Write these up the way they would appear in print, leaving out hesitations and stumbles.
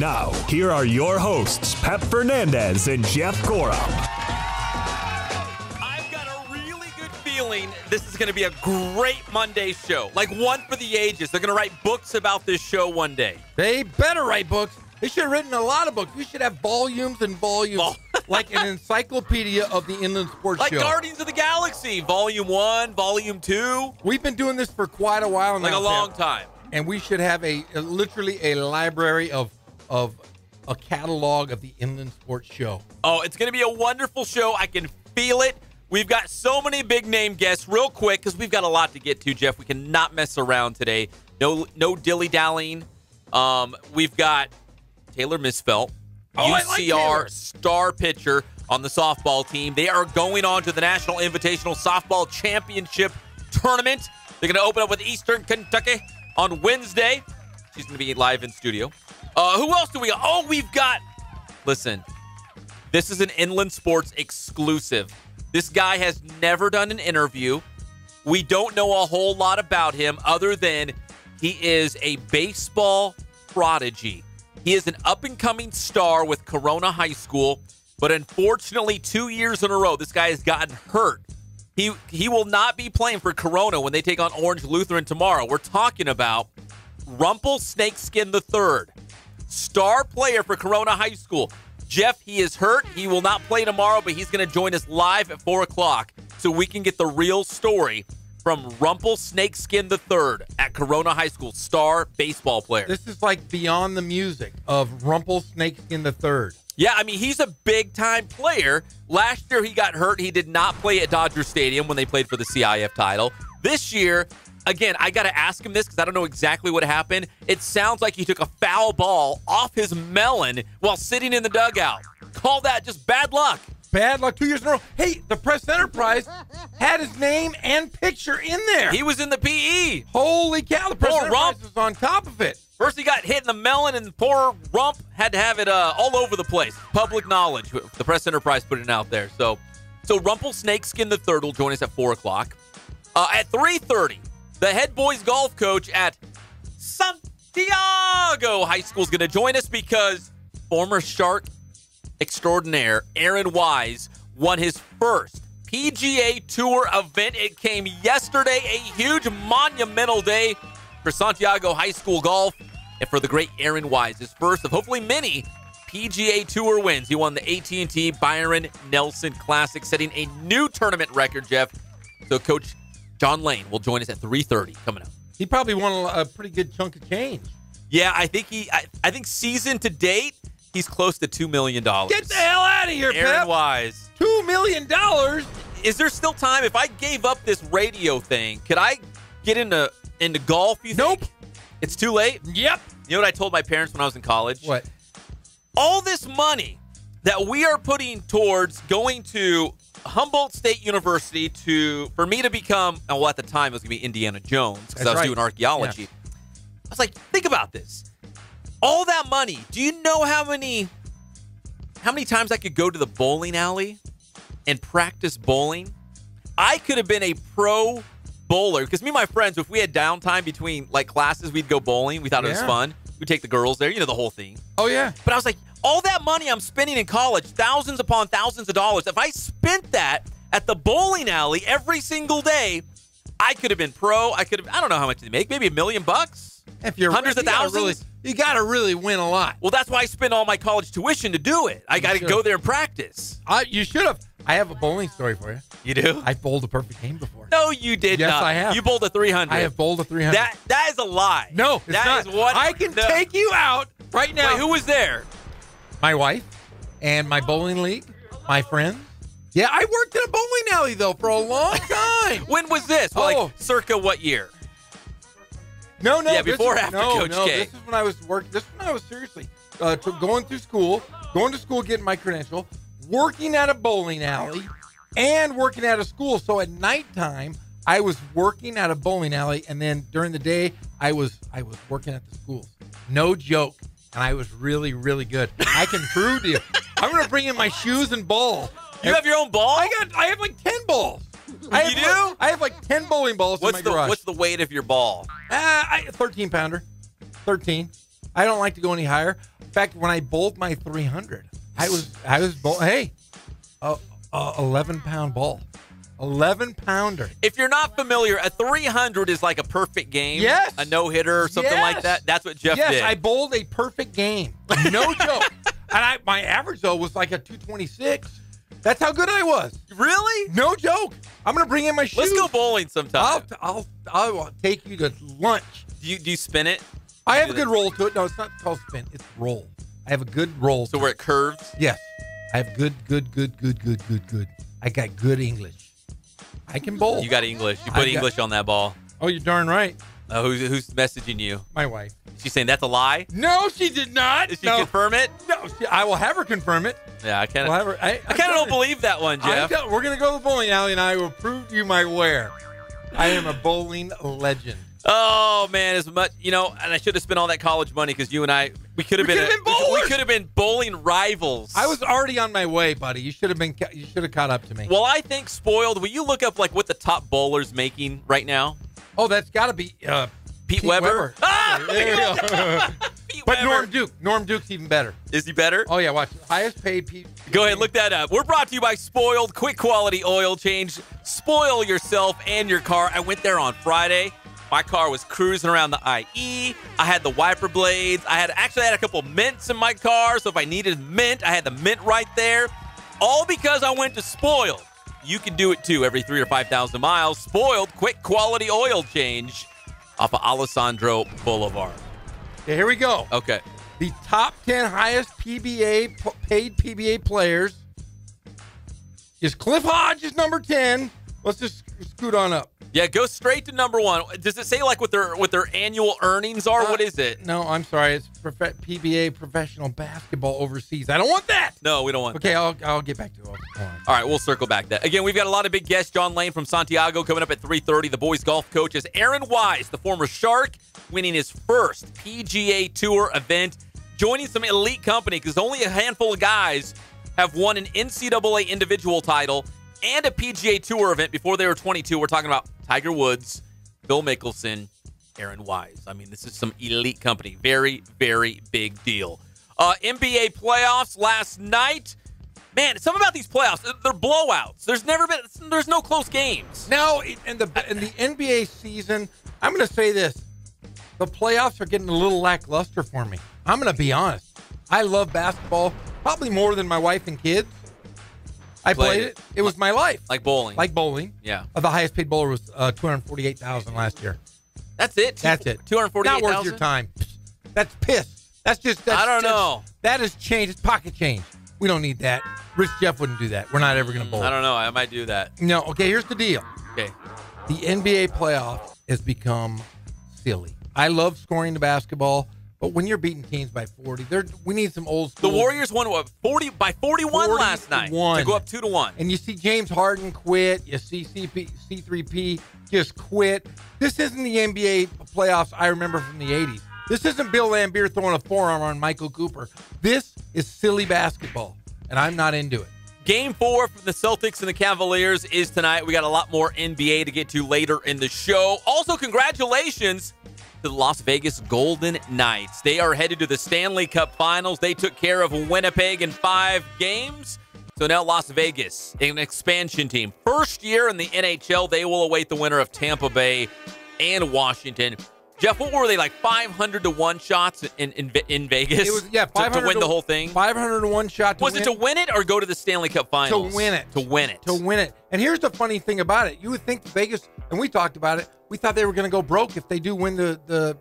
Now, here are your hosts, Pep Fernandez and Jeff Gorham. I've got a really good feeling this is going to be a great Monday show. Like one for the ages. They're going to write books about this show one day. They better write books. They should have written a lot of books. We should have volumes and volumes, like an encyclopedia of the Inland Sports Show. Like Guardians of the Galaxy, Volume 1, Volume 2. We've been doing this for quite a while now. Like a long time. And we should have literally a library of a catalog of the Inland Sports Show. Oh, it's going to be a wonderful show. I can feel it. We've got so many big-name guests. Real quick, because we've got a lot to get to, Jeff. We cannot mess around today. No dilly-dallying. We've got Tayler Misfeldt, UCR star pitcher on the softball team. They are going on to the National Invitational Softball Championship Tournament. They're going to open up with Eastern Kentucky on Wednesday. She's going to be live in studio. Who else do we got? Oh, we've got... Listen, this is an Inland Sports exclusive. This guy has never done an interview. We don't know a whole lot about him other than he is a baseball prodigy. He is an up-and-coming star with Corona High School, but unfortunately 2 years in a row, this guy has gotten hurt. He will not be playing for Corona when they take on Orange Lutheran tomorrow. We're talking about Rumple Snakeskin III, star player for Corona High School. Jeff, he is hurt. He will not play tomorrow, but he's going to join us live at 4 o'clock so we can get the real story from Rumple Snakeskin III at Corona High School, star baseball player. This is like beyond the music of Rumple Snakeskin III. Yeah, I mean, he's a big-time player. Last year he got hurt. He did not play at Dodger Stadium when they played for the CIF title. This year, again, I got to ask him this because I don't know exactly what happened. It sounds like he took a foul ball off his melon while sitting in the dugout. Call that just bad luck. Bad luck 2 years in a row. Hey, the Press Enterprise had his name and picture in there. He was in the PE. Holy cow, the Press Enterprise was on top of it. First he got hit in the melon, and poor Rump had to have it all over the place. Public knowledge. The Press Enterprise put it out there. So Rumple Snakeskin III will join us at 4 o'clock. At 3:30, the head boys golf coach at Santiago High School is going to join us because former Shark extraordinaire Aaron Wise won his first PGA Tour event. It came yesterday, a huge monumental day for Santiago High School golf and for the great Aaron Wise, his first of hopefully many PGA Tour wins. He won the AT&T Byron Nelson Classic, setting a new tournament record, Jeff. So Coach John Lane will join us at 3:30 coming up. He probably won a pretty good chunk of change. Yeah, I think season to date, he's close to $2 million. Get the hell out of here, Pep. Aaron Wise. $2 million? Is there still time? If I gave up this radio thing, could I get into golf, you think? Nope. It's too late? Yep. You know what I told my parents when I was in college? What? All this money that we are putting towards going to Humboldt State University for me to become, well, at the time it was going to be Indiana Jones because I was doing archaeology. Yeah. I was like, think about this. All that money. Do you know how many times I could go to the bowling alley and practice bowling? I could have been a pro bowler because me and my friends, if we had downtime between like classes, we'd go bowling. We thought it was fun. We'd take the girls there, the whole thing. Oh, yeah. But I was like, all that money I'm spending in college, thousands upon thousands of dollars, if I spent that at the bowling alley every single day, I could have been pro. I don't know how much they make, maybe $1 million bucks. If you're hundreds of thousands. You got to really win a lot. Well, that's why I spend all my college tuition to do it. I got to go there and practice. You should have. I have a bowling story for you. You do? I bowled a perfect game before. No, you did not. Yes, I have. You bowled a 300. I have bowled a 300. That is a lie. No, it's not. Is what, I can take you out right now. Wait, who was there? My wife and my bowling league, my friends. Yeah, I worked in a bowling alley, though, for a long time. When was this? Well, like, circa what year? No. Yeah, before or after Coach K? This is when I was working. This is when I was seriously going to school, getting my credential, working at a bowling alley, and working at a school. So at nighttime, I was working at a bowling alley, and then during the day, I was working at the schools. No joke. And I was really, really good. I can prove to you. I'm going to bring in my shoes and ball. You have your own ball? I have like 10 balls. You do? I have like 10 bowling balls in my garage. What's the weight of your ball? 13-pounder. 13. I don't like to go any higher. fact, when I bowled my 300, I was 11-pound ball. 11-pounder. If you're not familiar, a 300 is like a perfect game. Yes. A no-hitter or something like that. That's what Jeff did. Yes, I bowled a perfect game. No joke. And my average, though, was like a 226. That's how good I was. Really? No joke. I'm going to bring in my shoes. Let's go bowling sometime. I'll take you to lunch. Do you spin it? I have a good roll to it. No, it's not called spin. It's roll. I have a good roll. So where it curves? Yes. I have good. I got good English. I can bowl. You got English. You put English on that ball. Oh, you're darn right. Who's messaging you? My wife. She's saying that's a lie? No, she did not. Did she confirm it? No, I will have her confirm it. Yeah, I kind of don't believe that one, Jeff. We're going to go to the bowling alley, and I will prove to you my wear. I am a bowling legend. Oh, man, as much, and I should have spent all that college money because you and I, we could have been bowling rivals. I was already on my way, buddy. You should have caught up to me. Well, I think spoiled. Will you look up like what the top bowler's making right now? Oh, that's got to be Pete Weber. Ah, there you go. But Weber. Norm Duke's even better. Is he better? Oh, yeah, watch. Highest paid Pete. Go ahead, look that up. We're brought to you by Spoiled, quick quality oil change. Spoil yourself and your car. I went there on Friday. My car was cruising around the IE. I had the wiper blades. I had a couple mints in my car, so if I needed mint, I had the mint right there. All because I went to Spoiled. You can do it too every 3,000 or 5,000 miles. Spoiled, quick quality oil change off of Alessandro Boulevard. Okay, here we go. Okay. The top 10 highest paid PBA players is Cliff Hodge is number 10. Let's just scoot on up. Yeah, go straight to number 1. Does it say like what their annual earnings are? What is it? No, I'm sorry. It's PBA professional basketball overseas. I don't want that. No, we don't want that. Okay, I'll get back to it. All right, we'll circle back to that. Again, we've got a lot of big guests. John Lane from Santiago coming up at 3:30. The boys golf coach is Aaron Wise, the former Shark, winning his first PGA Tour event, joining some elite company because only a handful of guys have won an NCAA individual title and a PGA Tour event before they were 22. We're talking about Tiger Woods, Phil Mickelson, Aaron Wise. I mean, this is some elite company. Very, very big deal. NBA playoffs last night. Man, something about these playoffs, they're blowouts. There's no close games. Now, in the NBA season, I'm going to say this. The playoffs are getting a little lackluster for me. I'm going to be honest. I love basketball probably more than my wife and kids. I played it. It was my life. Like bowling. Like bowling. Yeah. The highest paid bowler was $248,000 last year. That's it? That's it. $248,000? Not worth your time. That's piss. I don't know. That is change. It's pocket change. We don't need that. Rich Jeff wouldn't do that. We're not ever going to bowl. I don't know. I might do that. No. Okay, here's the deal. Okay. The NBA playoffs has become silly. I love scoring the basketball, but when you're beating teams by 40, we need some old school. The Warriors won what, 41 last night to go up 2-1. And you see James Harden quit. You see C3P just quit. This isn't the NBA playoffs I remember from the 80s. This isn't Bill Laimbeer throwing a forearm on Michael Cooper. This is silly basketball, and I'm not into it. Game 4 from the Celtics and the Cavaliers is tonight. We got a lot more NBA to get to later in the show. Also, congratulations to the Las Vegas Golden Knights. They are headed to the Stanley Cup Finals. They took care of Winnipeg in 5 games. So now Las Vegas, an expansion team. First year in the NHL, they will await the winner of Tampa Bay and Washington. Jeff, what were they, like 500-1 shots in Vegas? It was, yeah, to win the whole thing? 500-1 shot to win. Was it to win it or go to the Stanley Cup Finals? To win it. To win it. To win it. And here's the funny thing about it. You would think Vegas, and we talked about it, we thought they were going to go broke if they do win the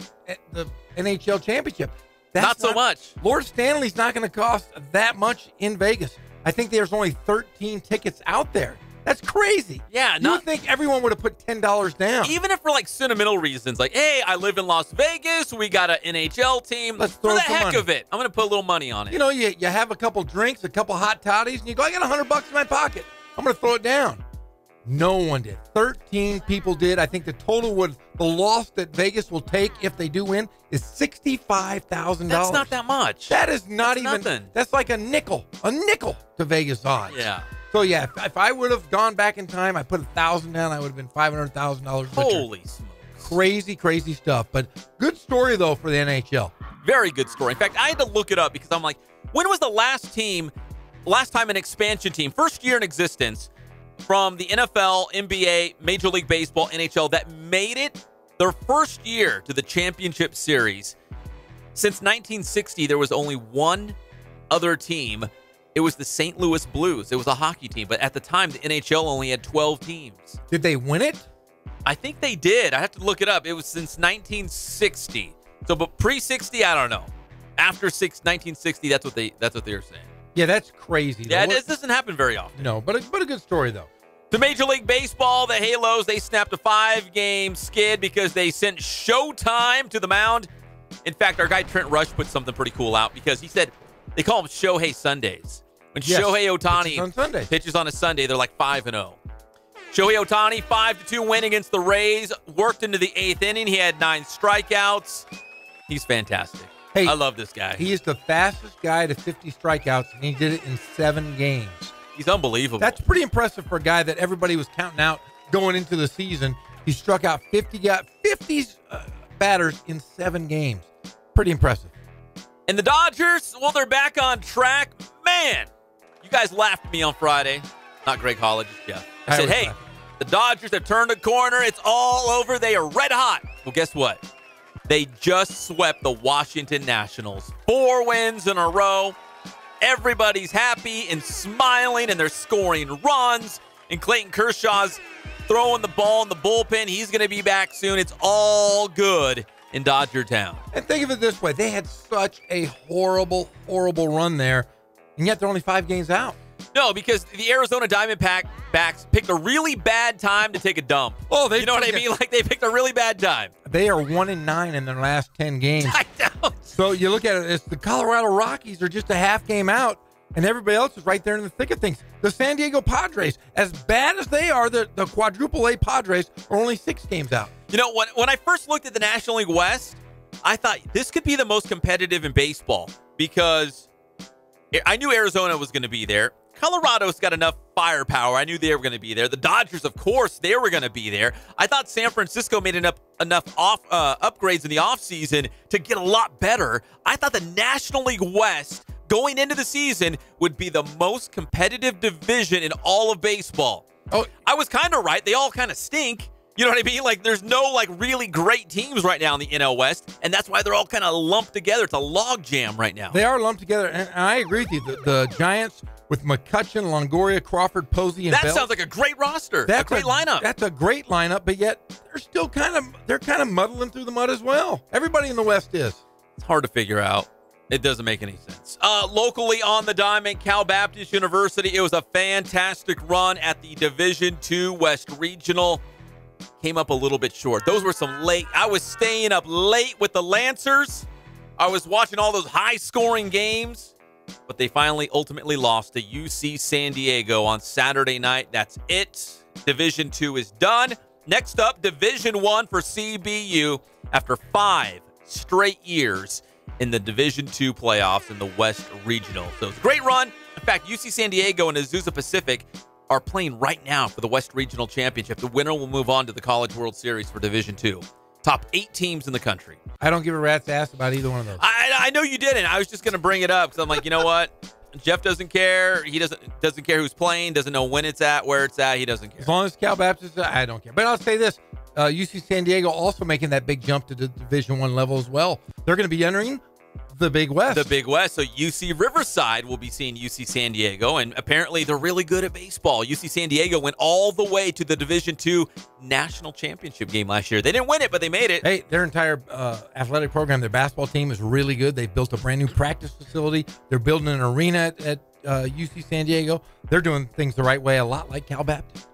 NHL championship. Not so much. Lord Stanley's not going to cost that much in Vegas. I think there's only 13 tickets out there. That's crazy. Yeah. You would think everyone would have put $10 down. Even if for like sentimental reasons, like, hey, I live in Las Vegas. We got an NHL team. Let's throw for the some heck money. of it, I'm going to put a little money on it. You know, you have a couple drinks, a couple hot toddies, and you go, I got $100 in my pocket. I'm going to throw it down. No one did. 13 people did. I think the loss that Vegas will take if they do win is $65,000. That's not that much. That is not even. Nothing. That's like a nickel to Vegas odds. Yeah. So yeah, if I would have gone back in time, I put $1,000 down, I would have been $500,000 richer. Holy smokes. Crazy, crazy stuff. But good story though for the NHL. Very good story. In fact, I had to look it up because I'm like, when was the last time an expansion team, first year in existence from the NFL, NBA, Major League Baseball, NHL that made it their first year to the championship series? Since 1960, there was only one other team. It was the St. Louis Blues. It was a hockey team, but at the time, the NHL only had 12 teams. Did they win it? I think they did. I have to look it up. It was since 1960. So, but pre-60, I don't know. After 1960, that's what they were saying. Yeah, that's crazy. Yeah, this doesn't happen very often. No, but a good story, though. To Major League Baseball, the Halos, they snapped a 5-game skid because they sent Showtime to the mound. In fact, our guy Trent Rush put something pretty cool out because he said they call them Shohei Sundays. When Shohei Ohtani pitches on a Sunday, they're like 5-0. Shohei Ohtani, 5-2 win against the Rays. Worked into the 8th inning. He had 9 strikeouts. He's fantastic. Hey, I love this guy. He is the fastest guy to 50 strikeouts, and he did it in 7 games. He's unbelievable. That's pretty impressive for a guy that everybody was counting out going into the season. He struck out 50 batters in 7 games. Pretty impressive. And the Dodgers, well, they're back on track. Man, you guys laughed at me on Friday. Not Greg Holland, just Jeff. I said, hey, the Dodgers have turned a corner. It's all over. They are red hot. Well, guess what? They just swept the Washington Nationals. 4 wins in a row. Everybody's happy and smiling, and they're scoring runs. And Clayton Kershaw's throwing the ball in the bullpen. He's going to be back soon. It's all good in Dodger Town. And think of it this way. They had such a horrible, horrible run there, and yet they're only 5 games out. No, because the Arizona Diamondbacks picked a really bad time to take a dump. Oh, you know what I mean? Like, they picked a really bad time. They are 1-9 in their last 10 games. I know. So you look at it, it's the Colorado Rockies are just a half game out, and everybody else is right there in the thick of things. The San Diego Padres, as bad as they are, the quadruple A Padres are only 6 games out. You know, when I first looked at the National League West, I thought this could be the most competitive in baseball because I knew Arizona was going to be there. Colorado's got enough firepower. I knew they were going to be there. The Dodgers, of course, they were going to be there. I thought San Francisco made enough upgrades in the offseason to get a lot better. I thought the National League West going into the season would be the most competitive division in all of baseball. Oh, I was kind of right. They all kind of stink. You know what I mean? Like, there's no, like, really great teams right now in the NL West, and that's why they're all kind of lumped together. It's a log jam right now. They are lumped together, and I agree with you. The Giants with McCutchen, Longoria, Crawford, Posey, and Bell. That sounds like a great roster. A great lineup. That's a great lineup, but yet they're still kind of muddling through the mud as well. Everybody in the West is. It's hard to figure out. It doesn't make any sense. Locally on the diamond, Cal Baptist University. It was a fantastic run at the Division II West Regional. Came up a little bit short. Those were some late. I was staying up late with the Lancers. I was watching all those high-scoring games, but they ultimately lost to UC San Diego on Saturday night. That's it. Division II is done. Next up, Division I for CBU after 5 straight years in the Division II playoffs in the West Regional. So it's a great run. In fact, UC San Diego and Azusa Pacific are playing right now for the West Regional Championship. The winner will move on to the College World Series for Division II. Top 8 teams in the country. I don't give a rat's ass about either one of those. I know you didn't. I was just going to bring it up because I'm like, you know what? Jeff doesn't care. He doesn't care who's playing, doesn't know when it's at, where it's at. He doesn't care. As long as Cal Baptist, I don't care. But I'll say this, UC San Diego also making that big jump to the Division I level as well. They're going to be entering the Big West. The Big West. So UC Riverside will be seeing UC San Diego, and apparently they're really good at baseball. UC San Diego went all the way to the Division II National Championship game last year. They didn't win it, but they made it. Hey, their entire athletic program, their basketball team is really good. They've built a brand new practice facility. They're building an arena at UC San Diego. They're doing things the right way, a lot like Cal Baptist.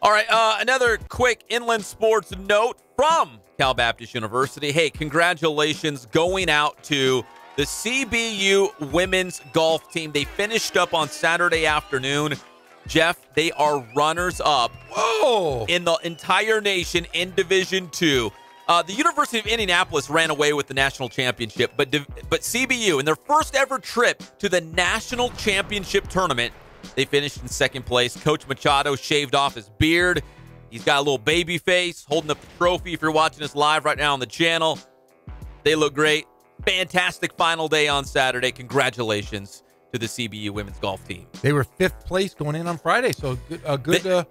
All right, another quick inland sports note from Cal Baptist University. Hey, congratulations going out to the CBU women's golf team. They finished up on Saturday afternoon. Jeff, they are runners-up in the entire nation in Division II. The University of Indianapolis ran away with the national championship, but CBU, in their first ever trip to the national championship tournament, they finished in second place. Coach Machado shaved off his beard. He's got a little baby face holding up the trophy. If you're watching us live right now on the channel, they look great. fantastic final day on Saturday. Congratulations to the CBU women's golf team. They were 5th place going in on Friday, so a good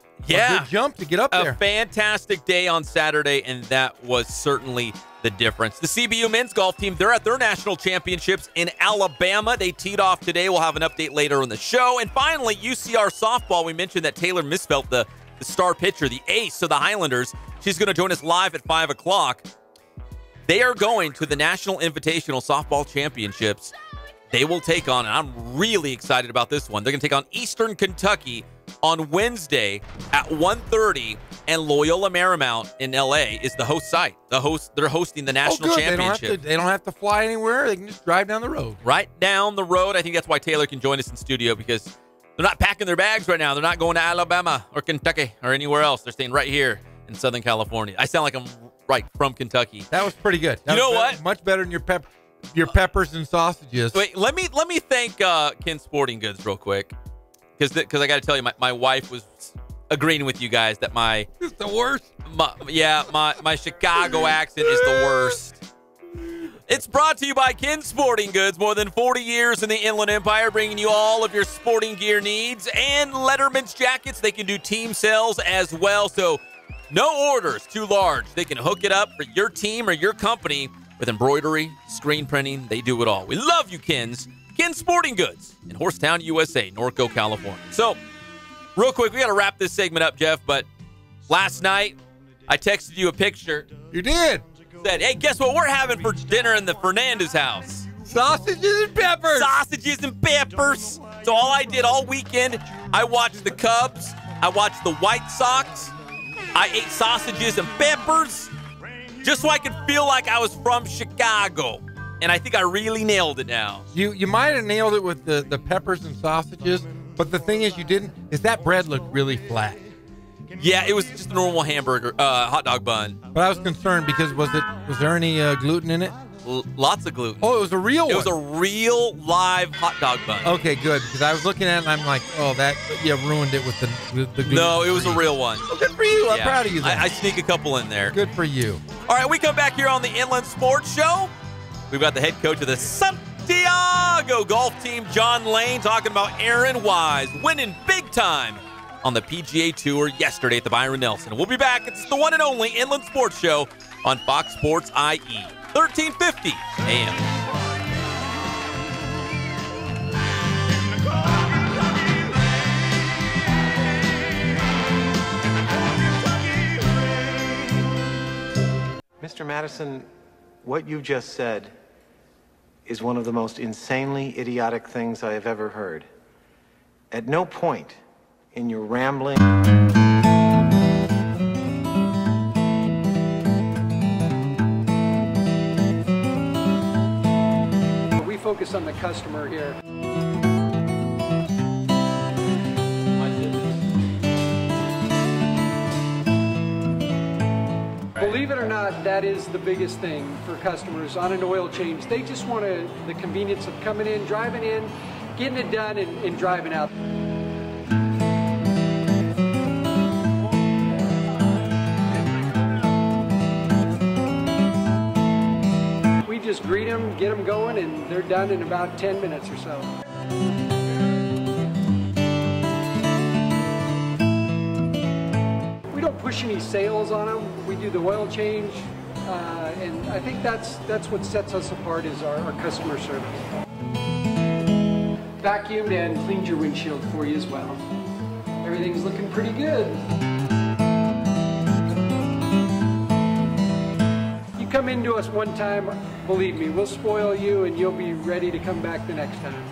jump to get up there. A fantastic day on Saturday, and that was certainly the difference. The CBU men's golf team, they're at their national championships in Alabama. They teed off today. We'll have an update later in the show. And finally, UCR softball. We mentioned that Tayler Misfeldt, the star pitcher, the ace of the Highlanders, she's going to join us live at 5 o'clock. They are going to the National Invitational Softball Championships. They will take on, and I'm really excited about this one, they're going to take on Eastern Kentucky on Wednesday at 1:30, and Loyola Marymount in L.A. is the host site. They're hosting the national championship. They don't have to fly anywhere. They can just drive down the road. Right down the road. I think that's why Tayler can join us in studio, because they're not packing their bags right now. They're not going to Alabama or Kentucky or anywhere else. They're staying right here in Southern California. I sound like I'm right from Kentucky. That was pretty good. You know what? Much better than your peppers and sausages. Wait, let me thank Ken Sporting Goods real quick, because I got to tell you, my wife was agreeing with you guys that It's the worst. My Chicago accent is the worst. It's brought to you by Ken Sporting Goods. More than 40 years in the Inland Empire, bringing you all of your sporting gear needs and Letterman's jackets. They can do team sales as well, so no orders too large. They can hook it up for your team or your company with embroidery, screen printing. They do it all. We love you, Ken's. Ken Sporting Goods in Horsetown, USA, Norco, California. So, real quick, we got to wrap this segment up, Jeff, but last night I texted you a picture. You did. Said, hey, guess what we're having for dinner in the Fernandez house? Sausages and peppers. Sausages and peppers. So all I did all weekend, I watched the Cubs. I watched the White Sox. I ate sausages and peppers just so I could feel like I was from Chicago. And I think I really nailed it now. You might have nailed it with the peppers and sausages, but the thing is you didn't, is that bread looked really flat. Yeah, it was just a normal hamburger, hot dog bun. But I was concerned because was there any gluten in it? Lots of gluten. Oh, it was a real one. It was a real live hot dog bun. Okay, good, because I was looking at it and I'm like, oh, that ruined it with the gluten. No, it was a real one. Well, good for you. I'm proud of you. I sneak a couple in there. Good for you. All right, we come back here on the Inland Sports Show. We've got the head coach of the Santiago golf team, John Lane, talking about Aaron Wise winning big time on the PGA Tour yesterday at the Byron Nelson. We'll be back. It's the one and only Inland Sports Show on Fox Sports IE, 1350 AM. Mr. Madison, what you just said is one of the most insanely idiotic things I have ever heard. At no point in your rambling... We focus on the customer here. Believe it or not, that is the biggest thing for customers on an oil change. They just want the convenience of coming in, driving in, getting it done, and driving out. We just greet them, get them going, and they're done in about 10 minutes or so. We don't push any sales on them. We do the oil change, and I think that's what sets us apart is our customer service. Vacuumed and cleaned your windshield for you as well. Everything's looking pretty good. You come into us one time, believe me, we'll spoil you and you'll be ready to come back the next time.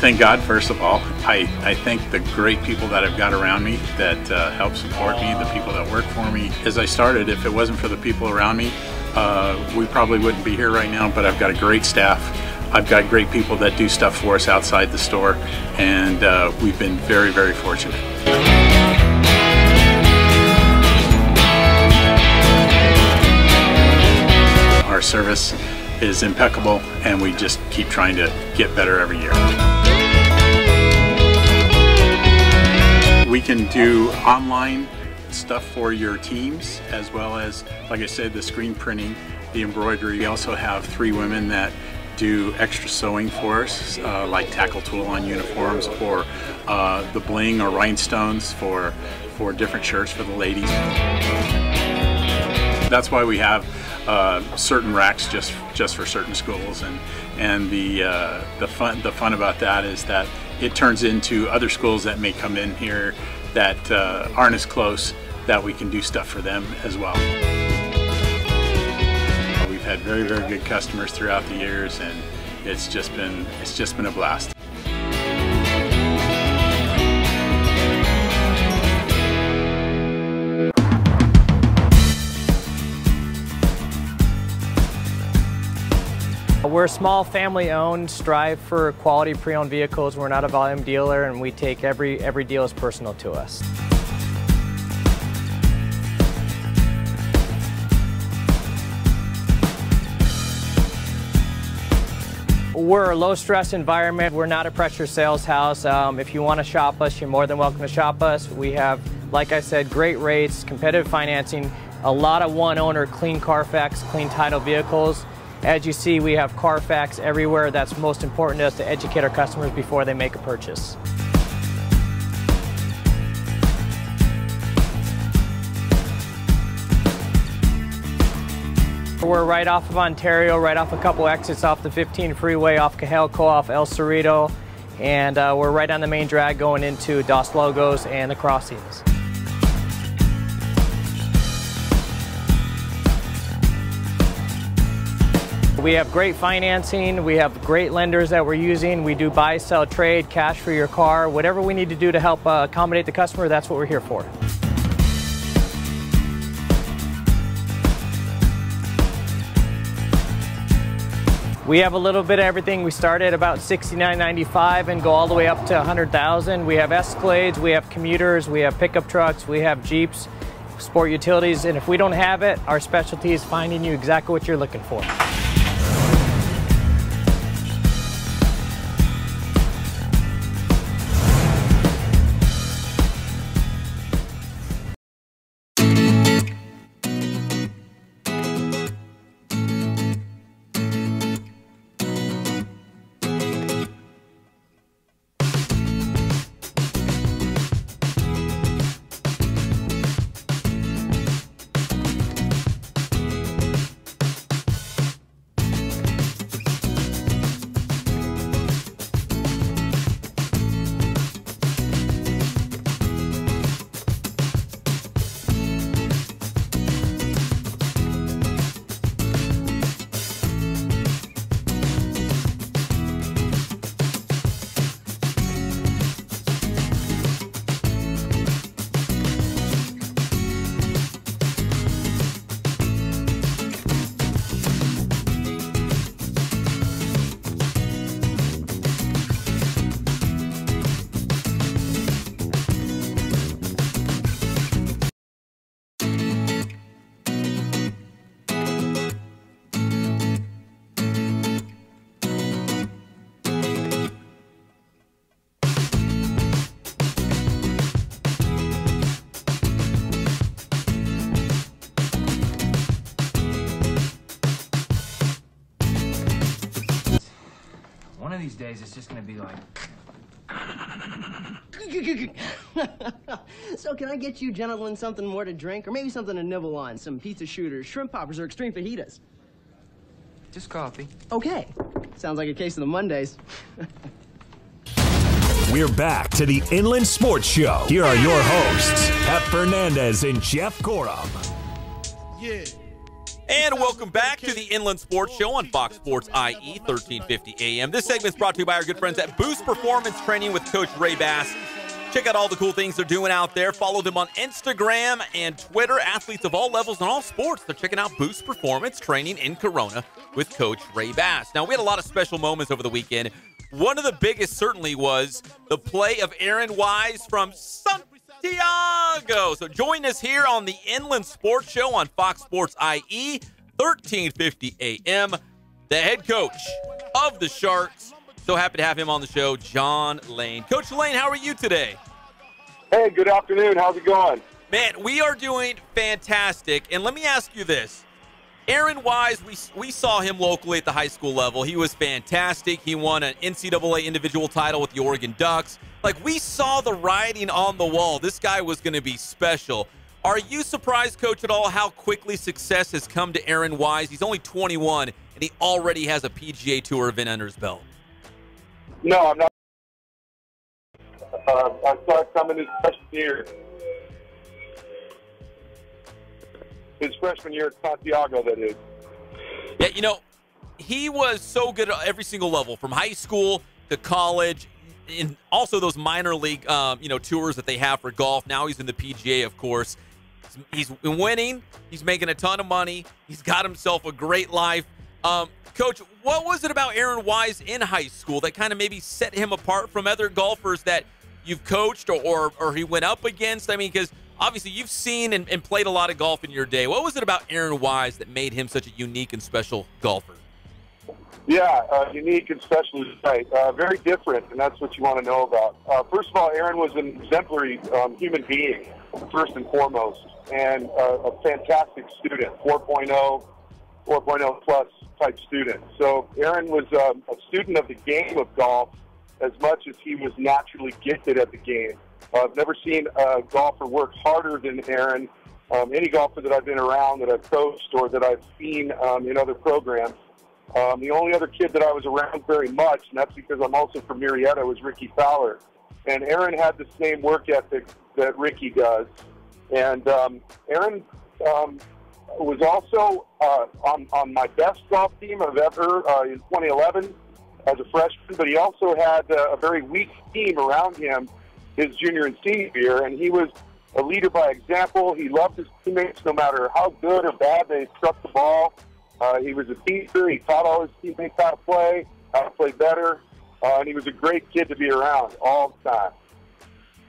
thank God, first of all. I thank the great people that I've got around me that help support me, the people that work for me. As I started, if it wasn't for the people around me, we probably wouldn't be here right now, but I've got a great staff. I've got great people that do stuff for us outside the store, and we've been very, very fortunate. Our service is impeccable, and we just keep trying to get better every year. We can do online stuff for your teams, as well as, like I said, the screen printing, the embroidery. We also have 3 women that do extra sewing for us, like tackle tool on uniforms, or the bling or rhinestones for different shirts for the ladies. That's why we have certain racks just for certain schools, and the fun about that is that it turns into other schools that may come in here that aren't as close, that we can do stuff for them as well. We've had very, very good customers throughout the years, and it's just been a blast. We're a small family-owned, strive for quality pre-owned vehicles. We're not a volume dealer, and we take every deal as personal to us. We're a low-stress environment. We're not a pressure sales house. If you want to shop us, you're more than welcome to shop us. We have, like I said, great rates, competitive financing, a lot of one-owner, clean Carfax, clean title vehicles. As you see, we have Carfax everywhere. That's most important to us, to educate our customers before they make a purchase. We're right off of Ontario, right off a couple exits off the 15 freeway, off Cajalco, off El Cerrito, and we're right on the main drag going into Dos Logos and the crossings. We have great financing, we have great lenders that we're using. We do buy, sell, trade, cash for your car. Whatever we need to do to help accommodate the customer, that's what we're here for. We have a little bit of everything. We start at about $69.95 and go all the way up to $100,000. We have Escalades, we have commuters, we have pickup trucks, we have Jeeps, sport utilities, and if we don't have it, our specialty is finding you exactly what you're looking for. One of these days, it's just gonna be like... So can I get you gentlemen something more to drink, or maybe something to nibble on? Some pizza shooters, shrimp poppers, or extreme fajitas? Just coffee. Okay. Sounds like a case of the Mondays. We're back to the Inland Sports Show. Here are your hosts, Pep Fernandez and Jeff Gorham. Yeah. And welcome back to the Inland Sports Show on Fox Sports IE, 1350 AM. This segment's brought to you by our good friends at Boost Performance Training with Coach Ray Bass. Check out all the cool things they're doing out there. Follow them on Instagram and Twitter. Athletes of all levels and all sports. They're checking out Boost Performance Training in Corona with Coach Ray Bass. Now, we had a lot of special moments over the weekend. One of the biggest certainly was the play of Aaron Wise from Santiago. So join us here on the Inland Sports Show on Fox Sports IE, 1350 AM. The head coach of the Sharks. So happy to have him on the show, John Lane. Coach Lane, how are you today? Hey, good afternoon. How's it going? Man, we are doing fantastic. And let me ask you this. Aaron Wise, we saw him locally at the high school level. He was fantastic. He won an NCAA individual title with the Oregon Ducks. Like, we saw the writing on the wall. This guy was going to be special. Are you surprised, Coach, at all how quickly success has come to Aaron Wise? He's only 21, and he already has a PGA Tour event under his belt. No, I'm not. I started coming his freshman year. His freshman year at Santiago, that is. Yeah, you know, he was so good at every single level, from high school to college, and also those minor league, tours that they have for golf. Now he's in the PGA, of course. He's winning. He's making a ton of money. He's got himself a great life. Coach, what was it about Aaron Wise in high school that kind of maybe set him apart from other golfers that you've coached or he went up against? I mean, because obviously you've seen and played a lot of golf in your day. What was it about Aaron Wise that made him such a unique and special golfer? Yeah, unique and special is right. Very different, and that's what you want to know about. First of all, Aaron was an exemplary human being, first and foremost, and a fantastic student, 4.0 plus type student. So Aaron was a student of the game of golf as much as he was naturally gifted at the game. I've never seen a golfer work harder than Aaron. Any golfer that I've been around, that I've coached, or that I've seen in other programs. The only other kid that I was around very much, and that's because I'm also from Marietta, was Ricky Fowler. And Aaron had the same work ethic that Ricky does. And Aaron was also on my best golf team I've ever in 2011 as a freshman, but he also had a very weak team around him his junior and senior year, and he was a leader by example. He loved his teammates no matter how good or bad they struck the ball. He was a teacher. He taught all his teammates how to play better, and he was a great kid to be around all the time.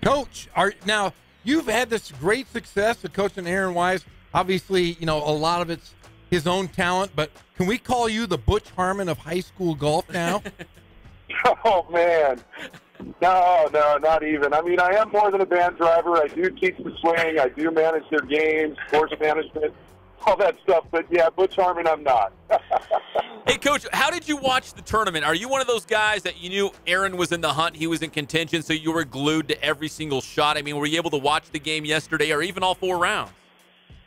Coach, now you've had this great success of coaching Aaron Wise. Obviously, a lot of it's his own talent, but can we call you the Butch Harmon of high school golf now? Oh, man. No, not even. I mean, I am more than a band driver. I do teach the swing. I do manage their games, course management, all that stuff. But, yeah, Butch Harmon, I'm not. Hey, Coach, how did you watch the tournament? Are you one of those guys that you knew Aaron was in the hunt, he was in contention, so you were glued to every single shot? I mean, were you able to watch the game yesterday or even all 4 rounds?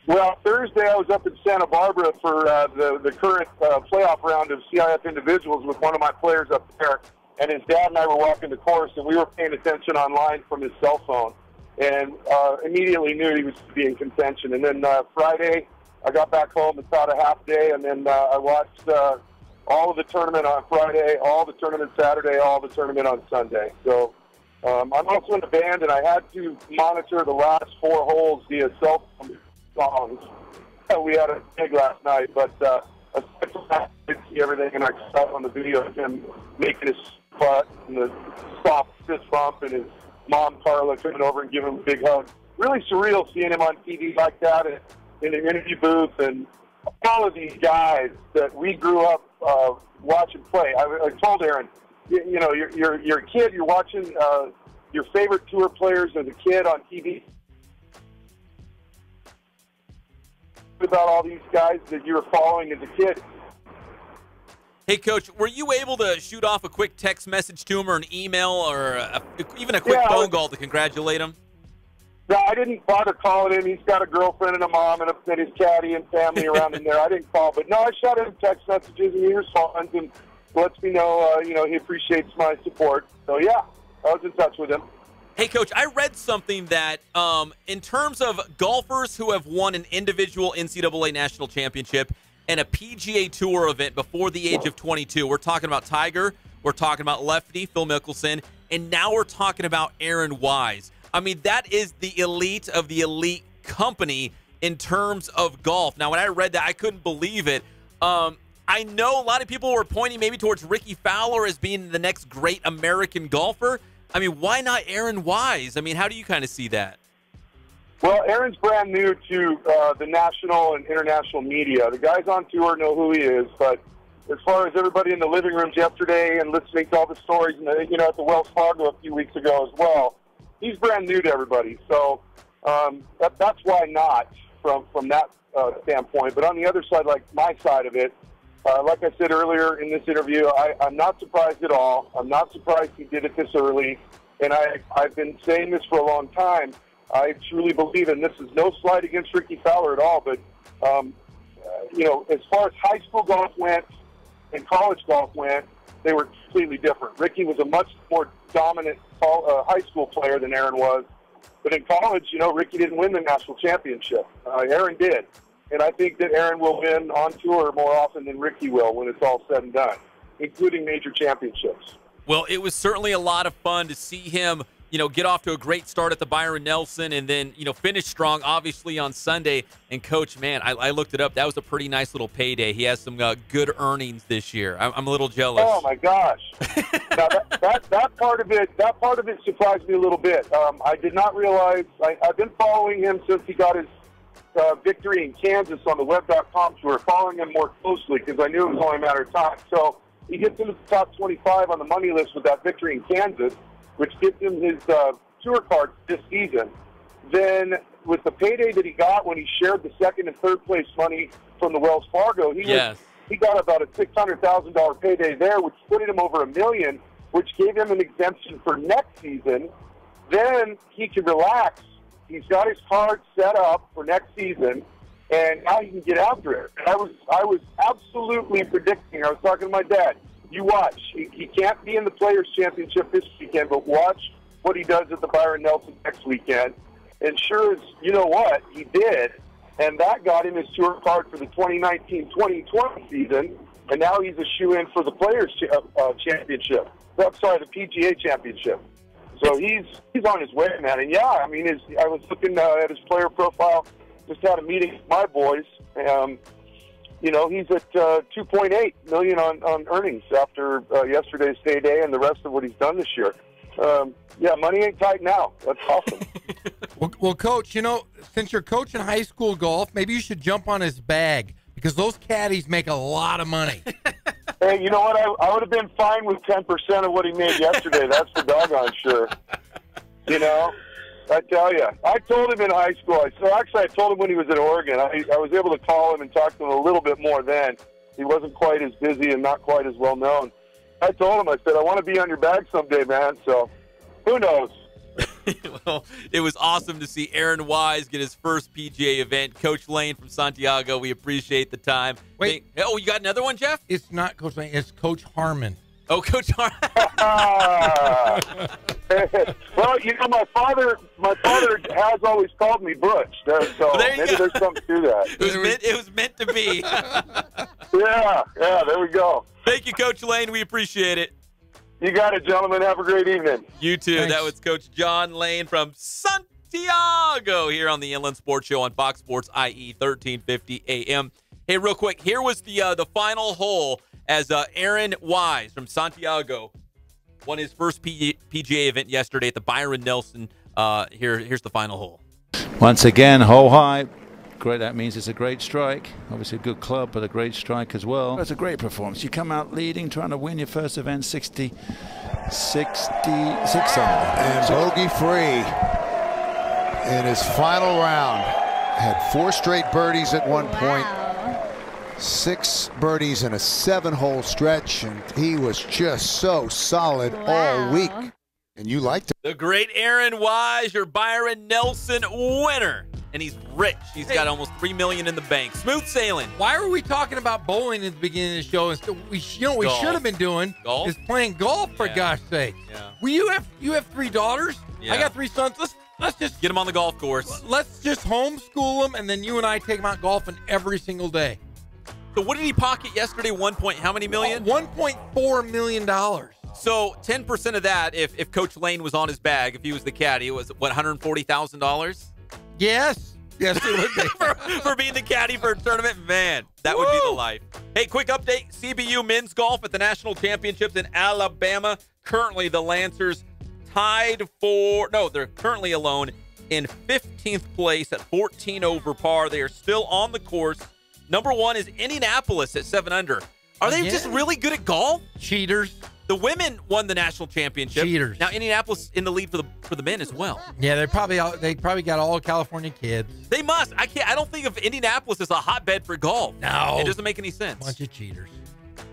Well, Thursday I was up in Santa Barbara for the current playoff round of CIF individuals with one of my players up there, and his dad and I were walking the course, and we were paying attention online from his cell phone, and immediately knew he was in contention. And then Friday I got back home and thought a half day, and then I watched all of the tournament on Friday, all the tournament Saturday, all the tournament on Sunday. So I'm also in the band, and I had to monitor the last 4 holes via cell phone songs. We had a gig last night, but aside from that, I could see everything, and I saw on the video of him making his putt and the soft fist bump, and his mom, Carla, coming over and giving him a big hug. Really surreal seeing him on TV like that and in an interview booth, and all of these guys that we grew up watching play. I told Aaron, you're a kid, you're watching your favorite tour players as a kid on TV. About all these guys that you were following as a kid. Hey, Coach, were you able to shoot off a quick text message to him or an email or even a quick phone call to congratulate him? No, I didn't bother calling him. He's got a girlfriend and a mom and his caddy and family around him there. I didn't call, but no, I shot him text messages, and he responds and lets me know, he appreciates my support. So, yeah, I was in touch with him. Hey, Coach, I read something that in terms of golfers who have won an individual NCAA national championship and a PGA Tour event before the age of 22, we're talking about Tiger, we're talking about Lefty, Phil Mickelson, and now we're talking about Aaron Wise. I mean, that is the elite of the elite company in terms of golf. Now, when I read that, I couldn't believe it. I know a lot of people were pointing maybe towards Ricky Fowler as being the next great American golfer. I mean, why not Aaron Wise? I mean, how do you kind of see that? Well, Aaron's brand new to the national and international media. The guys on tour know who he is, but as far as everybody in the living rooms yesterday and listening to all the stories, and at the Wells Fargo a few weeks ago as well, he's brand new to everybody. So that's why not from that standpoint. But on the other side, like my side of it, like I said earlier in this interview, I'm not surprised at all. I'm not surprised he did it this early. And I've been saying this for a long time. I truly believe, and this is no slight against Ricky Fowler at all, but, as far as high school golf went and college golf went, they were completely different. Ricky was a much more dominant high school player than Aaron was. But in college, Ricky didn't win the national championship. Aaron did. And I think that Aaron will win on tour more often than Ricky will when it's all said and done, including major championships. Well, it was certainly a lot of fun to see him, get off to a great start at the Byron Nelson and then, finish strong, obviously, on Sunday. And, Coach, man, I looked it up. That was a pretty nice little payday. He has some good earnings this year. I'm a little jealous. Oh, my gosh. Now, that part of it surprised me a little bit. I did not realize I've been following him since he got his victory in Kansas on the web.com tour, following him more closely because I knew it was only a matter of time. So he gets into the top 25 on the money list with that victory in Kansas, which gives him his tour card this season. Then with the payday that he got when he shared the second and third place money from the Wells Fargo, he got about a $600,000 payday there, which put him over $1 million, which gave him an exemption for next season. Then he can relax. He's got his card set up for next season, and now he can get after it. I was absolutely predicting. I was talking to my dad. You watch. He can't be in the Players' Championship this weekend, but watch what he does at the Byron Nelson next weekend. And sure as you know what, he did, and that got him his tour card for the 2019-2020 season, and now he's a shoe-in for the Players' Championship. I'm sorry, the PGA Championship. So he's on his way, man. And, I mean, I was looking at his player profile, just had a meeting with my boys. He's at $2.8 million on earnings after yesterday's payday and the rest of what he's done this year. Money ain't tight now. That's awesome. Well, Coach, since you're coaching high school golf, maybe you should jump on his bag because those caddies make a lot of money. Hey, you know what? I would have been fine with 10% of what he made yesterday. That's for doggone sure. I tell you. I told him in high school. I told him when he was at Oregon. I was able to call him and talk to him a little bit more then. He wasn't quite as busy and not quite as well known. I told him, I said, I want to be on your bag someday, man. So who knows? Well, it was awesome to see Aaron Wise get his first PGA event. Coach Lane from Santiago, we appreciate the time. Wait. Oh, you got another one, Jeff? It's not Coach Lane. It's Coach Harmon. Oh, Coach Harmon. Well, my father has always called me Butch. So maybe there's something to that. It was meant to be. Yeah, there we go. Thank you, Coach Lane. We appreciate it. You got it, gentlemen. Have a great evening. You too. Thanks. That was Coach John Lane from Santiago here on the Inland Sports Show on Fox Sports IE 1350 AM. Hey, real quick, here was the final hole as Aaron Wise from Santiago won his first PGA event yesterday at the Byron Nelson. Here's the final hole. Once again, hole high. Great. That means it's a great strike. Obviously a good club, but a great strike as well. It's a great performance. You come out leading, trying to win your first event, 66 under. And bogey free in his final round. Had 4 straight birdies at one point. 6 birdies in a 7-hole stretch, and he was just so solid all week. And you liked it. The great Aaron Wise, your Byron Nelson winner and he's rich. He's got almost $3 million in the bank. Smooth sailing. Why are we talking about bowling at the beginning of the show? Instead, we should have been doing is playing golf, for gosh sake. Yeah. Well, you have 3 daughters. Yeah. I got 3 sons. Let's just get them on the golf course. Let's just homeschool them, and then you and I take them out golfing every single day. So what did he pocket yesterday? How many million? $1.4 million. So 10% of that, if Coach Lane was on his bag, if he was the caddy, it was what, $140,000? Yes, it would be. for being the caddy for a tournament, man, that would be the life. Hey, quick update: CBU men's golf at the national championships in Alabama. Currently, the Lancers they're currently alone in 15th place at 14 over par. They are still on the course. Number 1 is Indianapolis at 7 under. Are they just really good at golf? Cheaters. The women won the national championship. Cheaters. Now Indianapolis in the lead for the men as well. Yeah, they probably got all California kids. They must. I don't think of Indianapolis as a hotbed for golf. No, it doesn't make any sense. Bunch of cheaters.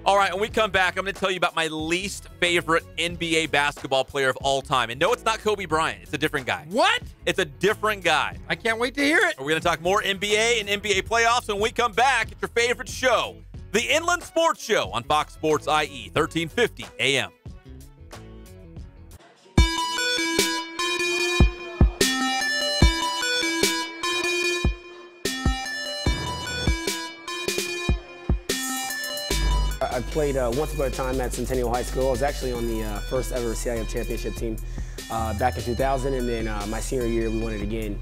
All right, when we come back, I'm going to tell you about my least favorite NBA basketball player of all time. And no, it's not Kobe Bryant. It's a different guy. What? It's a different guy. I can't wait to hear it. We're going to talk more NBA and NBA playoffs. When we come back, it's your favorite show, the Inland Sports Show on Fox Sports IE, 1350 AM. I played once upon a time at Centennial High School. I was actually on the first ever CIF championship team back in 2000, and then my senior year we won it again.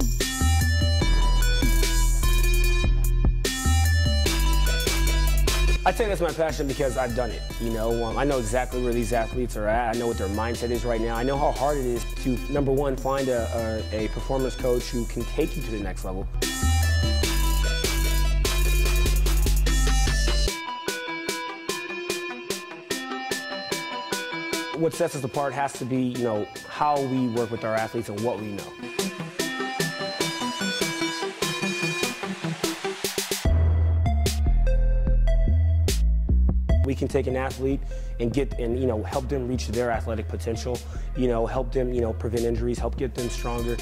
I'd say that's my passion because I've done it. I know exactly where these athletes are at. I know what their mindset is right now. I know how hard it is to, number one, find a performance coach who can take you to the next level. What sets us apart has to be, how we work with our athletes and what we know. We can take an athlete and help them reach their athletic potential, help them, prevent injuries, help get them stronger.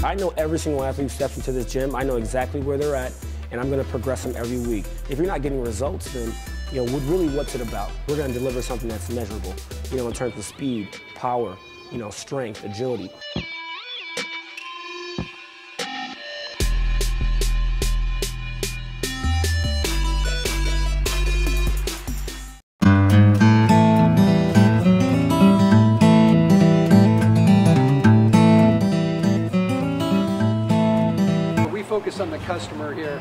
I know every single athlete who steps into this gym. I know exactly where they're at, and I'm going to progress them every week. If you're not getting results, then, what's it about? We're going to deliver something that's measurable, in terms of speed, power, strength, agility. We focus on the customer here.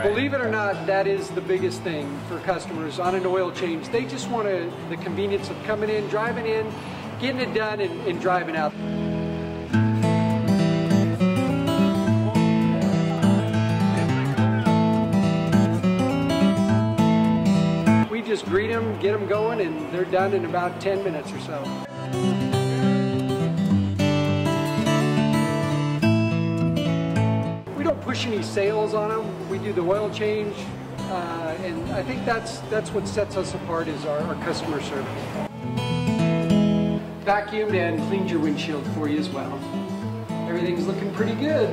Believe it or not, that is the biggest thing for customers on an oil change. They just want the convenience of coming in, driving in, getting it done, and driving out. We just greet them, get them going, and they're done in about 10 minutes or so. We don't push any sales on them. We do the oil change, and I think that's what sets us apart is our customer service. Vacuumed and cleaned your windshield for you as well. Everything's looking pretty good.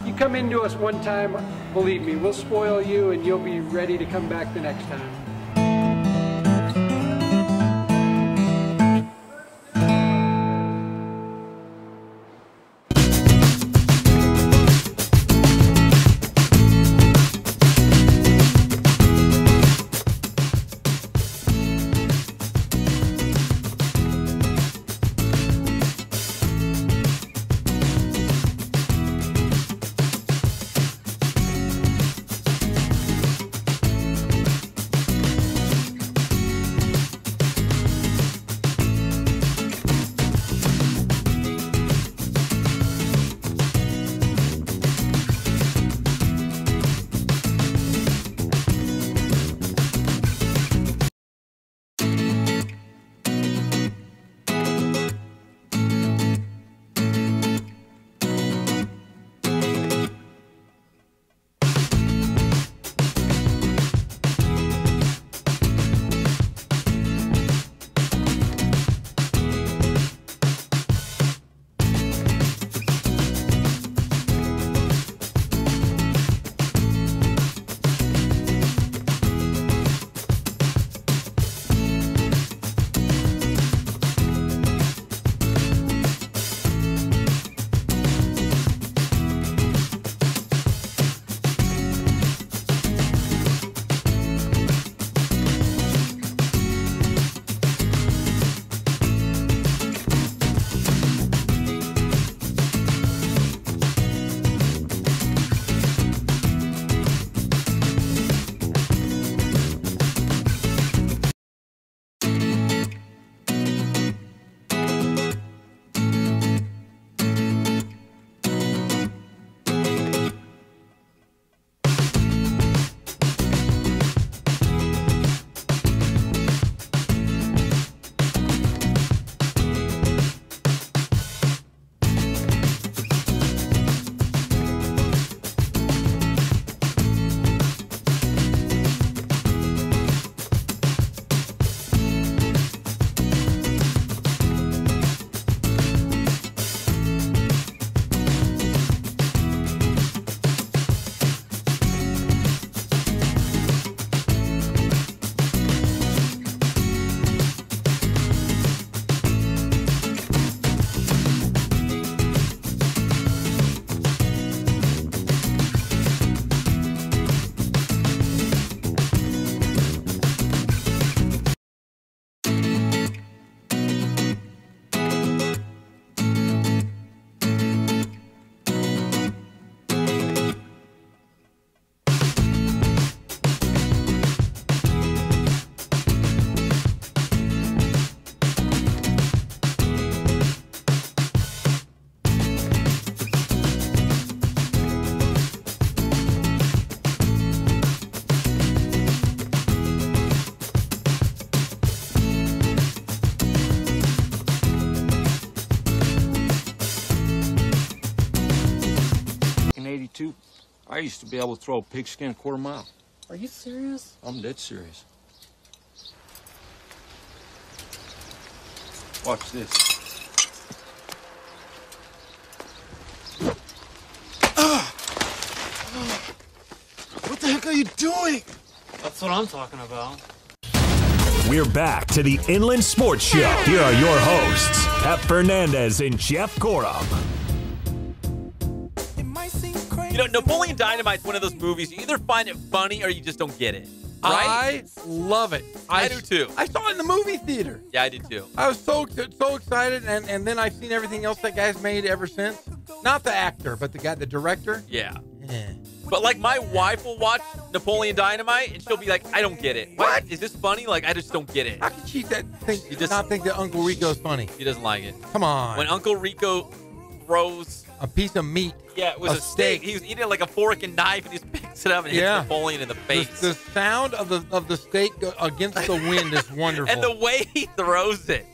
You come into us one time, believe me, we'll spoil you and you'll be ready to come back the next time. 1982, I used to be able to throw a pigskin a quarter mile. Are you serious? I'm dead serious. Watch this. What the heck are you doing? That's what I'm talking about. We're back to the Inland Sports Show. Here are your hosts, Pep Fernandez and Jeff Gorham. You know, Napoleon Dynamite's one of those movies, you either find it funny or you just don't get it. Right? I love it. I do too. I saw it in the movie theater. Yeah, I did too. I was so excited, and then I've seen everything else that guy's made ever since. Not the actor, but the director. Yeah. Yeah. But like my wife will watch Napoleon Dynamite and she'll be like, I don't get it. What? Is this funny? Like, I just don't get it. How can she not think that Uncle Rico's funny? She doesn't like it. Come on. When Uncle Rico throws a piece of meat. Yeah, it was a steak. He was eating it like a fork and knife and he just picks it up and hits Napoleon in the face. The sound of the steak against the wind is wonderful. And the way he throws it.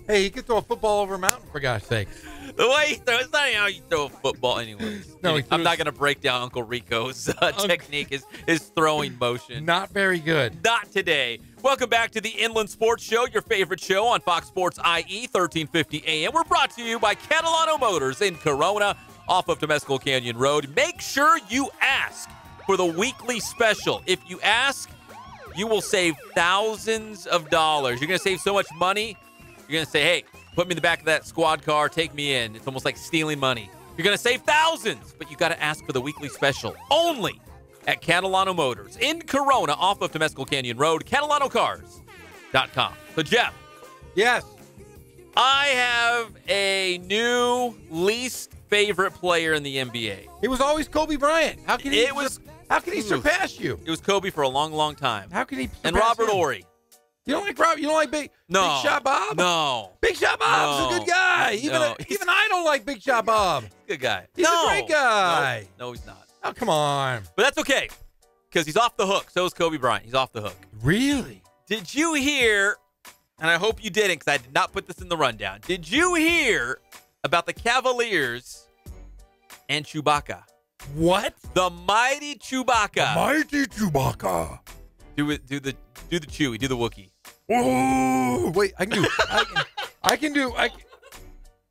Hey, he could throw a football over a mountain, for gosh sake. The way he throws, it's not even how you throw a football anyways. No, I'm not going to break down Uncle Rico's technique, his throwing motion. Not very good. Not today. Welcome back to the Inland Sports Show, your favorite show on Fox Sports IE, 1350 AM. We're brought to you by Catalano Motors in Corona, off of Temescal Canyon Road. Make sure you ask for the weekly special. If you ask, you will save thousands of dollars. You're going to save so much money. You're going to say, hey, put me in the back of that squad car, take me in. It's almost like stealing money. You're going to save thousands, but you got to ask for the weekly special only at Catalano Motors in Corona, off of Temescal Canyon Road, CatalanoCars.com. So, Jeff. Yes. I have a new least favorite player in the NBA. It was always Kobe Bryant. How can he surpass you? It was Kobe for a long, long time. How can he surpass And Robert him? Horry. You don't like Rob? You don't like Big Shot Bob? No. Big Shot Bob's a good guy. Even I don't like Big Shot Bob. Good guy. He's a great guy. No, he's not. Oh, come on. But that's okay, because he's off the hook. So is Kobe Bryant. He's off the hook. Really? Did you hear, and I hope you didn't because I did not put this in the rundown, did you hear about the Cavaliers and Chewbacca? What? The mighty Chewbacca. Mighty Chewbacca. Do the Chewie. Do the Wookiee. Oh, wait. I can do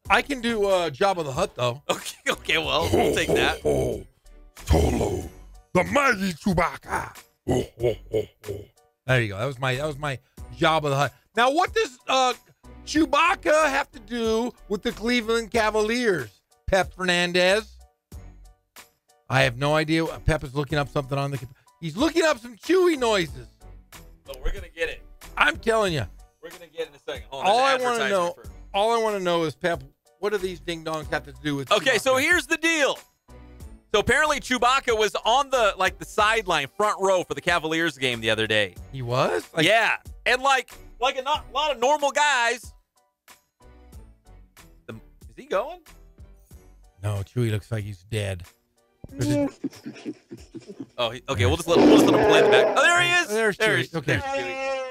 Jabba the Hutt, though. Okay, well, we'll take that. Solo, the mighty Chewbacca. There you go. That was my Jabba the Hutt. Now, what does Chewbacca have to do with the Cleveland Cavaliers, Pep Fernandez? I have no idea. Pep is looking up something on the. He's looking up some Chewy noises. So we're gonna get it. I'm telling you. We're gonna get it in a second. Hold on, All I want to know is, Pep, what do these ding dongs have to do with? Okay, Chewbacca? so here's the deal. So apparently Chewbacca was on the sideline, front row for the Cavaliers game the other day. He was? Yeah, and like a lot of normal guys. Is he going? No, Chewy looks like he's dead. Okay. We'll just let him play in the back. Oh, there he is. There's Chewy. Chewy. Okay.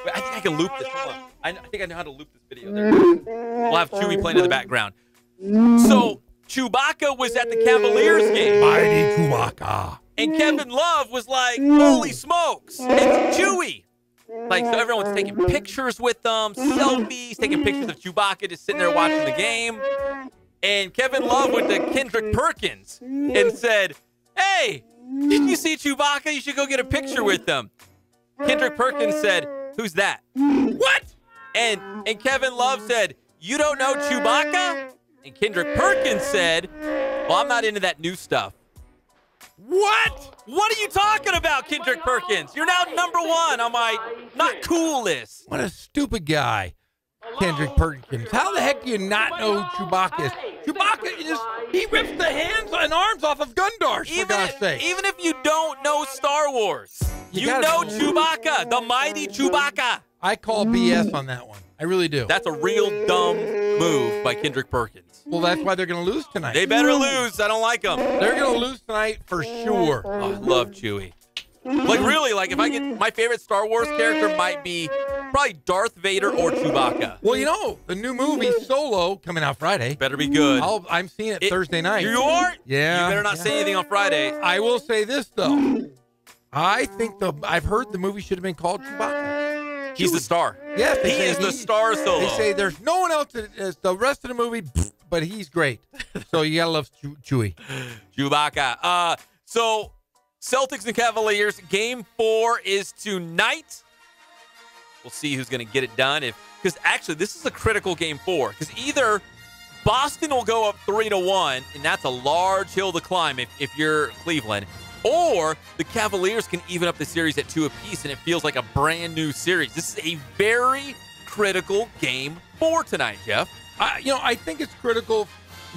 Wait, I think I can loop this. Hold on. I think I know how to loop this video. We'll have Chewy playing in the background. So Chewbacca was at the Cavaliers game. Mighty Chewbacca. And Kevin Love was like, holy smokes, it's Chewy. Like, so everyone's taking pictures with them, selfies, taking pictures of Chewbacca just sitting there watching the game. And Kevin Love went to Kendrick Perkins and said, hey, did you see Chewbacca? You should go get a picture with them. Kendrick Perkins said, who's that? What? And Kevin Love said, you don't know Chewbacca? And Kendrick Perkins said, well, I'm not into that new stuff. What? What are you talking about, Kendrick Perkins? You're now #1 on my not cool list. What a stupid guy, Kendrick Perkins. How the heck do you not know who Chewbacca is? Chewbacca he rips the hands and arms off of Gundars, for God's sake. Even if you don't know Star Wars, you know Chewbacca, the mighty Chewbacca. I call BS on that one. I really do. That's a real dumb move by Kendrick Perkins. Well, that's why they're going to lose tonight. They better lose. I don't like them. They're going to lose tonight for sure. Oh, I love Chewy. Like, really, like, if I get my favorite Star Wars character might be probably Darth Vader or Chewbacca. Well, you know, the new movie Solo coming out Friday. Better be good. I'm seeing it Thursday night. You are? Yeah. You better not say anything on Friday. I will say this, though. I think I've heard the movie should have been called Chewbacca. He's the star. Yes, he is the star Solo. They say there's no one else as the rest of the movie, but he's great. So you gotta love Chewie. Chewbacca. So Celtics and Cavaliers, Game 4 is tonight. We'll see who's going to get it done. Because actually, this is a critical Game 4. Because either Boston will go up 3-1, and that's a large hill to climb if you're Cleveland, or the Cavaliers can even up the series at 2 apiece, and it feels like a brand new series. This is a very critical Game 4 tonight, Jeff. I think it's critical,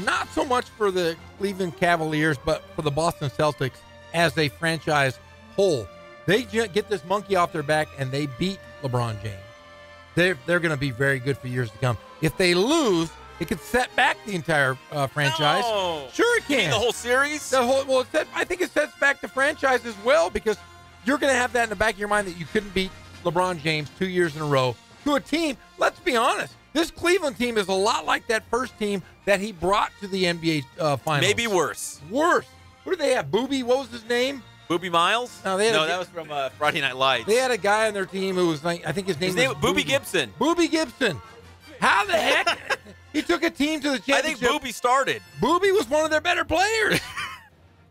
not so much for the Cleveland Cavaliers, but for the Boston Celtics as a franchise whole. They get this monkey off their back and they beat LeBron James. They're going to be very good for years to come. If they lose, it could set back the entire franchise. No. Sure it can. The whole series? I think it sets back the franchise as well, because you're going to have that in the back of your mind that you couldn't beat LeBron James 2 years in a row to a team. Let's be honest. This Cleveland team is a lot like that first team that he brought to the NBA Finals. Maybe worse. Worse. What did they have? Booby? What was his name? Booby Miles? No, that was from Friday Night Lights. They had a guy on their team who was like, I think his name was Booby Gibson. Booby Gibson. How the heck? He took a team to the championship. I think Booby started. Booby was one of their better players.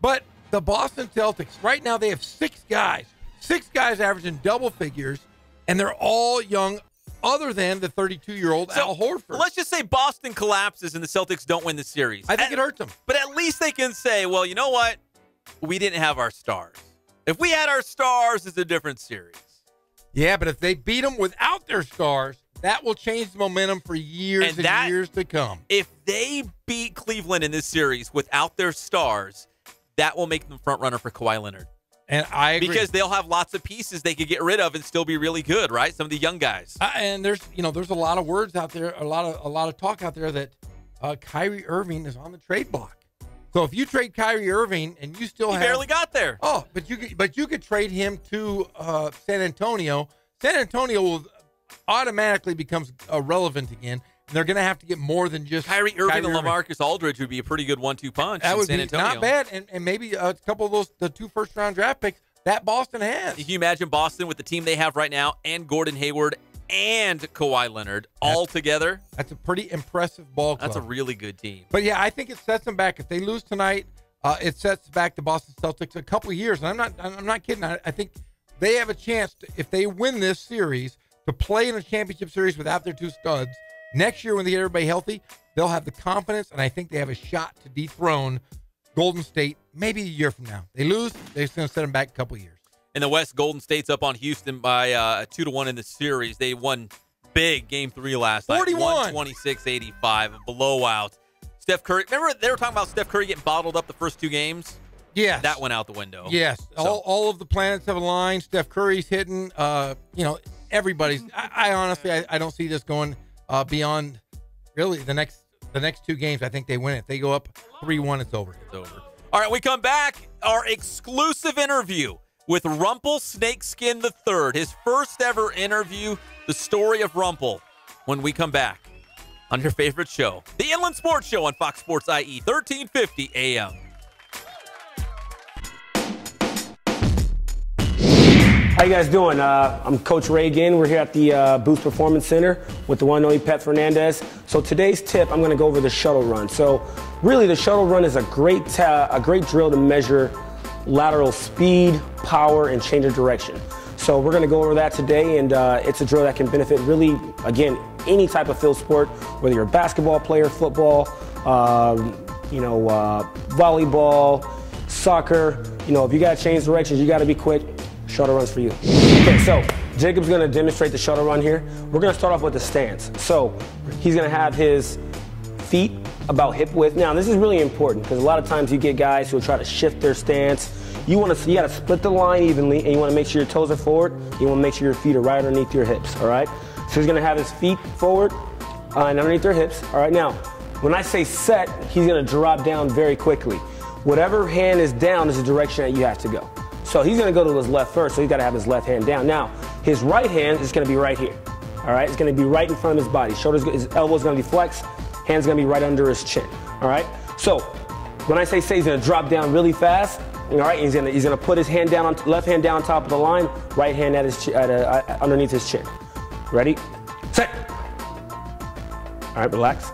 But the Boston Celtics, right now they have 6 guys. 6 guys averaging double figures, and they're all young, other than the 32-year-old Al Horford. Let's just say Boston collapses and the Celtics don't win the series. I think it hurts them. But at least they can say, well, you know what? We didn't have our stars. If we had our stars, it's a different series. Yeah, but if they beat them without their stars, that will change the momentum for years and years to come. If they beat Cleveland in this series without their stars, that will make them front runner for Kawhi Leonard. And I agree. Because they'll have lots of pieces they could get rid of and still be really good, right? Some of the young guys. And there's a lot of words out there, a lot of talk out there that Kyrie Irving is on the trade block. So if you trade Kyrie Irving and you still he barely got there. Oh, but you could trade him to San Antonio. San Antonio will automatically becomes relevant again. And they're going to have to get more than just Kyrie Irving and LaMarcus Aldridge would be a pretty good 1-2 punch. That would San be Antonio. not bad, and maybe a couple of the 2 first-round draft picks that Boston has. Can you imagine Boston with the team they have right now and Gordon Hayward and Kawhi Leonard all together? That's a pretty impressive ball club. That's a really good team. But yeah, I think it sets them back. If they lose tonight, it sets back the Boston Celtics a couple of years. And I'm not kidding. I think they have a chance to, if they win this series, to play in a championship series without their 2 studs. Next year, when they get everybody healthy, they'll have the confidence, and I think they have a shot to dethrone Golden State maybe a year from now. They lose, they're just going to set them back a couple of years. In the West, Golden State's up on Houston by 2-1 in the series. They won big Game 3 last night. 126-85, a blowout. Steph Curry, remember they were talking about Steph Curry getting bottled up the first 2 games? Yes. That went out the window. Yes. So. All of the planets have aligned. Steph Curry's hitting. Everybody's. I honestly, I don't see this going beyond really the next 2 games. I think they win it. They go up 3-1. It's over. It's over. All right, we come back. Our exclusive interview with Rumple Snakeskin III. His first ever interview, the story of Rumple, when we come back on your favorite show, the Inland Sports Show on Fox Sports IE, 1350 AM. How you guys doing? I'm Coach Ray again. We're here at the Boost Performance Center with the one and only Pep Fernandez. So today's tip, I'm going to go over the shuttle run. So really, the shuttle run is a great drill to measure lateral speed, power, and change of direction. So we're going to go over that today, and it's a drill that can benefit really, again, any type of field sport, whether you're a basketball player, football, volleyball, soccer. If you got to change directions, you got to be quick. Shuttle runs for you. Okay, so Jacob's going to demonstrate the shuttle run here. We're going to start off with the stance. So he's going to have his feet about hip width. Now, this is really important because a lot of times you get guys who will try to shift their stance. You got to split the line evenly, and you want to make sure your toes are forward. You want to make sure your feet are right underneath your hips, all right? So he's going to have his feet forward and underneath their hips. All right, now, when I say set, he's going to drop down very quickly. Whatever hand is down is the direction that you have to go. So he's going to go to his left first, so he's got to have his left hand down. Now, his right hand is going to be right here. All right, it's going to be right in front of his body. His elbow's going to be flexed, hand's going to be right under his chin. All right, so when I say he's going to drop down really fast, all right, he's going to put his hand down, left hand down on top of the line, right hand at his underneath his chin. Ready, set. All right, relax.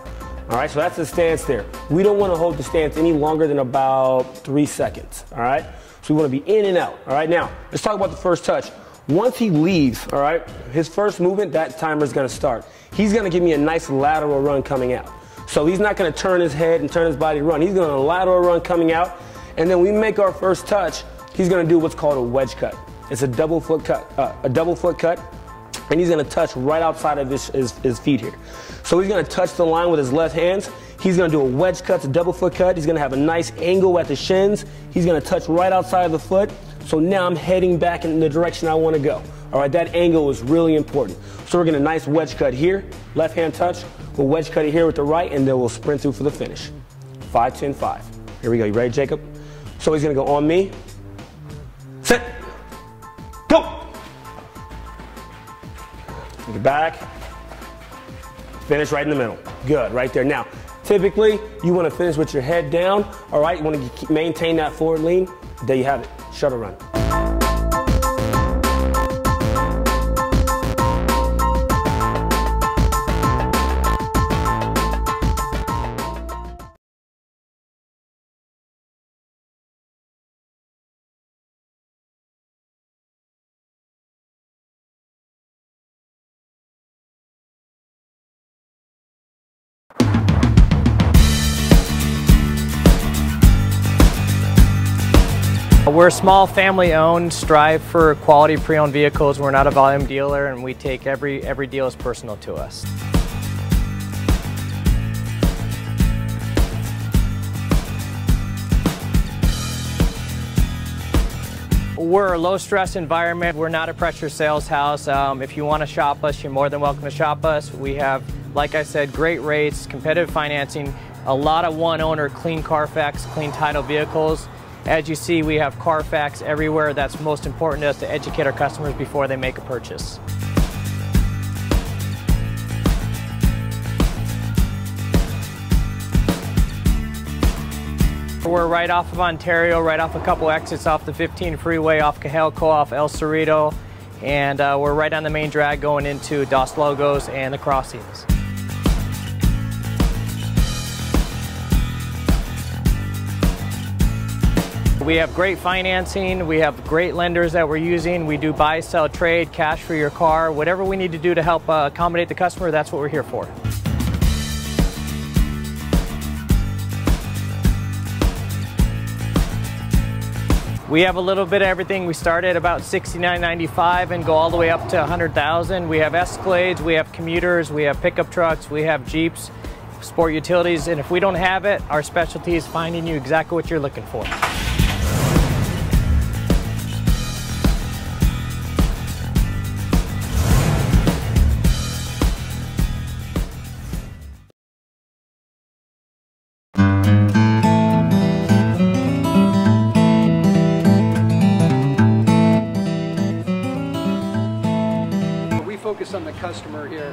All right, so that's the stance there. We don't want to hold the stance any longer than about 3 seconds. All right, so we want to be in and out. All right, now let's talk about the first touch. Once he leaves, all right, his first movement, that timer is going to start. He's going to give me a nice lateral run coming out. So he's not going to turn his head and turn his body to run. He's going to lateral run coming out. And then we make our first touch. He's going to do what's called a wedge cut. It's a double foot cut, and he's going to touch right outside of his feet here. So he's going to touch the line with his left hands. He's going to do a wedge cut, a double foot cut. He's going to have a nice angle at the shins. He's going to touch right outside of the foot. So now I'm heading back in the direction I want to go. All right, that angle is really important. So we're getting a nice wedge cut here, left hand touch. We'll wedge cut it here with the right, and then we'll sprint through for the finish. 5, 10, 5. Here we go. You ready, Jacob? So he's going to go on me. Set. Go. Get back. Finish right in the middle. Good, right there. Now, typically, you want to finish with your head down. All right, you want to maintain that forward lean. There you have it. Shuttle run. We're a small family-owned, strive for quality pre-owned vehicles. We're not a volume dealer, and we take every deal as personal to us. We're a low-stress environment. We're not a pressure sales house. If you want to shop us, you're more than welcome to shop us. We have, like I said, great rates, competitive financing, a lot of one-owner, clean Carfax, clean title vehicles. As you see, we have Carfax everywhere. That's most important to us, to educate our customers before they make a purchase. We're right off of Ontario, right off a couple exits off the 15 freeway, off Cajelco, off El Cerrito, and we're right on the main drag going into Dos Logos and the crossings. We have great financing, we have great lenders that we're using. We do buy, sell, trade, cash for your car. Whatever we need to do to help accommodate the customer, that's what we're here for. We have a little bit of everything. We start at about $69.95 and go all the way up to $100,000. We have Escalades, we have commuters, we have pickup trucks, we have Jeeps, sport utilities, and if we don't have it, our specialty is finding you exactly what you're looking for. Focus on the customer here.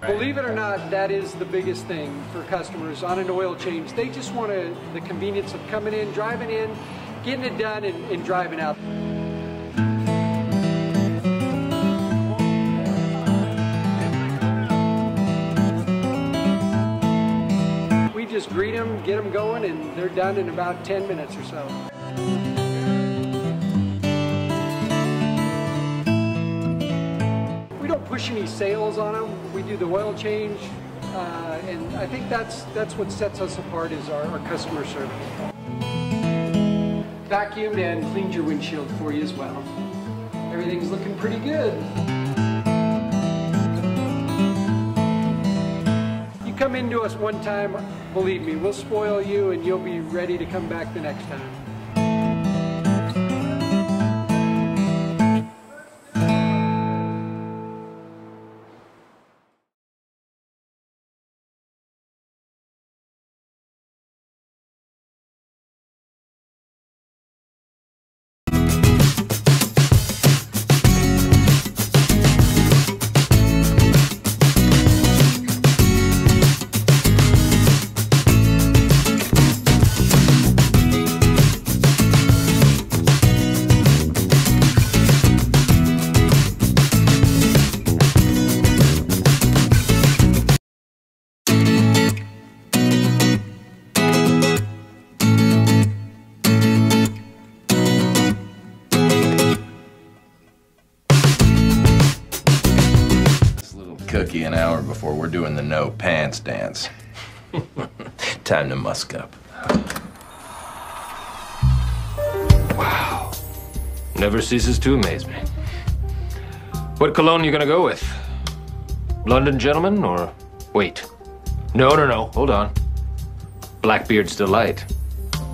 Believe it or not, that is the biggest thing for customers on an oil change. They just want the convenience of coming in, driving in, getting it done, and driving out. Just greet them, get them going, and they're done in about 10 minutes or so. We don't push any sales on them. We do the oil change, and I think that's what sets us apart is our customer service. Vacuumed and cleaned your windshield for you as well. Everything's looking pretty good. Come into us one time, believe me, we'll spoil you and you'll be ready to come back the next time. cookie an hour before we're doing the no pants dance. Time to musk up. Wow. Never ceases to amaze me. What cologne are you gonna go with? London Gentleman or... Wait. No. Hold on. Blackbeard's Delight.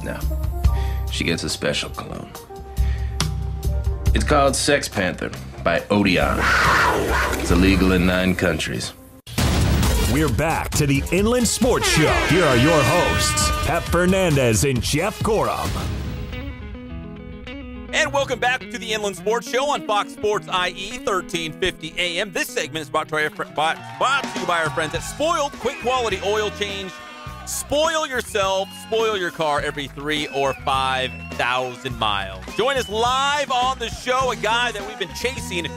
No. She gets a special cologne. It's called Sex Panther by Odeon. It's illegal in 9 countries. We're back to the Inland Sports Show. Here are your hosts, Pep Fernandez and Jeff Gorham. And welcome back to the Inland Sports Show on Fox Sports IE 1350 AM. This segment is brought to you by our friends at Spoiled Quick Quality Oil Change. Spoil yourself, spoil your car every 3,000 or 5,000 miles. Join us live on the show, a guy that we've been chasing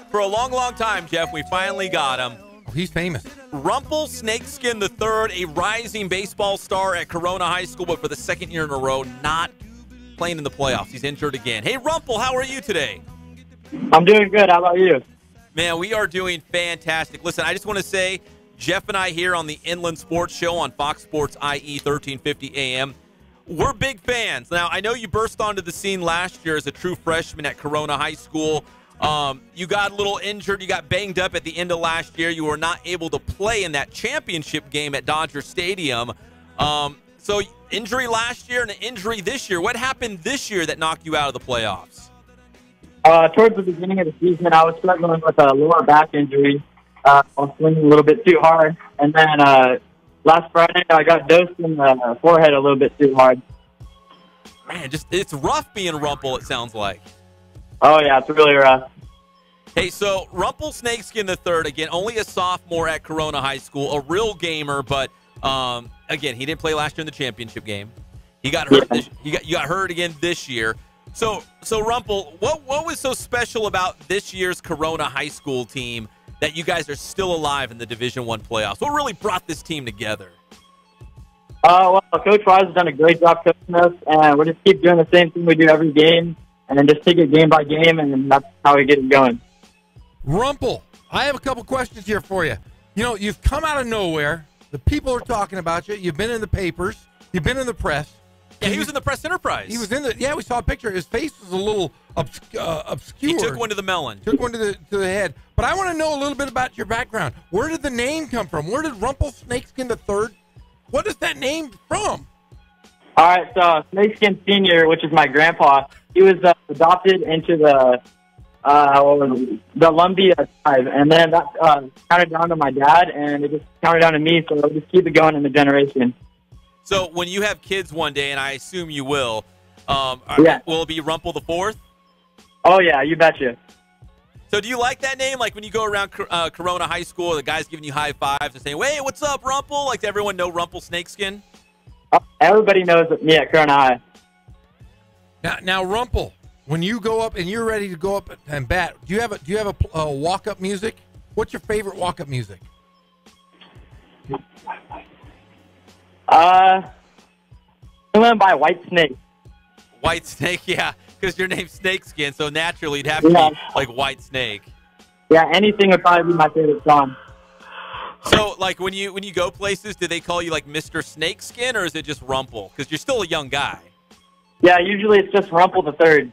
for a long, long time, Jeff. We finally got him. Oh, he's famous. Rumple Snakeskin III, a rising baseball star at Corona High School, but for the second year in a row, not playing in the playoffs. He's injured again. Hey, Rumple, how are you today? I'm doing good. How about you? Man, we are doing fantastic. Listen, I just want to say, Jeff and I here on the Inland Sports Show on Fox Sports IE 1350 AM, we're big fans. Now, I know you burst onto the scene last year as a true freshman at Corona High School. You got a little injured. You got banged up at the end of last year. You were not able to play in that championship game at Dodger Stadium. So injury last year and an injury this year. What happened this year that knocked you out of the playoffs? Towards the beginning of the season, I was struggling with a lower back injury. I was swinging a little bit too hard. And then last Friday, I got dosed in the forehead a little bit too hard. Man, it's rough being Rumple, it sounds like. Oh, yeah, it's really rough. Hey, so Rumple Snakeskin III, again, only a sophomore at Corona High School, a real gamer, but again, he didn't play last year in the championship game. He got hurt. You got hurt again this year. So Rumple, what was so special about this year's Corona High School team that you guys are still alive in the Division I playoffs? What really brought this team together? Well, Coach Wise has done a great job coaching us, and we'll just keep doing the same thing we do every game, and then just take it game by game, and that's how we get it going. Rumple, I have a couple questions here for you. You know, you've come out of nowhere. The people are talking about you. You've been in the papers. You've been in the press. Yeah, he was in the Press Enterprise. He was in the. Yeah, we saw a picture. His face was a little obscure. He took one to the melon. Took one to the head. But I want to know a little bit about your background. Where did the name come from? Where did Rumple Snakeskin III? What is that name from? All right, so Snakeskin Sr., which is my grandpa, he was adopted into the Lumbia tribe, and then that counted down to my dad, and it just counted down to me, so we'll just keep it going in the generation. So when you have kids one day, and I assume you will, yeah. Will it be Rumple the Fourth? Oh, yeah, you betcha. So do you like that name? Like when you go around Corona High School, the guy's giving you high fives and saying, hey, what's up, Rumple? Like, does everyone know Rumple Snakeskin? Everybody knows me at Corona High. Now, Rumple, when you go up and you're ready to go up and bat, do you have a walk-up music? What's your favorite walk-up music? I went by White Snake. White Snake, yeah, because your name's Snakeskin, so naturally it'd have to be like White Snake. Yeah, anything would probably be my favorite song. So, like, when you go places, do they call you, like, Mr. Snakeskin, or is it just Rumple? Because you're still a young guy. Yeah, usually it's just Rumple the Third.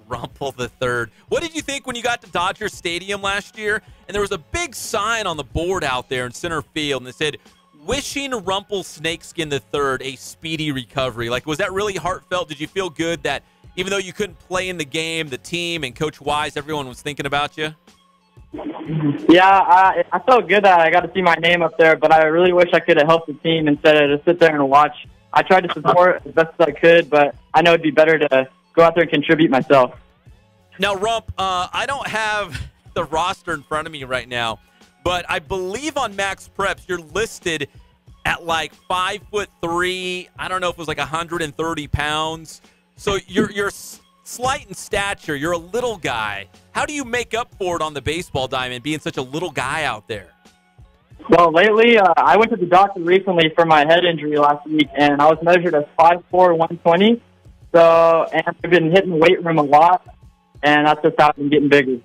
Rumple the Third. What did you think when you got to Dodger Stadium last year, and there was a big sign on the board out there in center field, and it said, wishing Rumple Snakeskin III a speedy recovery? Like, was that really heartfelt? Did you feel good that even though you couldn't play in the game, the team and Coach Wise, everyone was thinking about you? Yeah, I felt good that I got to see my name up there, but I really wish I could have helped the team instead of just sit there and watch. I tried to support as best as I could, but I know it'd be better to go out there and contribute myself. Now, Rump, I don't have the roster in front of me right now, but I believe on Max Preps you're listed at like 5'3". I don't know if it was like 130 pounds. So you're slight in stature. You're a little guy. How do you make up for it on the baseball diamond, being such a little guy out there? Well, lately, I went to the doctor recently for my head injury last week, and I was measured as 5'4", 120. So, and I've been hitting the weight room a lot, and that's just how I've been getting bigger.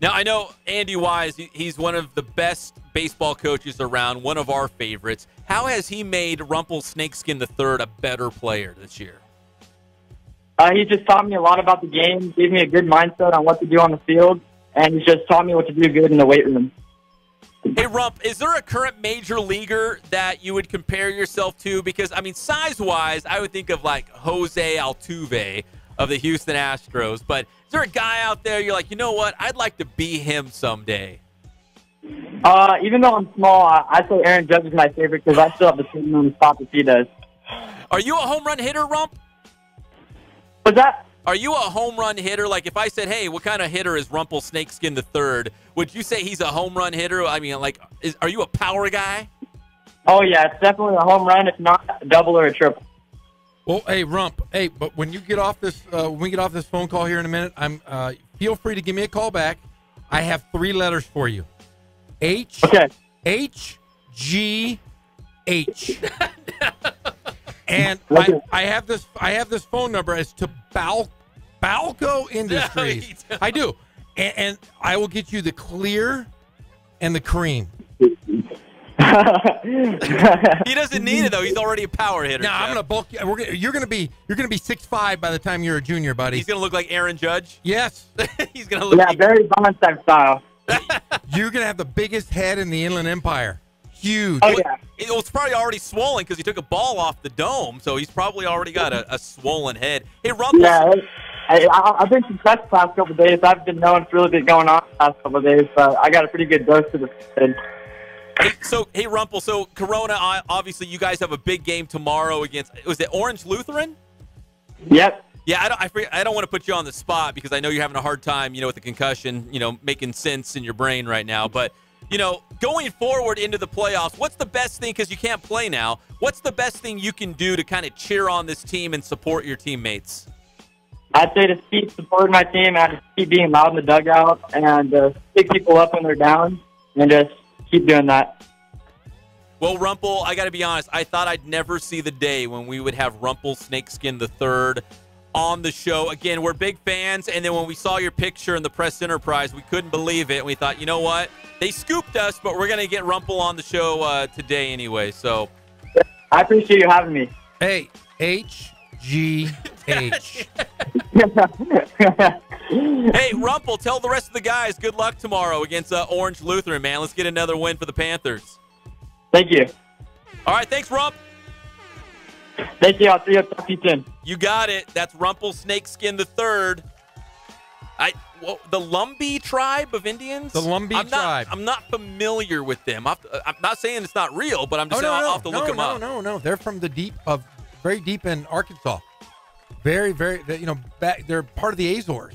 Now, I know Andy Wise, he's one of the best baseball coaches around, one of our favorites. How has he made Rumple Snakeskin III a better player this year? He just taught me a lot about the game, gave me a good mindset on what to do on the field, and he's just taught me what to do good in the weight room. Hey, Rump, is there a current major leaguer that you would compare yourself to? Because, I mean, size-wise, I would think of, like, Jose Altuve of the Houston Astros. But is there a guy out there you're like, you know what, I'd like to be him someday? Even though I'm small, I say Aaron Judge is my favorite because I still have the same amount of pop as he does. Are you a home run hitter, Rump? What's that? Are you a home run hitter? Like, if I said, hey, what kind of hitter is Rumple Snakeskin III, would you say he's a home run hitter? I mean, like, are you a power guy? Oh, yeah, it's definitely a home run, if not a double or a triple. Well, hey, Rump, hey, but when you get off this, when we get off this phone call here in a minute, feel free to give me a call back. I have 3 letters for you. H. Okay. H. G. H. And I have this phone number as to Balco Industries. No, I do. And I will get you the clear and the cream. He doesn't need it though. He's already a power hitter. No, I'm gonna bulk. You're gonna be 6'5" by the time you're a junior, buddy. He's gonna look like Aaron Judge. Yes. He's gonna look. Yeah, very Bonstein style. You're gonna have the biggest head in the Inland Empire. Huge. Oh yeah. It was probably already swollen because he took a ball off the dome, so he's probably already got a swollen head. Hey, Rumple. Yeah, I've been compressed the past couple of days. I've been knowing it's really been going on the past couple of days, but I got a pretty good dose to the head. Hey, Rumple, so Corona, obviously you guys have a big game tomorrow against, was it Orange Lutheran? Yep. Yeah, I don't want to put you on the spot because I know you're having a hard time, with the concussion, making sense in your brain right now. But, going forward into the playoffs, what's the best thing, because you can't play now, what's the best thing you can do to kind of cheer on this team and support your teammates? I'd say to keep supporting my team and to keep being loud in the dugout and pick people up when they're down and just keep doing that. Well, Rumple, I got to be honest. I thought I'd never see the day when we would have Rumple Snakeskin III on the show. Again, we're big fans, and then when we saw your picture in the press enterprise, we couldn't believe it, and we thought, you know what? They scooped us, but we're going to get Rumple on the show today anyway. So, I appreciate you having me. Hey, H-G-H. Hey, Rumple, tell the rest of the guys good luck tomorrow against Orange Lutheran, man. Let's get another win for the Panthers. Thank you. All right, thanks, Rump. Thank you. I'll see you at 10. You got it. That's Rumple Snakeskin III. The Lumbee tribe of Indians? The Lumbee tribe. I'm not familiar with them. I'm not saying it's not real, but I'm just saying I'll have to look them up. No. They're from very deep in Arkansas. Very, very, they're part of the Azores.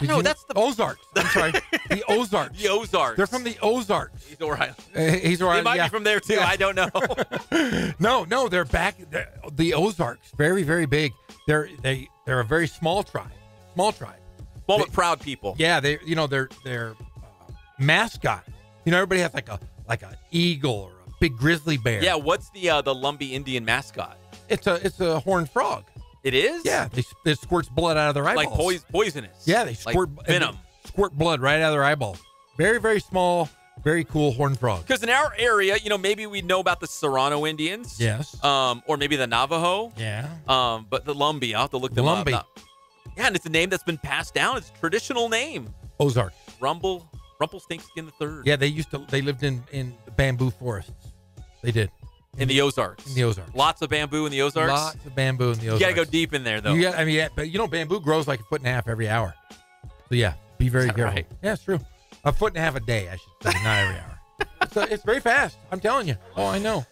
No, that's the Ozarks. I'm sorry. The Ozarks. The Ozarks. They're from the Ozarks. He's all right. He's all right. They might be from there, too. Yeah. I don't know. No, they're back. The Ozarks. Very, very big. They're a very small tribe. Small but proud people. Yeah, their mascot. Everybody has like a eagle or a big grizzly bear. Yeah, what's the Lumbee Indian mascot? It's a horned frog. It is? Yeah, it squirts blood out of their eyeballs. Like poisonous. Yeah, they squirt venom. Squirt blood right out of their eyeballs. Very, very small, very cool horned frog. Because in our area, maybe we know about the Serrano Indians. Yes. Or maybe the Navajo. Yeah. But the Lumbee, I'll have to look them up. Yeah, and it's a name that's been passed down. It's a traditional name. Ozark. Rumple Snakeskin III. Yeah, they lived in the bamboo forests. They did. In the Ozarks. Lots of bamboo in the Ozarks? Lots of bamboo in the Ozarks. You got to go deep in there, though. But bamboo grows like 1.5 feet every hour. So, yeah, be very careful. Right? Yeah, it's true. 1.5 feet a day, I should say, not every hour. It's very fast. I'm telling you. Oh, I know.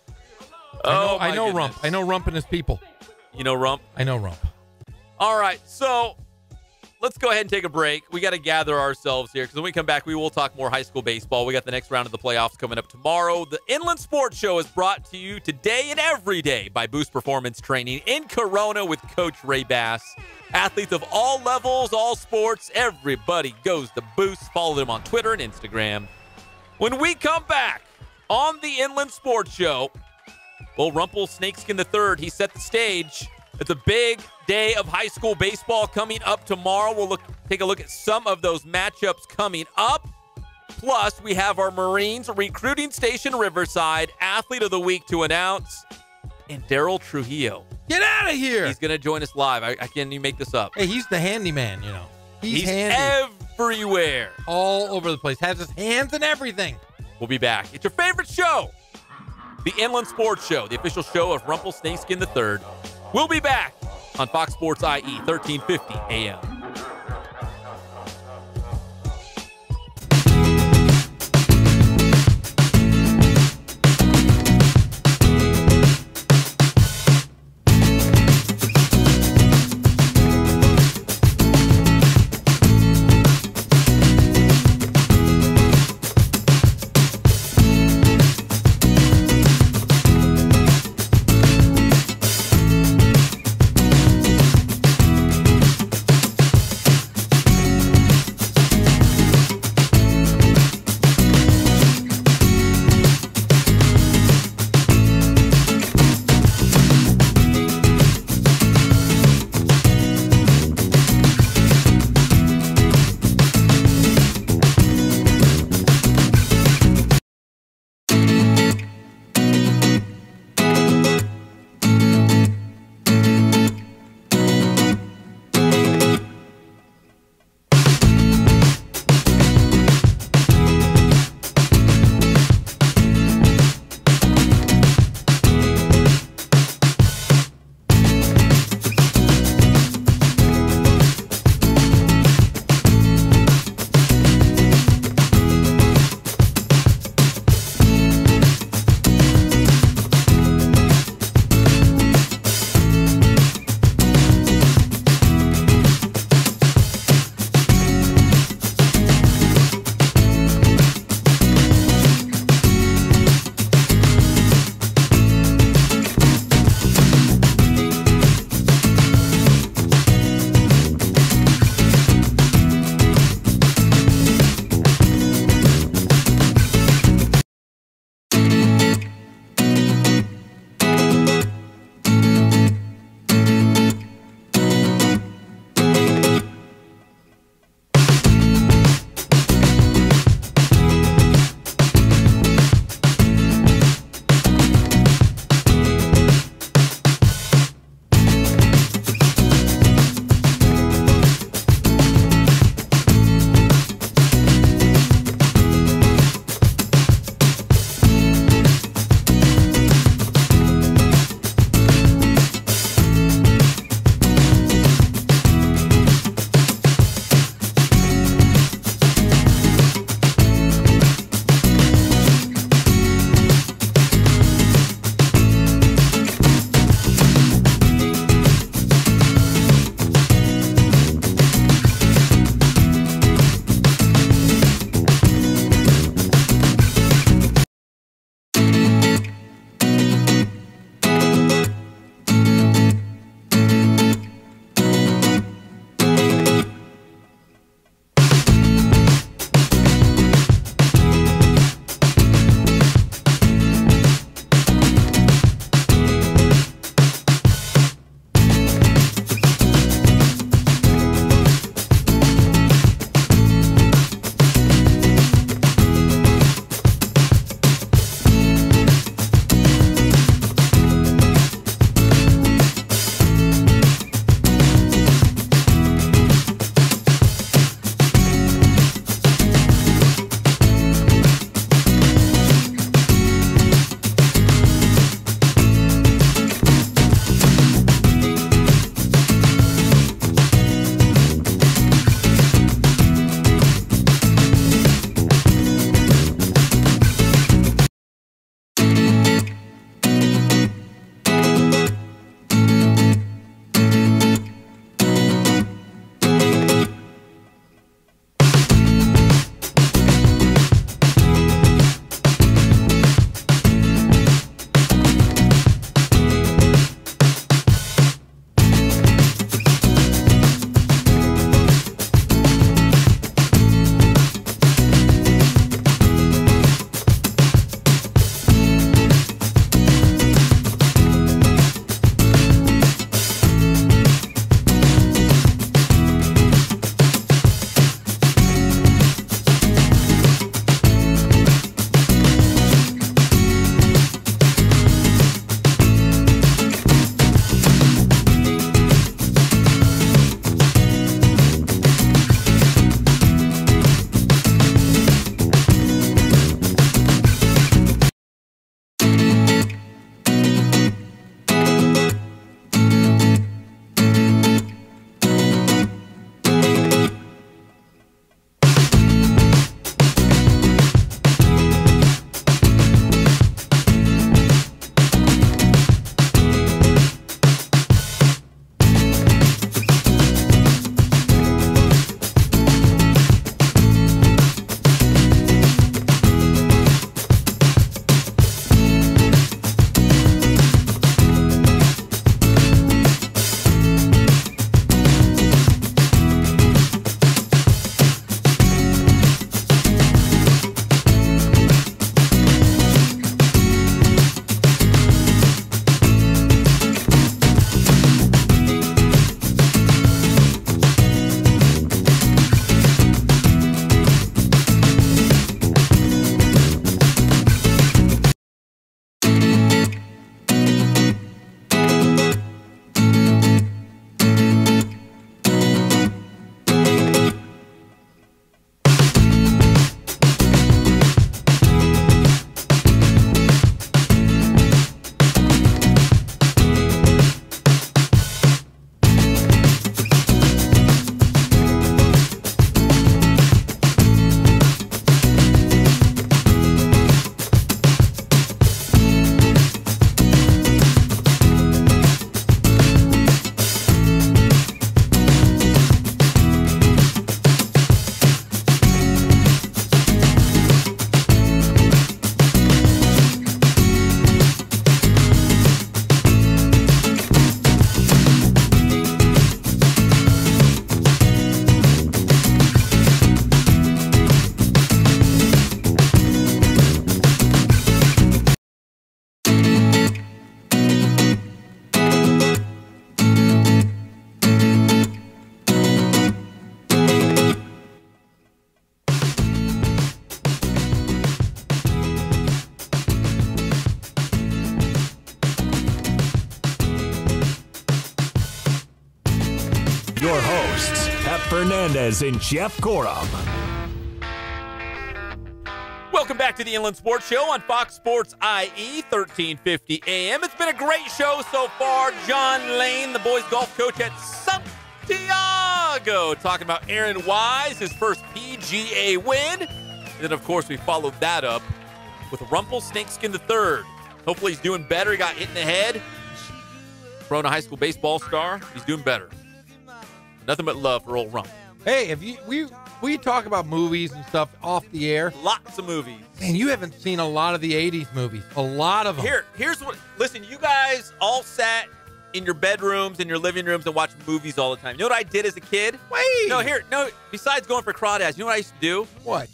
I know Rump. I know Rump and his people. You know Rump? I know Rump. All right, so let's go ahead and take a break. We got to gather ourselves here because when we come back, we will talk more high school baseball. We got the next round of the playoffs coming up tomorrow. The Inland Sports Show is brought to you today and every day by Boost Performance Training in Corona with Coach Ray Bass. Athletes of all levels, all sports, everybody goes to Boost. Follow them on Twitter and Instagram. When we come back on the Inland Sports Show, Rumple Snakeskin III, he set the stage. It's a big day of high school baseball coming up tomorrow. We'll look take a look at some of those matchups coming up. Plus, we have our Marines recruiting station Riverside Athlete of the Week to announce, and Derryl Trujillo. Get out of here! He's going to join us live. I can't even make this up. Hey, he's the handyman, you know. He's handy. Everywhere. All over the place. Has his hands in everything. We'll be back. It's your favorite show, the Inland Sports Show, the official show of Rumple Snakeskin III. We'll be back on Fox Sports IE, 1350 AM. your hosts, Pep Fernandez and Jeff Corum. Welcome back to the Inland Sports Show on Fox Sports IE, 1350 AM. It's been a great show so far. John Lane, the boys golf coach at Santiago, talking about Aaron Wise, his first PGA win. And then, of course, we followed that up with Rumple Snakeskin III. Hopefully he's doing better. He got hit in the head. Corona High School baseball star. He's doing better. Nothing but love for old Rumple. Hey, we talk about movies and stuff off the air. Lots of movies. And you haven't seen a lot of the 80s movies. A lot of them. Here's what, listen, you guys all sat in your bedrooms and your living rooms and watched movies all the time. You know what I did as a kid? Besides going for crawdads, you know what I used to do? What?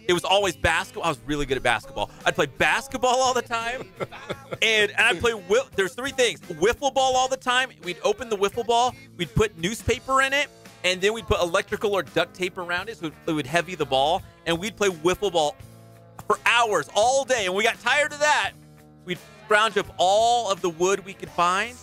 It was always basketball. I was really good at basketball. I'd play basketball all the time. and I'd play, there's three things. Wiffle ball all the time. We'd open the wiffle ball. We'd put newspaper in it. And then we'd put electrical or duct tape around it so it would heavy the ball. And we'd play wiffle ball for hours, all day. And we got tired of that. We'd scrounge up all of the wood we could find.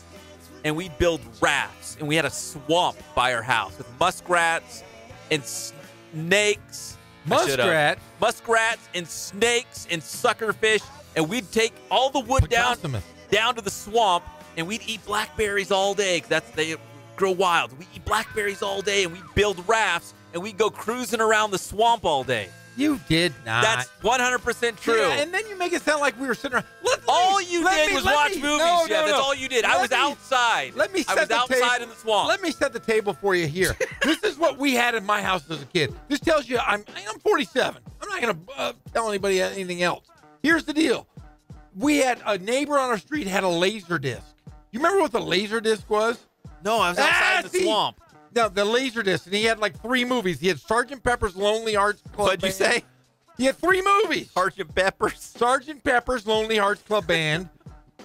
And we'd build rafts. And we had a swamp by our house with muskrats and snakes. Muskrats and snakes and suckerfish. And we'd take all the wood down to the swamp. And we'd eat blackberries all day. Because they grow wild. We eat blackberries all day, and we build rafts, and we go cruising around the swamp all day. You did not. That's 100% true. Yeah, and then you make it sound like we were sitting around. All you did was watch movies, Jeff. That's all you did. I was outside. I was outside in the swamp. Let me set the table for you here. This is what we had in my house as a kid. This tells you I'm 47. I'm not going to tell anybody anything else. Here's the deal. We had a neighbor on our street had a laser disc. You remember what the laser disc was? No, I was outside in the swamp. No, the laser disc, and he had like 3 movies. He had Sgt. Pepper's Lonely Hearts Club What'd you say? He had 3 movies. Sgt. Pepper's Lonely Hearts Club Band.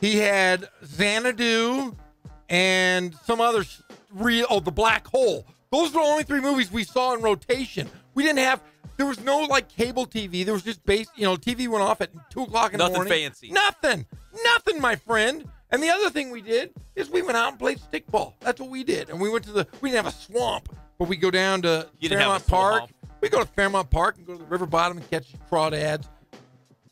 He had Xanadu and some other The Black Hole. Those were the only 3 movies we saw in rotation. There was no like cable TV. There was just TV went off at 2 o'clock in the morning. Nothing fancy. Nothing, my friend. And the other thing we did is we went out and played stickball. That's what we did. And we didn't have a swamp, but we go down to Fairmont Park. We go to Fairmont Park and go to the river bottom and catch crawdads.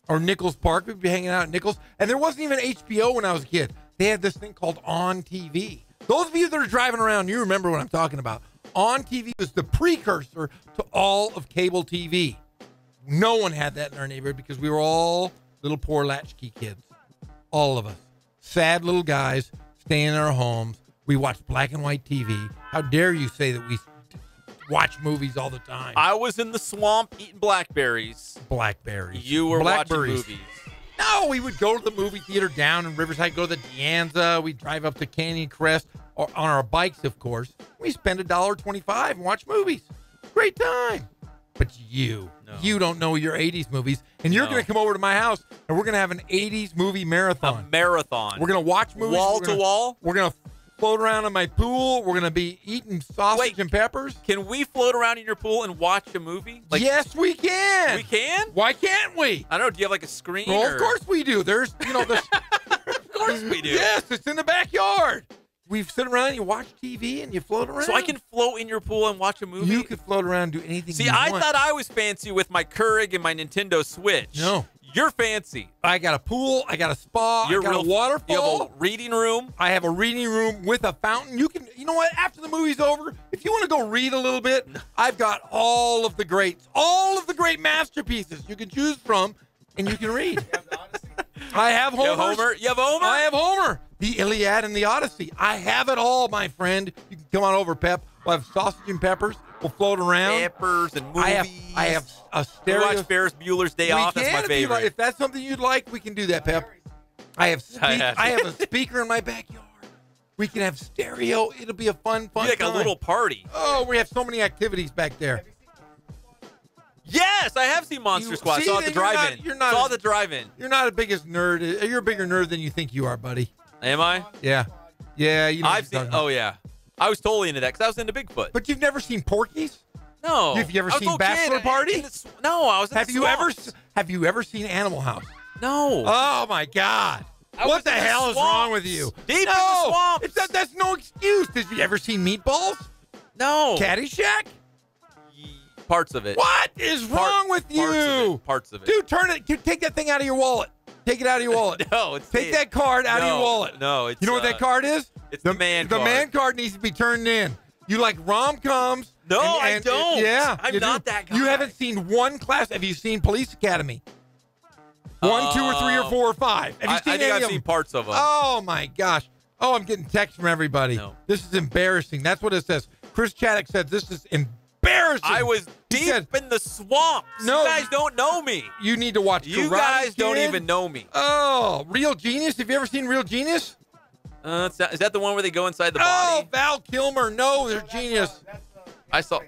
Or Nichols Park. We'd be hanging out at Nichols. And there wasn't even HBO when I was a kid. They had this thing called On TV. Those of you that are driving around, you remember what I'm talking about. On TV was the precursor to all of cable TV. No one had that in our neighborhood because we were all little poor latchkey kids. All of us. Sad little guys staying in our homes. We watched black and white TV. How dare you say that we watch movies all the time? I was in the swamp eating blackberries. You were watching movies. No, we would go to the movie theater down in Riverside, go to the De We'd drive up to Canyon Crest or on our bikes, of course. We spend $1.25 and watch movies. Great time. But you don't know your 80s movies, and you're going to come over to my house, and we're going to have an 80s movie marathon. We're going to watch movies. Wall to wall? We're going to float around in my pool. We're going to be eating sausage and peppers. Can we float around in your pool and watch a movie? Yes, we can. We can? Why can't we? I don't know. Do you have like a screen? Well, of course we do. There's, Of course we do. Yes, it's in the backyard. We sit around, you watch TV, and you float around. So I can float in your pool and watch a movie? You could float around and do anything you want. want. I thought I was fancy with my Keurig and my Nintendo Switch. No. You're fancy. I got a pool. I got a spa. I got a waterfall. You have a reading room. I have a reading room with a fountain. You know what? After the movie's over, if you want to go read a little bit, I've got all of the great masterpieces you can choose from, and you can read. I have Homer. You have Homer? I have Homer. The Iliad and the Odyssey. I have it all, my friend. You can come on over, Pep. We'll have sausage and peppers. We'll float around. Peppers and movies. I have a stereo. We watch Ferris Bueller's Day Off. That's my favorite. If that's something you'd like, we can do that, Pep. I have a speaker in my backyard. We can have stereo. It'll be a fun time. Like a little party. Oh, we have so many activities back there. Yes, I have seen Monster Squad. Saw the drive-in. Saw the drive-in. You're not the biggest nerd. You're a bigger nerd than you think you are, buddy. Am I? Yeah. Yeah. You know I've seen. Oh yeah. I was totally into that because I was into Bigfoot. But you've never seen Porky's? No. Have you ever seen Bachelor Party? No, I was. Have you ever seen Animal House? No. Oh my God. What the hell is wrong with you? Deep in the swamp. That's no excuse. Did you ever see Meatballs? No. Caddyshack? Parts of it. What is wrong with you? Parts of it. Dude, turn it. Dude, take that thing out of your wallet. Take it out of your wallet. No, it's Take that card out of your wallet. No, it's you know what that card is? It's the man card. The man card needs to be turned in. You like rom-coms. No, I don't. Yeah. I'm not that guy. You haven't seen one class. Have you seen Police Academy? 1, 2, or 3, or 4, or 5? Have you seen I think I've seen parts of them. Oh, my gosh. Oh, I'm getting texts from everybody. No. This is embarrassing. That's what it says. Chris Chaddock said this is embarrassing. I was deep in the swamp. No, you guys don't know me. You need to watch You Karate guys don't Kid. even know me. Oh, Real Genius. Have you ever seen Real Genius? Is that the one where they go inside the body? Oh, Val Kilmer. No, they're genius. I saw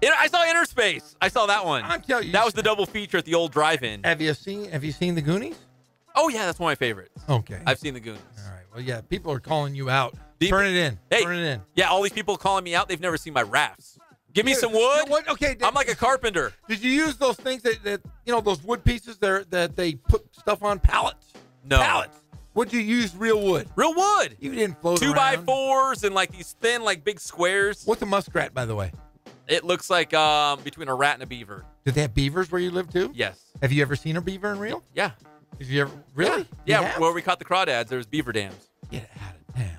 Inner Space. I saw that one. I'm telling you. That was the double feature at the old drive-in. Have you seen The Goonies? Oh, yeah, that's one of my favorites. Okay. I've seen The Goonies. All right. Well, yeah, people are calling you out. Deep Turn it in. Hey, Turn it in. Yeah, all these people calling me out, they've never seen my rafts. Give me some wood. Okay. I'm like a carpenter. Did you use those things that those wood pieces there that they put stuff on pallets? No. Pallets. Would you use real wood? Real wood. You didn't float around. 2x4s and like these thin, like big squares. What's a muskrat, by the way? It looks like between a rat and a beaver. Did they have beavers where you live too? Yes. Have you ever seen a beaver in real? Yeah. Did you ever really? Yeah, where we caught the crawdads, there was beaver dams. Get out of town.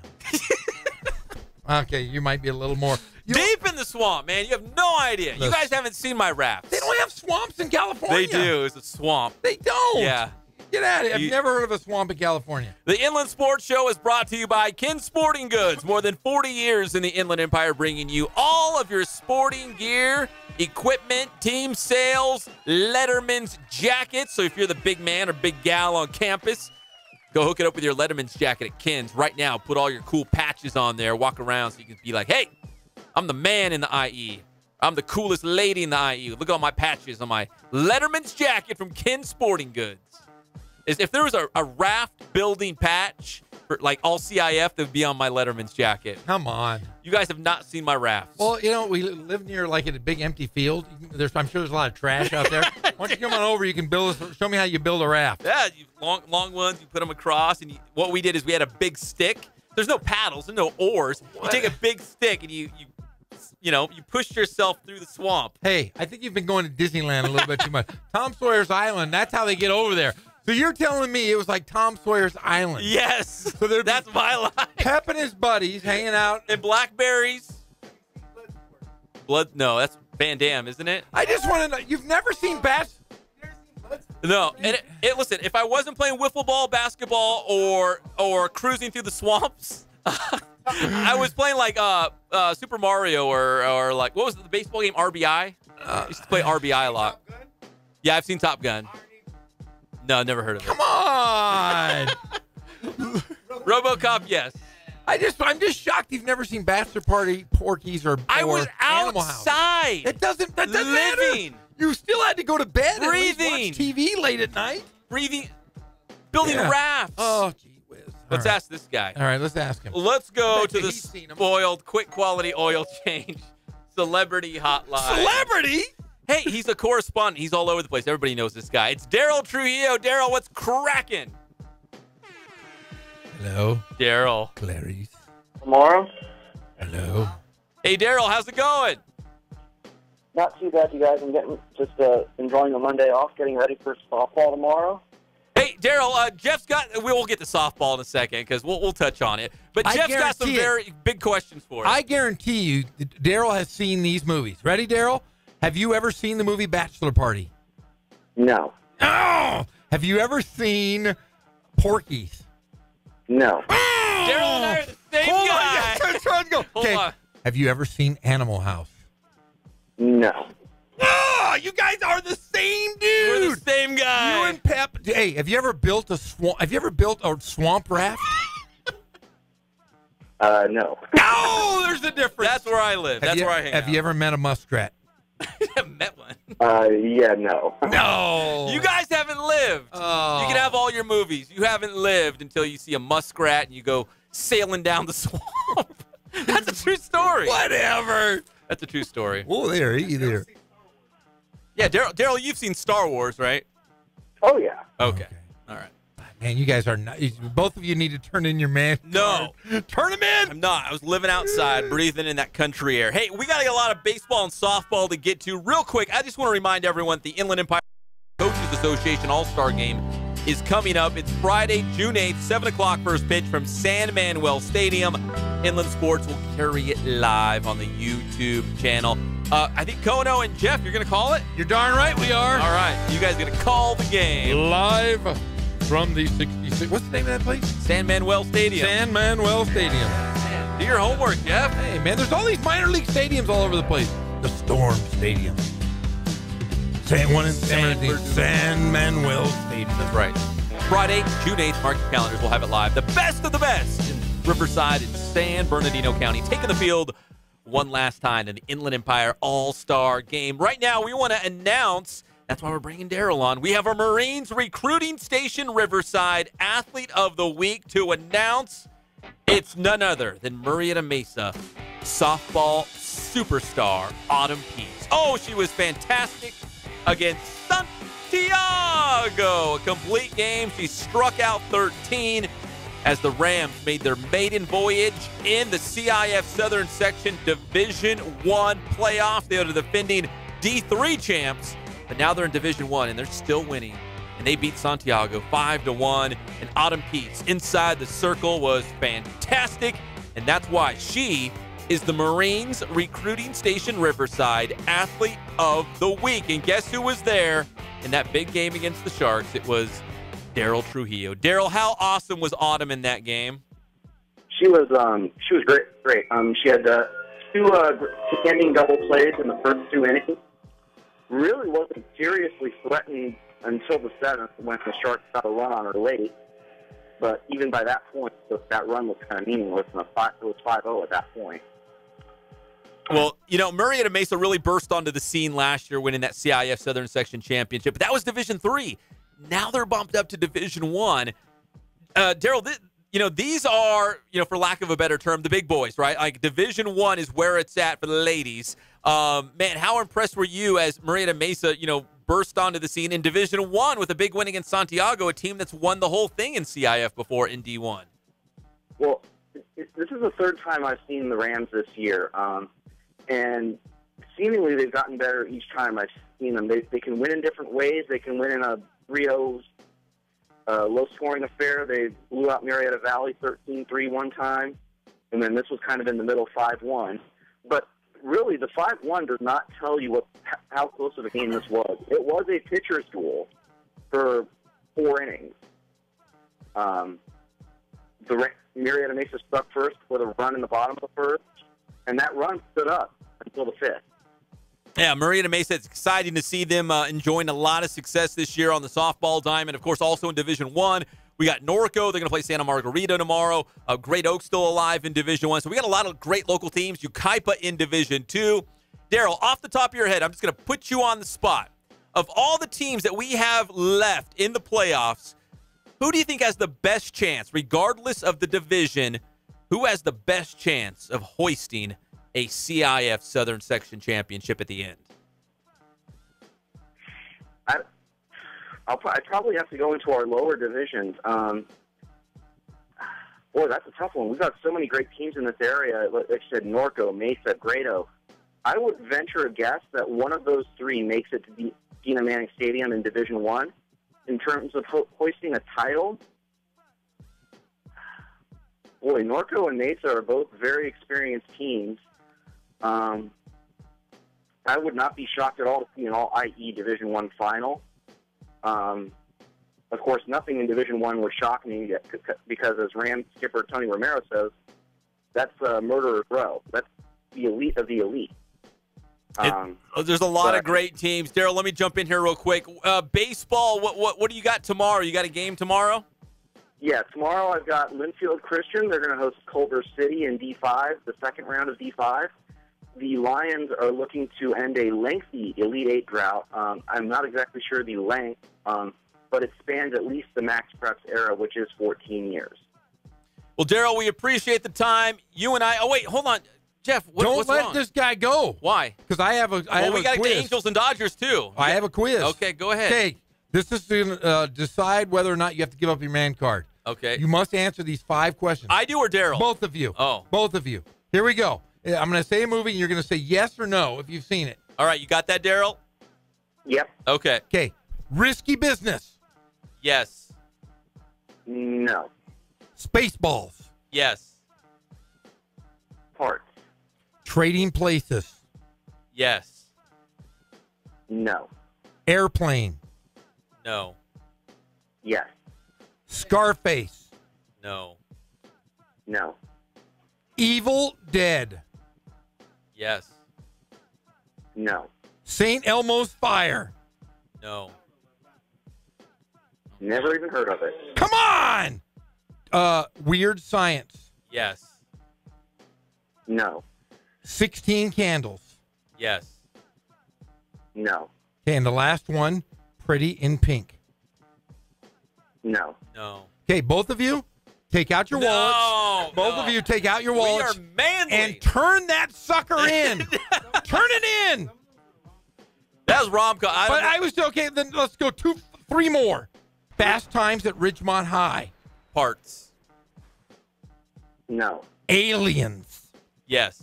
Okay, you might be a little more deep in the swamp, man. You have no idea. You guys haven't seen my rafts. They don't have swamps in California. They do. It's a swamp. They don't. Yeah. Get out of here. I've never heard of a swamp in California. The Inland Sports Show is brought to you by Kin Sporting Goods. More than 40 years in the Inland Empire, bringing you all of your sporting gear, equipment, team sales, Letterman's jackets. So if you're the big man or big gal on campus, go hook it up with your Letterman's jacket at Kin's right now. Put all your cool patches on there. Walk around so you can be like, hey, I'm the man in the IE. I'm the coolest lady in the IE. Look at all my patches on my Letterman's jacket from Kin Sporting Goods. If there was a raft building patch for like all CIF, that would be on my Letterman's jacket. Come on. You guys have not seen my rafts. Well, we live near like a big empty field. I'm sure there's a lot of trash out there. Why don't you come on over? You can show me how you build a raft. Yeah, long ones. You put them across, and what we did is we had a big stick. There's no paddles, there's no oars. What? You take a big stick and you push yourself through the swamp. Hey, I think you've been going to Disneyland a little bit too much. Tom Sawyer's Island. That's how they get over there. So you're telling me it was like Tom Sawyer's Island? Yes. So that's my life. Pep and his buddies hanging out. And blackberries. No, that's Van Damme, isn't it? I just want to know. You've never seen Bats? No. And listen, if I wasn't playing wiffle ball, basketball, or cruising through the swamps, I was playing like Super Mario or like, what was the baseball game, RBI? I used to play RBI a lot. Yeah, I've seen Top Gun. No, never heard of it. Come on. RoboCop, yes. I'm just shocked you've never seen Bachelor Party, Porky's, or I was Animal House. outside. That doesn't matter. You still had to go to bed Breathing. and watch TV late at night. Breathing. Building rafts. Oh, gee whiz. Let's ask this guy. All right, let's ask him. Let's go to the spoiled, quick quality oil change celebrity hotline. Celebrity? Hey, he's a correspondent. He's all over the place. Everybody knows this guy. It's Derryl Trujillo. Derryl, what's cracking? Hello. Derryl. Clarice. Tomorrow? Hello. Hey, Derryl, how's it going? Not too bad, you guys. I'm just enjoying a Monday off, getting ready for softball tomorrow. Hey, Derryl, Jeff's got... We'll get to softball in a second because we'll touch on it. But Jeff's got some very big questions for us. I guarantee you Derryl has seen these movies. Ready, Derryl? Have you ever seen the movie Bachelor Party? No. Oh! Have you ever seen Porky's? No. Oh! Derryl and I are the same guy. I'm trying to go. Okay. Have you ever seen Animal House? No. Oh, you guys are the same dude. We're the same guy. You and Pep. Hey, have you ever built a swamp? Have you ever built a swamp raft? No. Oh, there's a difference. That's where I live. That's where I hang out. Have you ever met a muskrat? Met one. Yeah, no. No. You guys haven't lived. Oh. You can have all your movies. You haven't lived until you see a muskrat and you go sailing down the swamp. That's a true story. Whatever. That's a true story. Oh, there. Yeah, Derryl, you've seen Star Wars, right? Oh, yeah. Okay. All right. Man, you guys are not. Both of you need to turn in your man. No. Turn him in. I'm not. I was living outside, breathing in that country air. Hey, we got a lot of baseball and softball to get to. Real quick, I just want to remind everyone the Inland Empire Coaches Association All-Star Game is coming up. It's Friday, June 8th, 7 o'clock first pitch from San Manuel Stadium. Inland Sports will carry it live on the YouTube channel. I think Kono and Jeff, you're going to call it? You're darn right we are. All right. You guys are going to call the game. Live from the 66. What's the name of that place? San Manuel Stadium. San Manuel Stadium. Do your homework, Jeff. Hey, man, there's all these minor league stadiums all over the place. The Storm Stadium. San Manuel Stadium. That's right. Friday, June 8th, mark your calendars. We'll have it live. The best of the best in Riverside and San Bernardino County. Taking the field one last time in the Inland Empire All-Star Game. Right now, we want to announce, that's why we're bringing Derryl on. We have our Marines Recruiting Station Riverside Athlete of the Week to announce. It's none other than Murrieta Mesa softball superstar, Autumn Peace. Oh, she was fantastic against Santiago. A complete game. She struck out 13 as the Rams made their maiden voyage in the CIF Southern Section Division I playoff. They are the defending D3 champs, but now they're in Division I, and they're still winning. And they beat Santiago 5-1. And Autumn Peace inside the circle was fantastic, and that's why she is the Marines Recruiting Station Riverside Athlete of the Week. And guess who was there in that big game against the Sharks? It was Derryl Trujillo. Derryl, how awesome was Autumn in that game? She was great. She had two ending double plays in the first 2 innings. Really wasn't seriously threatened until the 7th when the Sharks got a run on her late. But even by that point, that run was kind of meaningless, and it was 5-0 at that point. Well, you know, Murrieta Mesa really burst onto the scene last year, winning that CIF Southern Section Championship. But that was Division III. Now they're bumped up to Division I. Derryl, these are, for lack of a better term, the big boys, right? Like Division I is where it's at for the ladies. Man, how impressed were you as Murrieta Mesa, burst onto the scene in Division I with a big win against Santiago, a team that's won the whole thing in CIF before in D1? Well, this is the third time I've seen the Rams this year. And seemingly they've gotten better each time I've seen them. They can win in different ways. They can win in a 3-0 low-scoring affair. They blew out Marietta Valley 13-3 one time, and then this was kind of in the middle, 5-1. But really, the 5-1 does not tell you how close of a game this was. It was a pitcher's duel for 4 innings. Marietta Mesa struck first with a run in the bottom of the first, and that run stood up until the 5th. Yeah, Murrieta Mesa, it's exciting to see them enjoying a lot of success this year on the softball diamond. Of course, also in Division I, we got Norco. They're going to play Santa Margarita tomorrow. Great Oak still alive in Division I. So we got a lot of great local teams. Yucaipa in Division II. Derryl, off the top of your head, I'm just going to put you on the spot. Of all the teams that we have left in the playoffs, who do you think has the best chance, regardless of the division, who has the best chance of hoisting a CIF Southern Section Championship at the end? I'd probably have to go into our lower divisions. Boy, that's a tough one. We've got so many great teams in this area. Like I said, Norco, Mesa, Great Oak. I would venture a guess that one of those 3 makes it to Dina Manning Stadium in Division I. In terms of hoisting a title, boy, Norco and Mesa are both very experienced teams. I would not be shocked at all to see an all-IE Division I final. Of course, nothing in Division I would shock me because, as Rams skipper Tony Romero says, that's murderer's row. That's the elite of the elite. There's a lot of great teams. Derryl, let me jump in here real quick. Baseball, what do you got tomorrow? You got a game tomorrow? Yeah, tomorrow I've got Linfield Christian. They're going to host Culver City in D5, the second round of D5. The Lions are looking to end a lengthy Elite 8 drought. I'm not exactly sure the length, but it spans at least the Max Preps era, which is 14 years. Well, Derryl, we appreciate the time. You and I. Oh, wait, hold on. Jeff, what's Don't let wrong? this guy go. Why? Because I have a we got to get Angels and Dodgers, too. I have a quiz. Okay, go ahead. Okay, This is to decide whether or not you have to give up your man card. Okay. You must answer these 5 questions. I do or Derryl? Both of you. Oh. Both of you. Here we go. I'm going to say a movie, and you're going to say yes or no if you've seen it. All right, you got that, Derryl? Yep. Okay. Okay. Risky Business. Yes. No. Spaceballs. Yes. Parts. Trading Places. Yes. No. Airplane. No. Yes. Scarface. No. No. Evil Dead. Yes. No. St. Elmo's Fire. No. Never even heard of it. Come on! Weird Science. Yes. No. 16 Candles. Yes. No. Okay, and the last one, Pretty in Pink. No. No. Okay, both of you, take out your wallets. Both of you take out your wallets. We are manly. And turn that sucker in. Turn it in. That was rom-com. But I was okay. Then let's go 3 more. Fast Times at Ridgemont High. Parts. No. Aliens. Yes.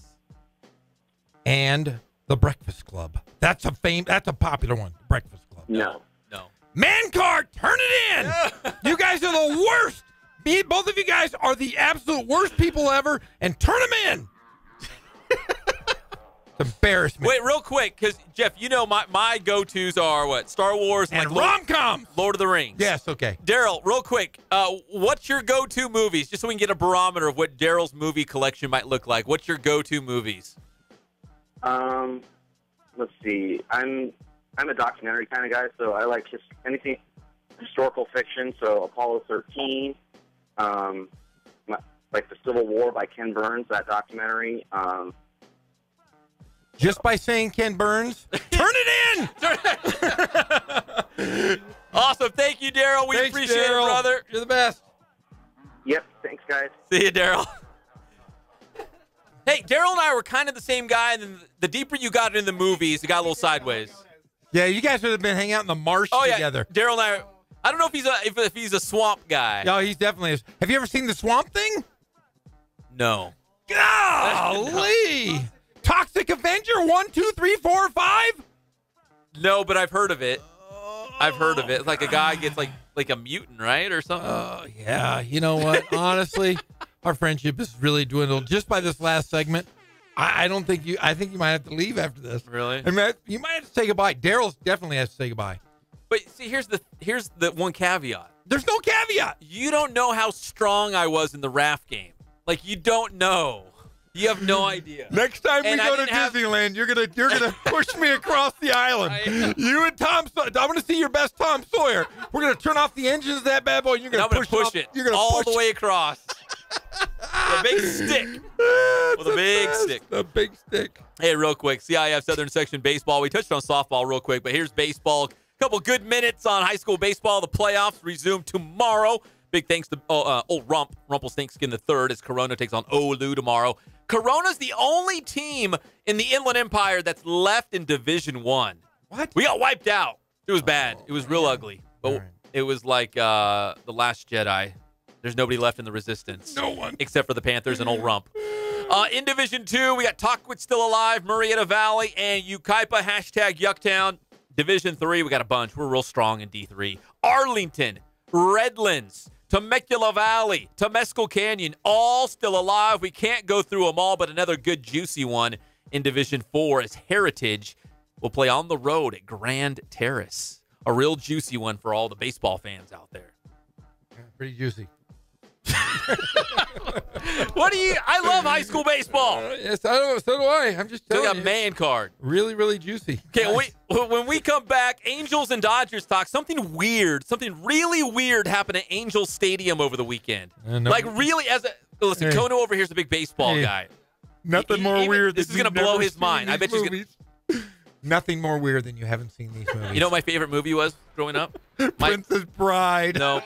And The Breakfast Club. That's a popular one. The Breakfast Club. No. No. Man card, turn it in. You guys are the worst. Both of you guys are the absolute worst people ever, and turn them in. It's embarrassment. Wait, real quick, because, Jeff, you know my go-tos are what? Star Wars and like rom-coms. Lord of the Rings. Yes, okay. Derryl, real quick, what's your go-to movies? Just so we can get a barometer of what Daryl's movie collection might look like. What's your go-to movies? Let's see. I'm a documentary kind of guy, so I like just anything historical fiction. So Apollo 13, like the Civil War by Ken Burns, that documentary. Just by saying Ken Burns, turn it in. Awesome. Thank you, Derryl. We appreciate it, brother. You're the best. Yep. Thanks, guys. See you, Derryl. Hey, Derryl and I were kind of the same guy, and then the deeper you got in the movies, it got a little sideways. Yeah, you guys would have been hanging out in the marsh together. Derryl and I don't know if he's a swamp guy. No, he's definitely is. Have you ever seen the Swamp Thing? No. Golly! Toxic Avenger 1, 2, 3, 4, 5? No, but I've heard of it. I've heard of it. It's like a guy gets like a mutant, right, or something. Oh yeah. You know what? Honestly, our friendship is really dwindled just by this last segment. I don't think you. I think you might have to leave after this. Really? I mean, you might have to say goodbye. Derryl definitely has to say goodbye. But see, here's the one caveat. There's no caveat. You don't know how strong I was in the raft game. Like, you don't know. You have no idea. Next time we go to Disneyland, you're gonna push me across the island. You and Tom. I'm gonna see your best Tom Sawyer. We're gonna turn off the engines of that bad boy. And you're gonna push it. You're gonna all push the way across. With a big stick. With a big stick. A big stick. Hey, real quick, CIF Southern Section Baseball. We touched on softball real quick, but here's baseball. A couple good minutes on high school baseball. The playoffs resume tomorrow. Big thanks to old Rumple Snakeskin the third as Corona takes on Olu tomorrow. Corona's the only team in the Inland Empire that's left in Division I. What? We got wiped out. It was bad. It was real ugly. But it was like The Last Jedi. There's nobody left in the Resistance. No one. Except for the Panthers and old Rump. In Division II, we got Talkwit still alive, Murrieta Valley, and Ukaipa, #Yucktown. Division III, we got a bunch. We're real strong in D3. Arlington, Redlands, Temecula Valley, Temescal Canyon, all still alive. We can't go through them all, but another good juicy one in Division IV is Heritage will play on the road at Grand Terrace. A real juicy one for all the baseball fans out there. Yeah, pretty juicy. I love high school baseball. Yes, I know. So do I. I'm just telling you. Took a man card. Really, really juicy. Okay, when we come back, Angels and Dodgers talk. Something really weird happened at Angels Stadium over the weekend. Really, listen, Kono over here is a big baseball guy. Nothing more weird. This is going to blow his mind. I bet he's going to. Nothing more weird than you haven't seen these movies. You know what my favorite movie was growing up? Princess Bride. No.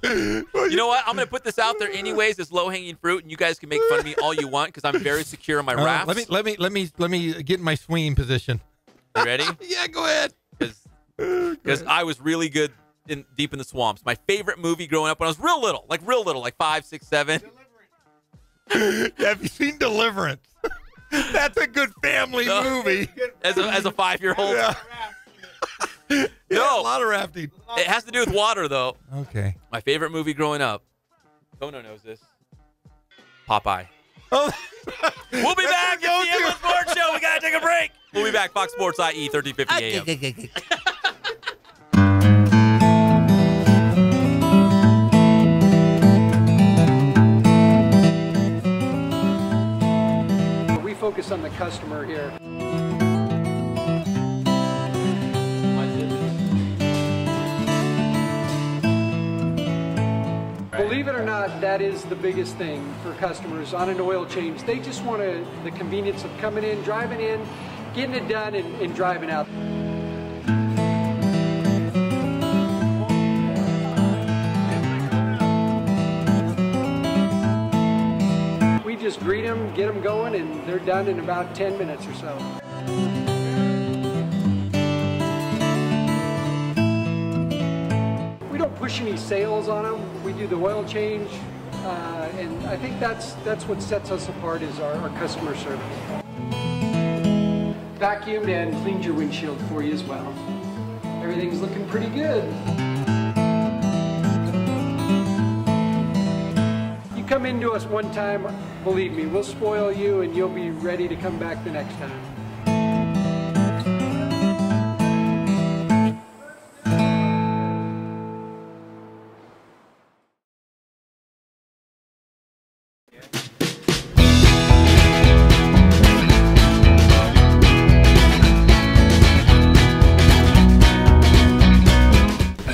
You know what? I'm going to put this out there anyways as low-hanging fruit, and you guys can make fun of me all you want because I'm very secure in my raps. Let me get in my swinging position. You ready? Yeah, go ahead. Because because I was really good deep in the swamps. My favorite movie growing up when I was real little, like 5, 6, 7. Have you seen Deliverance? That's a good family movie. As a 5-year-old. Yeah. No, a lot of rafting. It has to do with water, though. Okay. My favorite movie growing up. Kono knows this. Popeye. Oh. We'll be back at the Inland Sports Show. We got to take a break. We'll be back. Fox Sports IE 1350 AM. We focus on the customer here. Believe it or not, that is the biggest thing for customers on an oil change. They just want the convenience of coming in, driving in, getting it done, and driving out. We just greet them, get them going, and they're done in about 10 minutes or so. We don't push any sales on them. We do the oil change, and I think that's what sets us apart is our customer service. Vacuumed and cleaned your windshield for you as well. Everything's looking pretty good. You come into us one time, believe me, we'll spoil you and you'll be ready to come back the next time.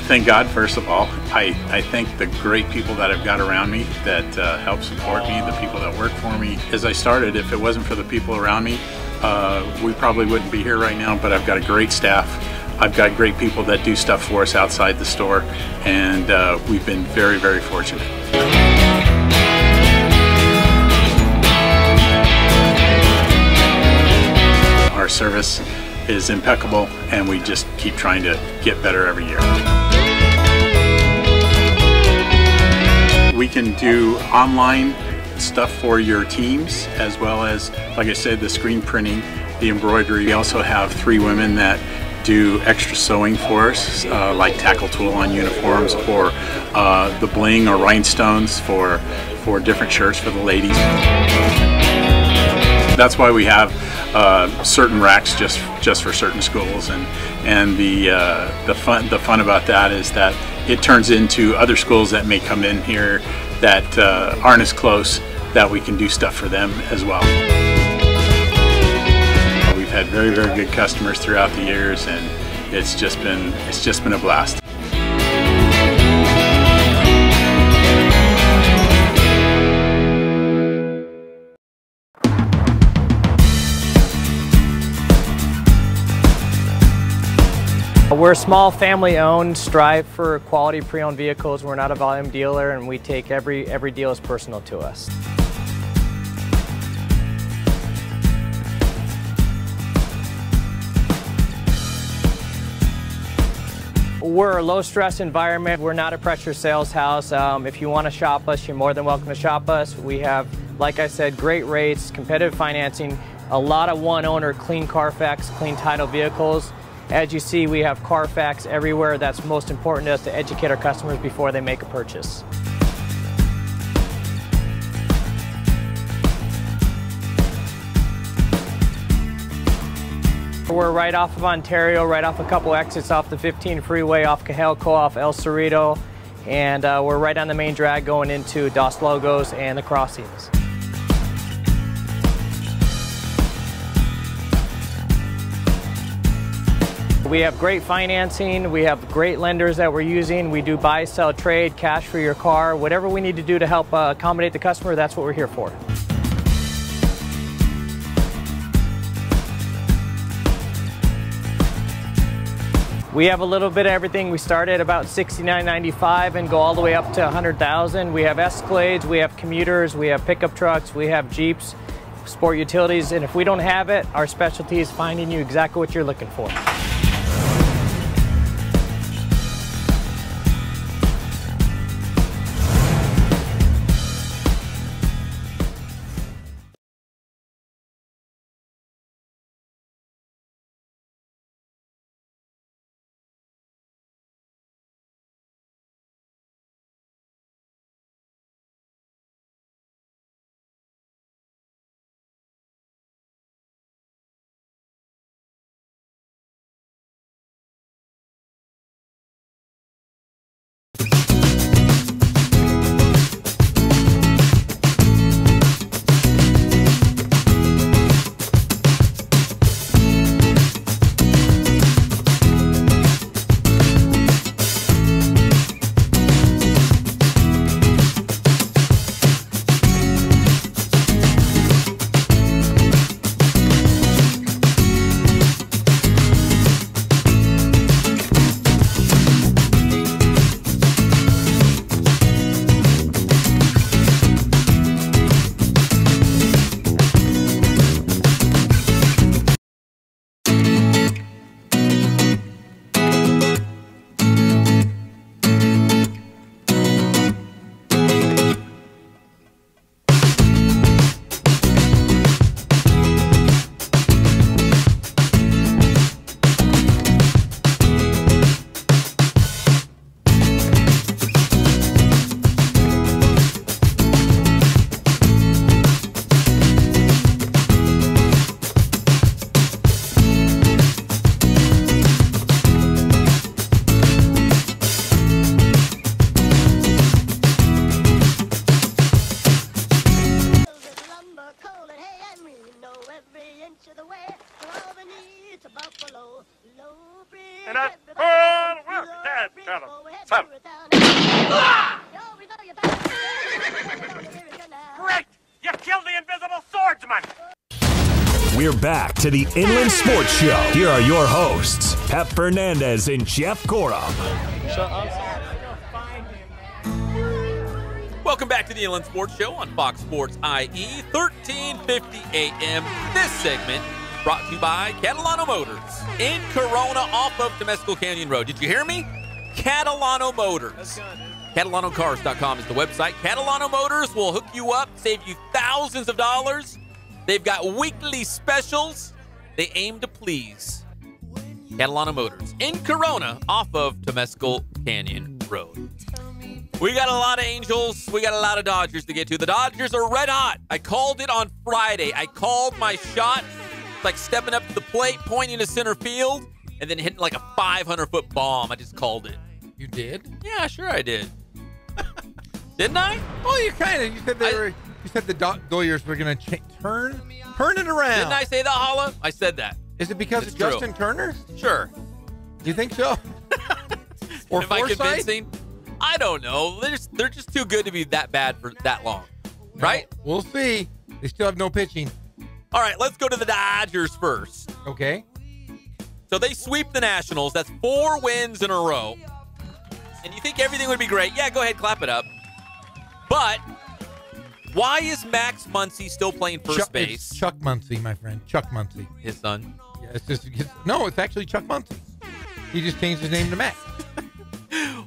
Thank God, first of all. I thank the great people that I've got around me that help support me, the people that work for me. As I started, if it wasn't for the people around me, we probably wouldn't be here right now, but I've got a great staff. I've got great people that do stuff for us outside the store, and we've been very, very fortunate. Our service is impeccable, and we just keep trying to get better every year. We can do online stuff for your teams, as well as, like I said, the screen printing, the embroidery. We also have 3 women that do extra sewing for us, like tackle tool on uniforms, or the bling or rhinestones for different shirts for the ladies. That's why we have certain racks just for certain schools, and the fun about that is that it turns into other schools that may come in here that aren't as close, that we can do stuff for them as well. We've had very, very good customers throughout the years, and it's just been a blast. We're a small family-owned, strive for quality pre-owned vehicles. We're not a volume dealer, and we take every deal as personal to us. We're a low-stress environment. We're not a pressure sales house. If you want to shop us, you're more than welcome to shop us. We have, like I said, great rates, competitive financing, a lot of one-owner, clean Carfax, clean title vehicles. As you see, we have Carfax everywhere. That's most important to us, to educate our customers before they make a purchase. We're right off of Ontario, right off a couple exits off the 15 freeway, off Cajalco, off El Cerrito, and we're right on the main drag going into Dos Logos and the crossings. We have great financing, we have great lenders that we're using. We do buy, sell, trade, cash for your car. Whatever we need to do to help accommodate the customer, that's what we're here for. We have a little bit of everything. We start at about $69.95 and go all the way up to $100,000. We have Escalades, we have commuters, we have pickup trucks, we have Jeeps, sport utilities, and if we don't have it, our specialty is finding you exactly what you're looking for. Correct! You killed the invisible swordsman! We're back to the Inland Sports Show. Here are your hosts, Pep Fernandez and Jeff Corum. Welcome back to the Inland Sports Show on Fox Sports IE, 1350 AM. This segment brought to you by Catalano Motors in Corona off of Temescal Canyon Road. Did you hear me? Catalano Motors. CatalanoCars.com is the website. Catalano Motors will hook you up, save you thousands of dollars. They've got weekly specials. They aim to please. Catalano Motors in Corona off of Temescal Canyon Road. We got a lot of Angels. We got a lot of Dodgers to get to. The Dodgers are red hot. I called it on Friday. I called my shot. It's like stepping up to the plate, pointing to center field, and then hitting like a 500-foot bomb. I just called it. You did? Yeah, sure I did. Didn't I? Well, you kind of. You said they were. You said the Dodgers were going to turn it around. Didn't I say that, Holla? I said that. Is it because It's of true. Justin Turner? Sure. You think so? Or Am I Forsythe? convincing? I don't know. They're just too good to be that bad for that long, right? We'll see. They still have no pitching. All right, let's go to the Dodgers first. Okay. So they sweep the Nationals. That's 4 wins in a row. And you think everything would be great? Yeah, go ahead, clap it up. But why is Max Muncy still playing first base? It's Chuck Muncy, my friend. Chuck Muncy. His son? Yeah, it's actually Chuck Muncy. He just changed his name to Max.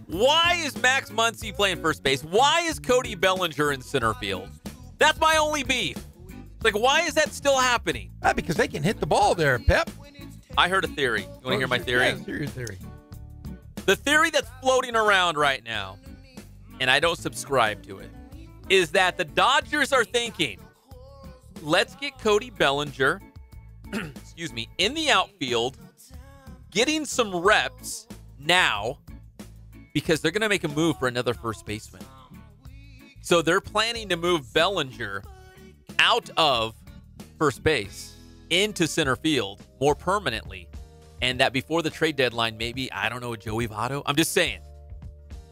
Why is Max Muncy playing first base? Why is Cody Bellinger in center field? That's my only beef. Like, why is that still happening? Because they can hit the ball there, Pep. I heard a theory. You want to hear my theory? Yeah, hear your theory. The theory that's floating around right now, and I don't subscribe to it, is that the Dodgers are thinking, let's get Cody Bellinger, in the outfield, getting some reps now, because they're going to make a move for another first baseman. So they're planning to move Bellinger out of first base into center field more permanently. And that before the trade deadline, maybe, I don't know, Joey Votto. I'm just saying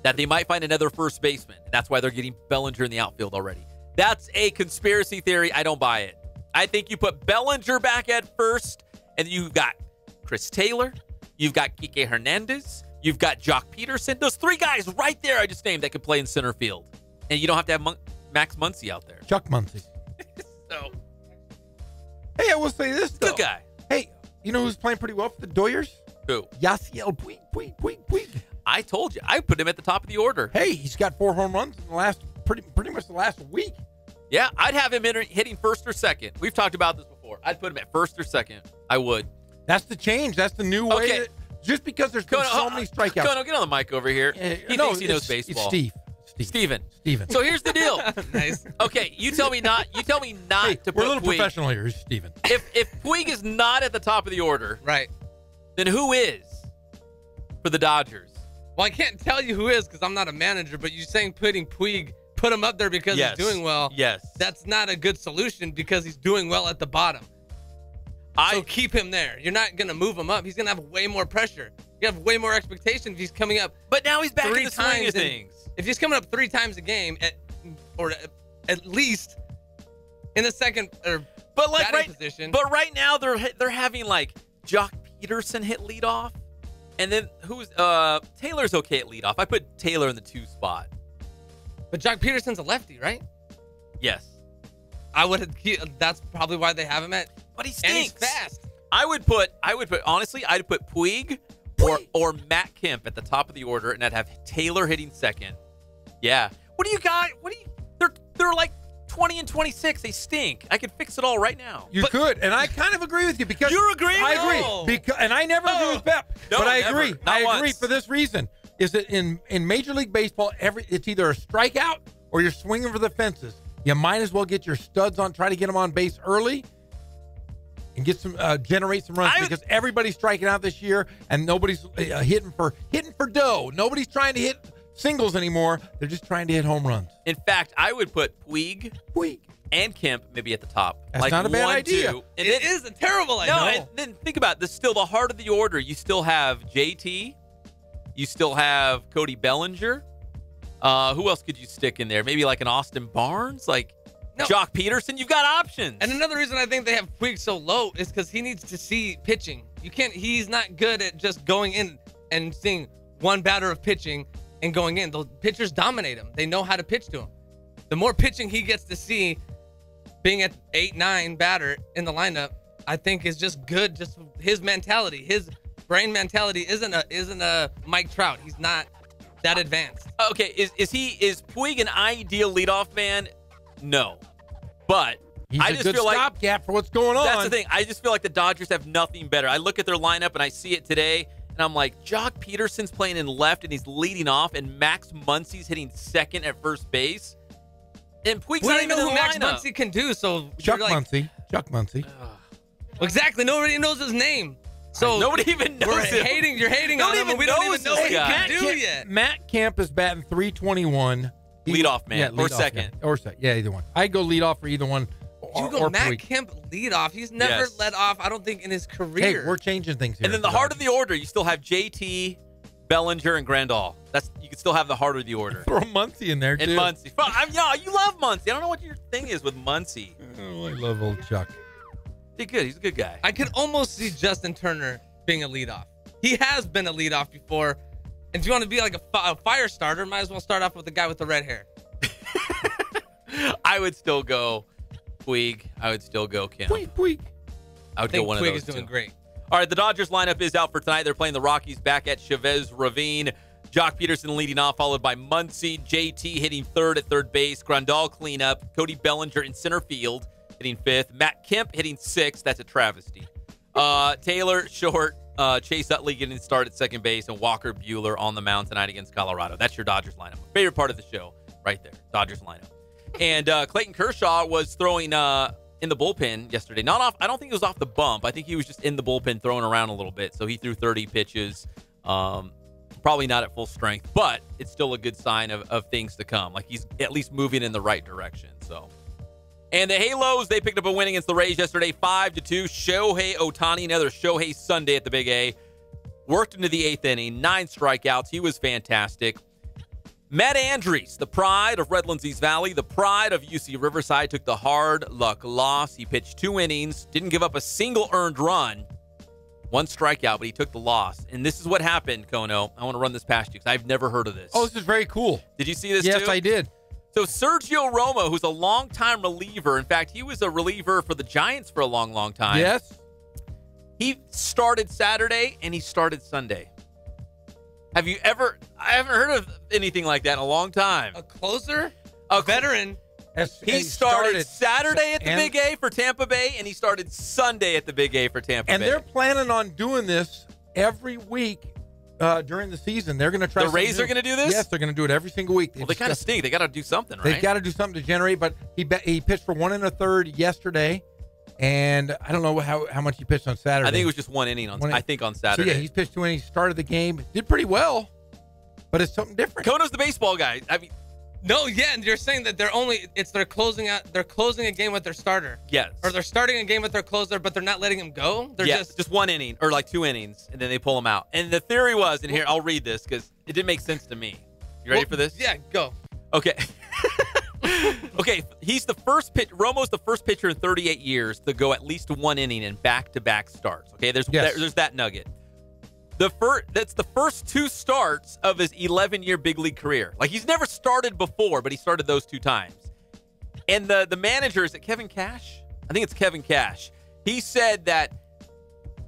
that they might find another first baseman. And that's why they're getting Bellinger in the outfield already. That's a conspiracy theory. I don't buy it. I think you put Bellinger back at first, and you've got Chris Taylor, you've got Kike Hernandez, you've got Jock Peterson. Those 3 guys right there I just named that could play in center field. And you don't have to have Max Muncy out there. Chuck Muncy. So, hey, I will say this, though. Good guy. Hey, you know who's playing pretty well for the Dodgers? Who? Yasiel Puig. I told you. I put him at the top of the order. Hey, he's got 4 home runs in the last, pretty much the last week. Yeah, I'd have him hitting first or second. We've talked about this before. I'd put him at first or second. I would. That's the change. That's the new way. Okay. Just because there's been so many strikeouts. Kono, get on the mic over here. He thinks he knows baseball. It's Steven. So here's the deal. Nice. Okay, you tell me not hey, to put we're a little Puig. professional here, Steven. If Puig is not at the top of the order, Right. then who is for the Dodgers? Well, I can't tell you who is because I'm not a manager, but you're saying putting Puig, put him up there because Yes. he's doing well. Yes. That's not a good solution because he's doing well at the bottom. So keep him there. You're not going to move him up. He's going to have way more pressure. You have way more expectation if he's coming up. But now he's back in 3 the swing of times things. If he's coming up 3 times a game, at least in the second or But like batting position. But right now they're having like Jock Peterson hit leadoff, and then who's Taylor's okay at leadoff. I put Taylor in the 2 spot. But Jock Peterson's a lefty, right? Yes. That's probably why they have him at. But he And he's stinks. fast. I would put honestly, I'd put Puig or Matt Kemp at the top of the order, and I'd have Taylor hitting second. Yeah. What do you got? They're like 20 and 26. They stink. I could fix it all right now. You could, and I kind of agree with you because You're agreeing? I No. agree because, and I never agree with Pep, No, but I never. agree. Not I agree once. for this reason: is that in Major League Baseball, it's either a strikeout or you're swinging for the fences. You might as well get your studs on, try to get them on base early, and get some generate some runs because everybody's striking out this year, and nobody's hitting for dough. Nobody's trying to hit singles anymore. They're just trying to hit home runs. In fact, I would put Puig and Kemp maybe at the top. That's like not a bad 1, idea. 2. And It is a terrible idea. No, and then think about this. Still, the heart of the order. You still have JT. You still have Cody Bellinger. Who else could you stick in there? Maybe like an Austin Barnes, like Jock Peterson. You've got options. And another reason I think they have Puig so low is because he needs to see pitching. He's not good at just going in and seeing one batter of pitching and going in. The pitchers dominate him. They know how to pitch to him. The more pitching he gets to see, being at 8-9 batter in the lineup, I think is just good. Just his mentality, his brain mentality isn't a Mike Trout. He's not that advanced. Okay, is Puig an ideal leadoff man? No, but He's a good stopgap for what's going on. That's the thing. I just feel like the Dodgers have nothing better. I look at their lineup and I see it today, and I'm like, Jock Peterson's playing in left and he's leading off, and Max Muncy's hitting second at first base. And Puig's not even in the who Max lineup. Muncy can do. So Chuck you're like, Muncy. Chuck Muncy. Exactly. Nobody knows his name. So nobody even knows him. You're hating on him, and we don't even know what he can do yet. Matt Kemp is batting .321. Leadoff man, Yeah, or leadoff second. guy. Or second. Yeah, either one. I'd go leadoff for either one. You go Matt Kemp lead off. He's never led off, I don't think, in his career. Hey, we're changing things here. And then the heart of the order, you still have JT, Bellinger, and Grandal. You can still have the heart of the order. Throw Muncy in there, too. And Muncy. You love Muncy. I don't know what your thing is with Muncy. Oh, I love old Chuck. He's good. He's a good guy. I could almost see Justin Turner being a leadoff. He has been a leadoff before. And if you want to be like a fire starter, might as well start off with the guy with the red hair. I would still go Puig. I would still go Kim. Puig. I would go one of Puig those is doing two. great. All right, the Dodgers lineup is out for tonight. They're playing the Rockies back at Chavez Ravine. Jock Peterson leading off, followed by Muncy. JT hitting third at third base. Grandal cleanup. Cody Bellinger in center field hitting fifth. Matt Kemp hitting sixth. That's a travesty. Tayler short. Chase Utley getting the start at second base, and Walker Buehler on the mound tonight against Colorado. That's your Dodgers lineup. Favorite part of the show right there, Dodgers lineup. And Clayton Kershaw was throwing in the bullpen yesterday. I don't think he was off the bump. I think he was just in the bullpen throwing around a little bit. So he threw 30 pitches. Probably not at full strength, but it's still a good sign of things to come. Like he's at least moving in the right direction. So. And the Halos, they picked up a win against the Rays yesterday, 5-2. Shohei Ohtani, another Shohei Sunday at the Big A. Worked into the eighth inning, 9 strikeouts. He was fantastic. Matt Andrews, the pride of Redlands East Valley, the pride of UC Riverside, took the hard luck loss. He pitched 2 innings, didn't give up a single earned run. 1 strikeout, but he took the loss. And this is what happened, Kono. I want to run this past you because I've never heard of this. Oh, this is very cool. Did you see this Yes, too? I did. So Sergio Romo, who's a longtime reliever. In fact, he was a reliever for the Giants for a long, long time. Yes. He started Saturday and he started Sunday. I haven't heard of anything like that in a long time. A closer? A veteran? He started Saturday at the Big A for Tampa Bay, and he started Sunday at the Big A for Tampa Bay. And they're planning on doing this every week during the season. They're going to try. The Rays are going to do this? Yes, they're going to do it every single week. Well, they kind of stink. They got to do something, right? They've got to do something to generate. But he pitched for 1 1/3 yesterday, and I don't know how much he pitched on Saturday. I think it was just 1 inning on Saturday. So yeah, he's pitched 2 innings. Started the game, did pretty well, but it's something different. Kono's the baseball guy. I mean. No, yeah, and you're saying that they're closing a game with their starter. Yes. Or they're starting a game with their closer, but they're not letting him go? They're just 1 inning or like 2 innings, and then they pull him out. And the theory was, and here, I'll read this because it didn't make sense to me. You ready for this? Yeah, go. Okay. Okay, he's the first Romo's the first pitcher in 38 years to go at least 1 inning in back-to-back starts. Okay, there's that nugget. That's the first 2 starts of his 11-year big league career. Like, he's never started before, but he started those 2 times. And the manager, is it Kevin Cash? I think it's Kevin Cash. He said that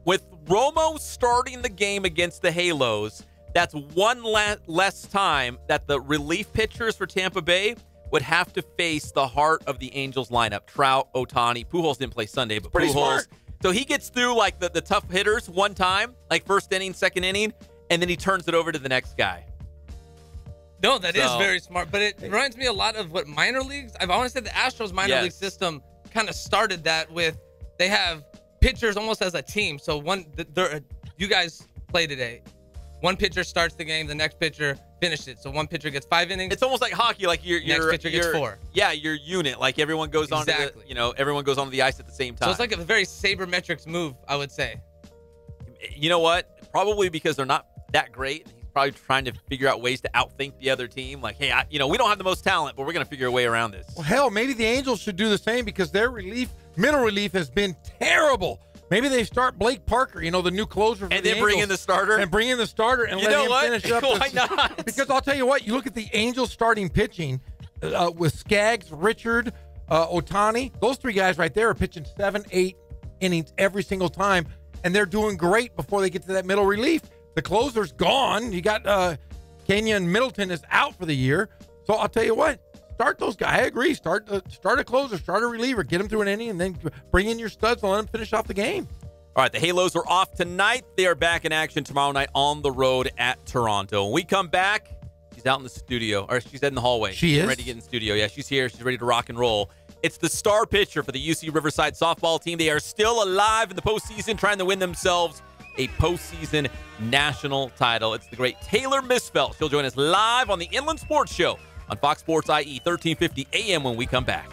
with Romo starting the game against the Halos, that's one less time that the relief pitchers for Tampa Bay would have to face the heart of the Angels lineup. Trout, Ohtani, Pujols didn't play Sunday, but Pretty Pujols. smart. So he gets through like the tough hitters one time, like first inning, second inning, and then he turns it over to the next guy. No, that is very smart, but it reminds me a lot of what minor leagues. I've always said the Astros minor league system kind of started that with they have pitchers almost as a team. So you guys play today. One pitcher starts the game, the next pitcher finishes it. So one pitcher gets 5 innings. It's almost like hockey, like your next pitcher gets 4. Yeah, your unit, like everyone goes on everyone goes onto the ice at the same time. So it's like a very sabermetrics move, I would say. You know what? Probably because they're not that great. He's probably trying to figure out ways to outthink the other team. Like, hey, we don't have the most talent, but we're going to figure a way around this. Well, hell, maybe the Angels should do the same because their middle relief has been terrible. Maybe they start Blake Parker, the new closer for the Angels. And then bring in the starter? And bring in the starter and let him finish up. Why not? Because I'll tell you what, you look at the Angels starting pitching with Skaggs, Richard, Ohtani. Those three guys right there are pitching 7-8 innings every single time, and they're doing great before they get to that middle relief. The closer's gone. You got Kenyon Middleton is out for the year. So I'll tell you what, start those guys. I agree. Start a closer, start a reliever, get them through an inning, and then bring in your studs and let them finish off the game. All right, the Halos are off tonight. They are back in action tomorrow night on the road at Toronto. When we come back, she's out in the studio, or she's in the hallway. She is? Ready to get in the studio. Yeah, she's here. She's ready to rock and roll. It's the star pitcher for the UC Riverside softball team. They are still alive in the postseason, trying to win themselves a postseason national title. It's the great Tayler Misfeldt. She'll join us live on the Inland Sports Show on Fox Sports IE, 1350 AM when we come back.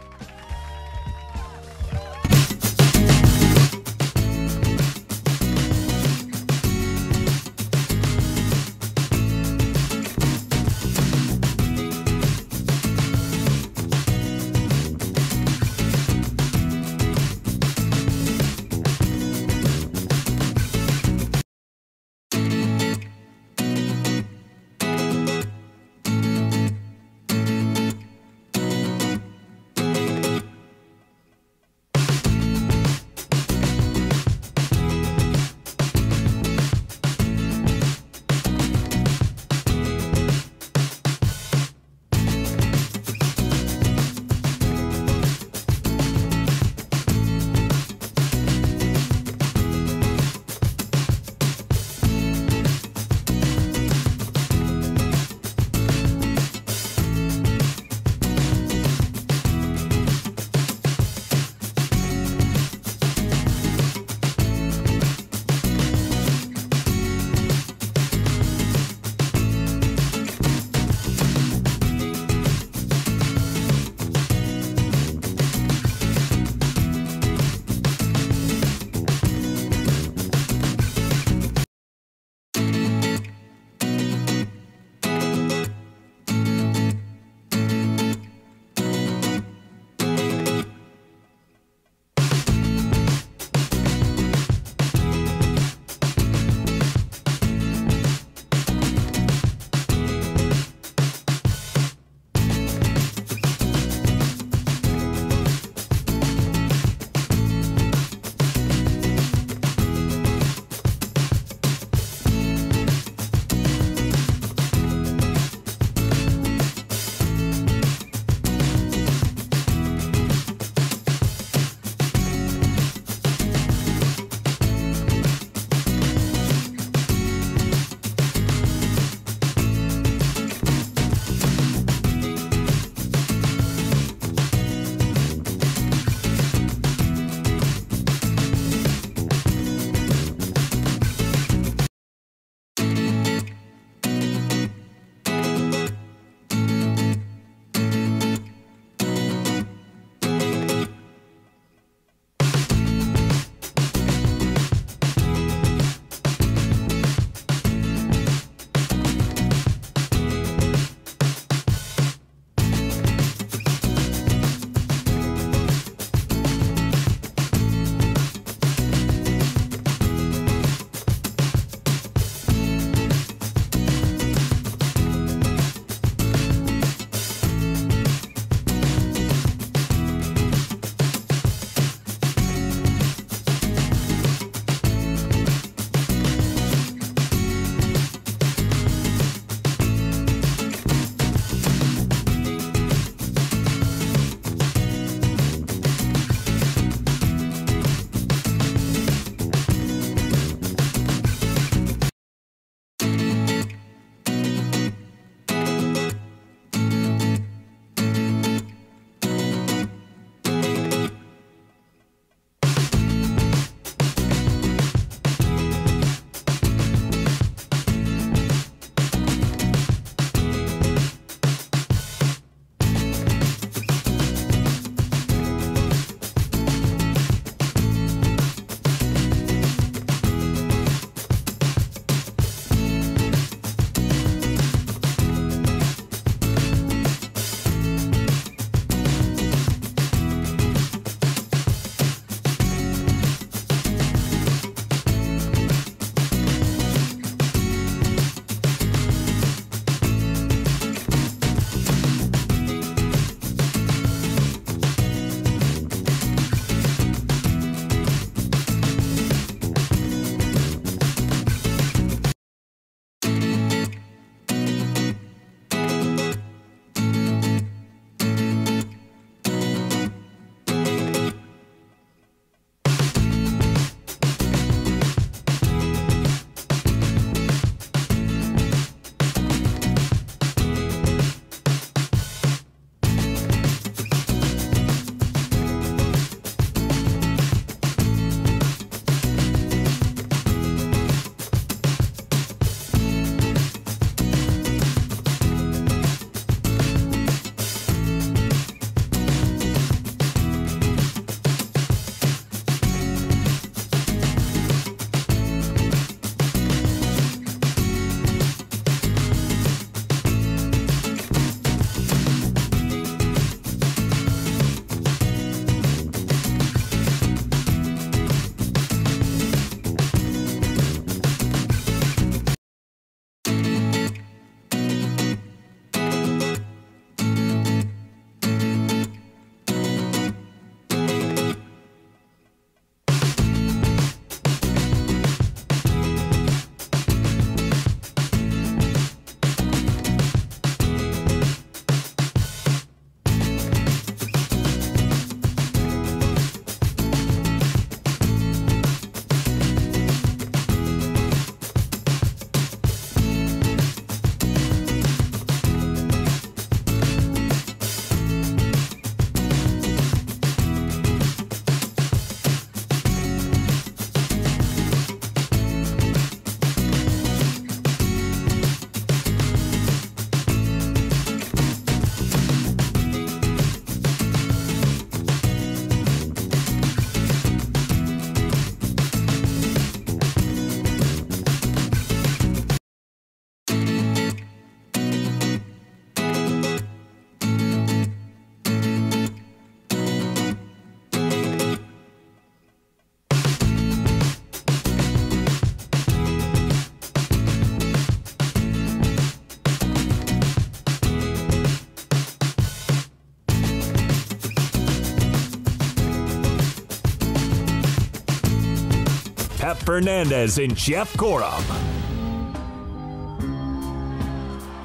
Fernandez and Jeff Corum.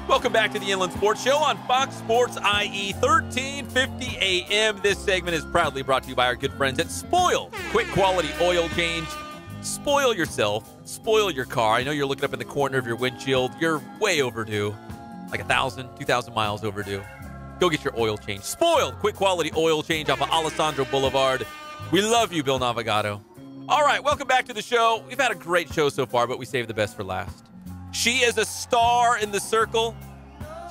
Welcome back to the Inland Sports Show on Fox Sports IE 1350 AM. This segment is proudly brought to you by our good friends at Spoil. Quick quality oil change. Spoil yourself. Spoil your car. I know you're looking up in the corner of your windshield. You're way overdue. Like 1,000, 2,000 miles overdue. Go get your oil change. Spoiled. Quick quality oil change off of Alessandro Boulevard. We love you, Bill Navigado. All right, welcome back to the show. We've had a great show so far, but we saved the best for last. She is a star in the circle.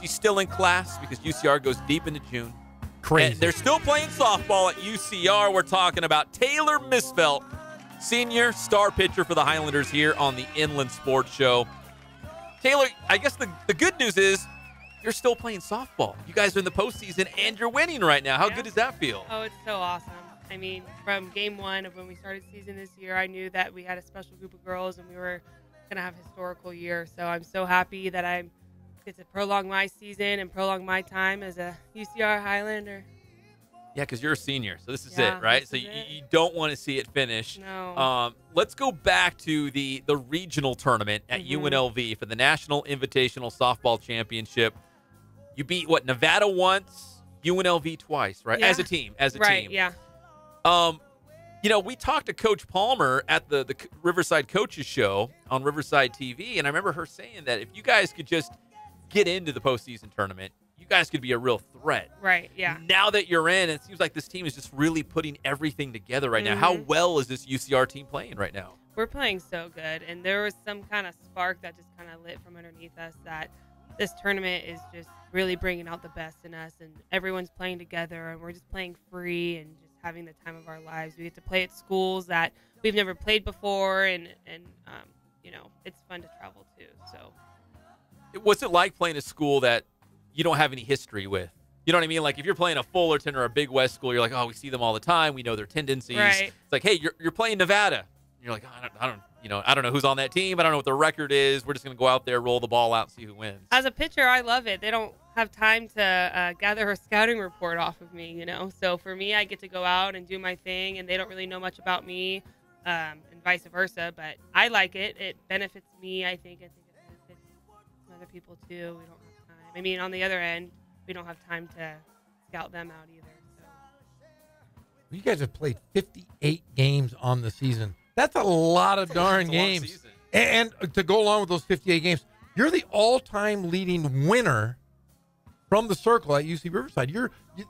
She's still in class because UCR goes deep into June. Crazy. And they're still playing softball at UCR. We're talking about Tayler Misfeldt, senior star pitcher for the Highlanders here on the Inland Sports Show. Tayler, I guess the good news is you're still playing softball. You guys are in the postseason, and you're winning right now. How good does that feel? Oh, it's so awesome. I mean, from game one of when we started season this year, I knew that we had a special group of girls, and we were going to have a historical year. So I'm so happy that I get to prolong my season and prolong my time as a UCR Highlander. Yeah, because you're a senior, so this is it, right? So you don't want to see it finish. No. Let's go back to the regional tournament at UNLV for the National Invitational Softball Championship. You beat, Nevada once, UNLV twice, right? Yeah. As a team, Right, yeah. We talked to Coach Palmer at the Riverside Coaches Show on Riverside TV, and I remember her saying that if you guys could just get into the postseason tournament, you guys could be a real threat. Right, yeah. Now that you're in, it seems like this team is just really putting everything together right now. How well is this UCR team playing right now? We're playing so good, and there was some kind of spark that just kind of lit from underneath us that this tournament is just really bringing out the best in us, and everyone's playing together, and we're just playing free and just having the time of our lives. We get to play at schools that we've never played before, and it's fun to travel to. So, what's it like playing a school that you don't have any history with? You know what I mean? Like if you're playing a Fullerton or a Big West school, you're like, oh, we see them all the time. We know their tendencies. Right. It's like, hey, you're playing Nevada. And you're like, I don't know who's on that team. I don't know what their record is. We're just going to go out there, roll the ball out, and see who wins. As a pitcher, I love it. They don't have time to gather a scouting report off of me, So for me, I get to go out and do my thing, and they don't really know much about me, and vice versa. But I like it. It benefits me, I think. I think it benefits other people, too. We don't have time. I mean, on the other end, we don't have time to scout them out either. So. You guys have played 58 games on the season. That's a lot of darn games. And to go along with those 58 games, you're the all-time leading winner from the circle at UC Riverside.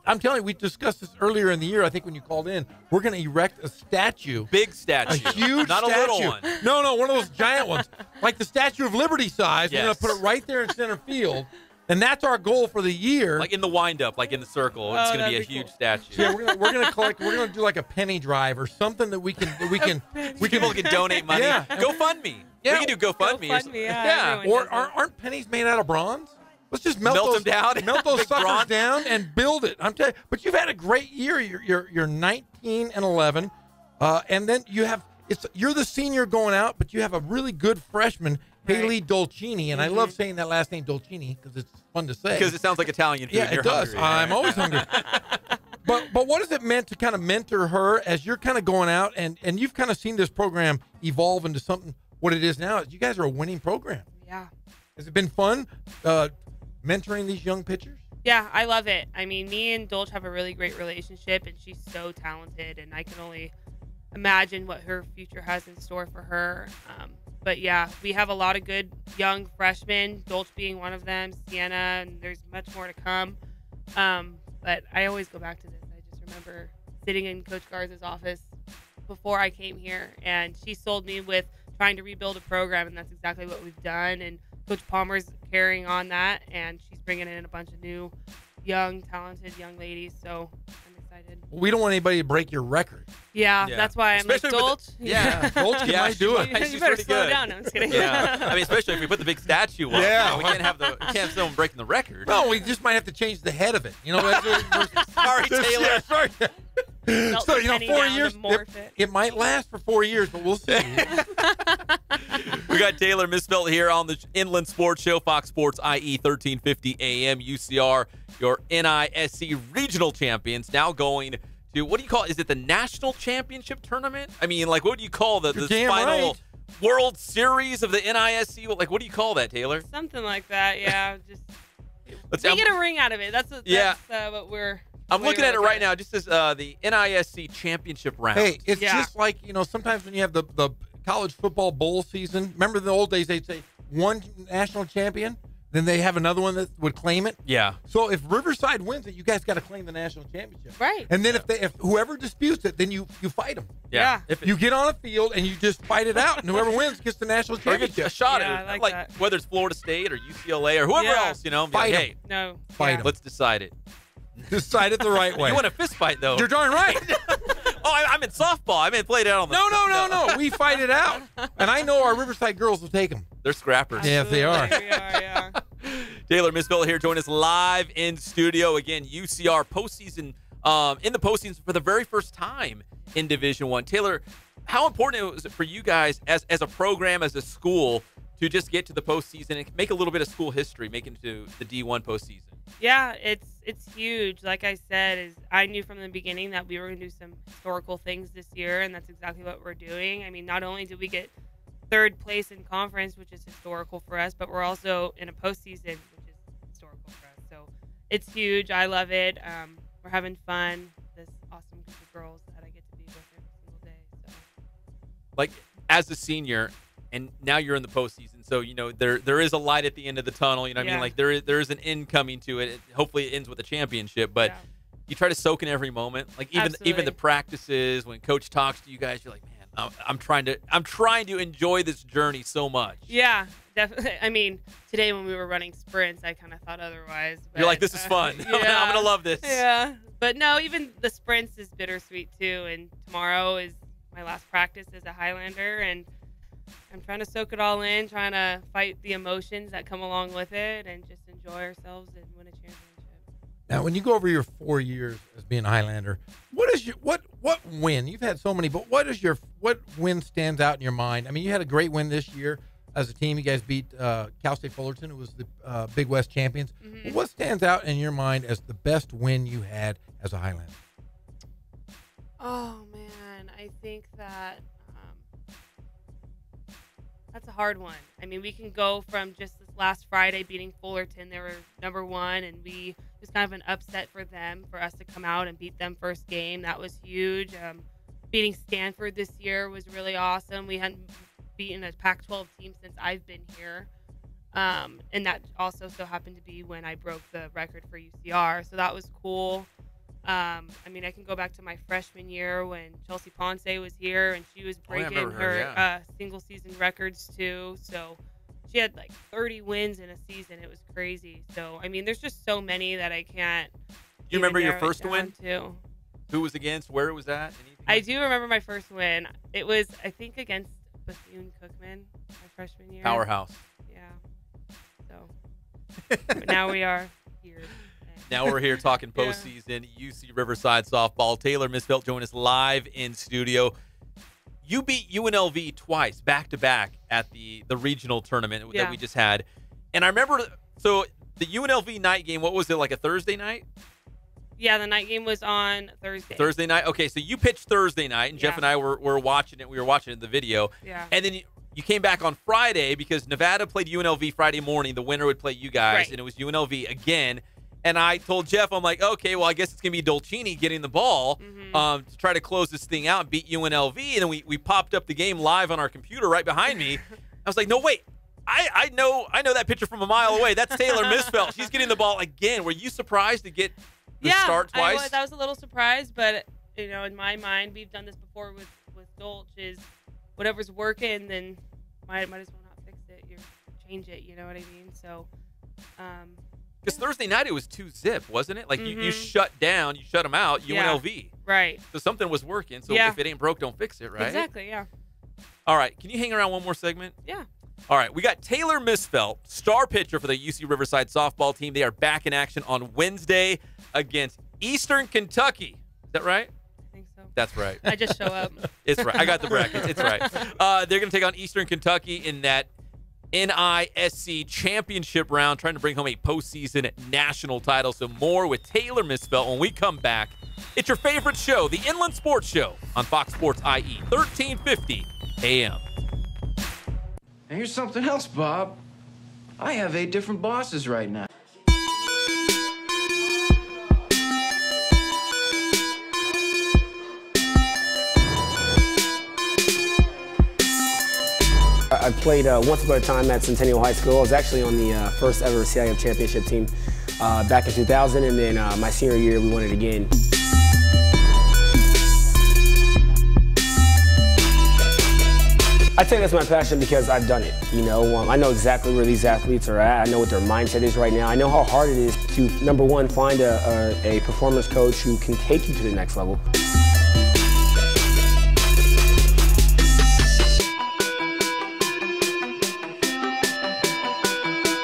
I'm telling you, we discussed this earlier in the year. I think when you called in, we're going to erect a statue. Big statue. A huge Not statue. a little one. No, one of those giant ones. Like the Statue of Liberty size. Yes. We're going to put it right there in center field. And that's our goal for the year. Like in the wind-up, like in the circle. It's going to be a huge statue. Yeah, we're gonna collect. We're gonna do like a penny drive or something that we can People can donate money. Yeah. GoFundMe. Yeah. We can do GoFundMe. Or something. Yeah. Or aren't pennies made out of bronze? Let's just melt them down. Melt those Big suckers bronze. down and build it. I'm telling you. But you've had a great year. You're 19 and 11, and then you're the senior going out, but you have a really good freshman, Haley Dolcini, and I love saying that last name Dolcini because it's fun to say. Because it sounds like Italian food. Yeah, and you're it does. hungry. I'm always hungry. But what has it meant to kind of mentor her as you're kind of going out and you've kind of seen this program evolve into something what it is now? You guys are a winning program. Yeah. Has it been fun mentoring these young pitchers? Yeah, I love it. I mean, me and Dolce have a really great relationship, and she's so talented, and I can only imagine what her future has in store for her. But yeah, we have a lot of good young freshmen, Dolce being one of them, Sienna, and there's much more to come. But I always go back to this. I just remember sitting in Coach Garza's office before I came here, and she sold me with trying to rebuild a program, and that's exactly what we've done. And Coach Palmer's carrying on that, and she's bringing in a bunch of new, young, talented young ladies. So I'm excited. We don't want anybody to break your record. Yeah, that's why I'm Especially like, Dolce. Dolce might do it. You better slow down. I'm just kidding. Yeah, I mean, especially if we put the big statue up. Yeah. We can't have someone breaking the record. No, we just might have to change the head of it. Sorry, Taylor. Yeah, sorry. So, 4 years, it might last for 4 years, but we'll see. We got Tayler Misfeldt here on the Inland Sports Show, Fox Sports IE 1350 AM. UCR, your NISC regional champions, now going to, what do you call it? Is it the national championship tournament? I mean, like, what do you call the damn final? right. World Series of the NISC. Like, what do you call that, Taylor? Something like that, yeah. Just Let's we get a ring out of it. That's what we're. I'm looking at it right now. Just as the NISC championship round. Hey, it's just like, sometimes when you have the college football bowl season. Remember the old days, they'd say one national champion, then they have another one that would claim it. Yeah. So if Riverside wins it, you guys got to claim the national championship. Right. And then if whoever disputes it, then you fight them. Yeah. You get on a field and you just fight it out, and whoever wins gets the national championship. A shot Yeah, at I it. like that. Whether it's Florida State or UCLA or whoever else, be Fight like, 'em. hey, No. Fight 'em. let's decide it. Decide it the right way. You want a fist fight, though. You're darn right. I'm in softball. I played it out on the No. We fight it out. And I know our Riverside girls will take them. They're scrappers. Yeah, if they are. We are, yeah. Taylor Misfeldt here, join us live in studio. Again, UCR postseason, in the postseason for the very first time in Division I. Taylor, how important was it for you guys as a program, as a school, to just get to the postseason and make a little bit of school history, making it to the D1 postseason? Yeah, it's huge. Like I said, I knew from the beginning that we were going to do some historical things this year, and that's exactly what we're doing. I mean, not only did we get third place in conference, which is historical for us, but we're also in a postseason, which is historical for us. So it's huge. I love it. We're having fun. This awesome group of girls that I get to be with every single day. So. Like, as a senior, and now you're in the postseason, so there is a light at the end of the tunnel. You know what I mean? Like there is an end coming to it. Hopefully, it ends with a championship. But you try to soak in every moment. Like even the practices, when coach talks to you guys, you're like, man, I'm trying to enjoy this journey so much. Yeah, definitely. I mean, today when we were running sprints, I kind of thought otherwise. But, you're like, this is fun. Yeah, I'm gonna love this. Yeah, but no, even the sprints is bittersweet too. And tomorrow is my last practice as a Highlander, and I'm trying to soak it all in, trying to fight the emotions that come along with it, and just enjoy ourselves and win a championship. Now, when you go over your 4 years as being a Highlander, what win? You've had so many, but what win stands out in your mind? I mean, you had a great win this year as a team. You guys beat Cal State Fullerton, who was the Big West champions. Mm-hmm. But what stands out in your mind as the best win you had as a Highlander? Oh man, I think that that's a hard one. I mean, we can go from just this last Friday beating Fullerton. They were number one, and it was kind of an upset for them, for us to come out and beat them first game. That was huge. Beating Stanford this year was really awesome. We hadn't beaten a Pac-12 team since I've been here. And that also so happened to be when I broke the record for UCR. So that was cool. I mean, I can go back to my freshman year when Chelsea Ponce was here, and she was breaking her single-season records too. So she had like 30 wins in a season. It was crazy. So, I mean, there's just so many that I can't. You remember your first win? Too. Who was against? Where it was at? I do remember my first win. It was, I think, against Bethune-Cookman my freshman year. Powerhouse. Yeah. So, but now we are here. Now we're here talking postseason, UC Riverside softball. Taylor Misfeldt joined us live in studio. You beat UNLV twice, back-to-back, at the regional tournament that we just had. And I remember, so the UNLV night game, what was it, like a Thursday night? Yeah, the night game was on Thursday. Thursday night? Okay, so you pitched Thursday night, and Jeff and I were watching it. We were watching it in the video. Yeah. And then you came back on Friday because Nevada played UNLV Friday morning. The winner would play you guys, and it was UNLV again. And I told Jeff, I'm like, okay, well, I guess it's going to be Dolcini getting the ball to try to close this thing out and beat UNLV. And then we popped up the game live on our computer right behind me. I was like, no, wait. I know that picture from a mile away. That's Taylor Misfeldt. She's getting the ball again. Were you surprised to get the start twice? I was a little surprised, but, in my mind, we've done this before with Dolch, is whatever's working, then might as well not fix it. You change it, you know what I mean? So, because Thursday night it was 2-zip, wasn't it? Like you shut them out, UNLV. Right. So something was working. So if it ain't broke, don't fix it, right? Exactly, yeah. All right. Can you hang around one more segment? Yeah. All right. We got Taylor Misfeldt, star pitcher for the UC Riverside softball team. They are back in action on Wednesday against Eastern Kentucky. Is that right? I think so. That's right. I just show up. It's right. I got the brackets. It's right. They're going to take on Eastern Kentucky in that NISC championship round, trying to bring home a postseason national title. So more with Taylor Misfeldt when we come back. It's your favorite show, the Inland Sports Show on Fox Sports IE, 1350 AM. And here's something else, Bob. I have 8 different bosses right now. I played once upon a time at Santiago High School. I was actually on the first ever CIF championship team back in 2000, and then my senior year we won it again. I think that's my passion because I've done it. You know, I know exactly where these athletes are at. I know what their mindset is right now. I know how hard it is to, number one, find a performance coach who can take you to the next level.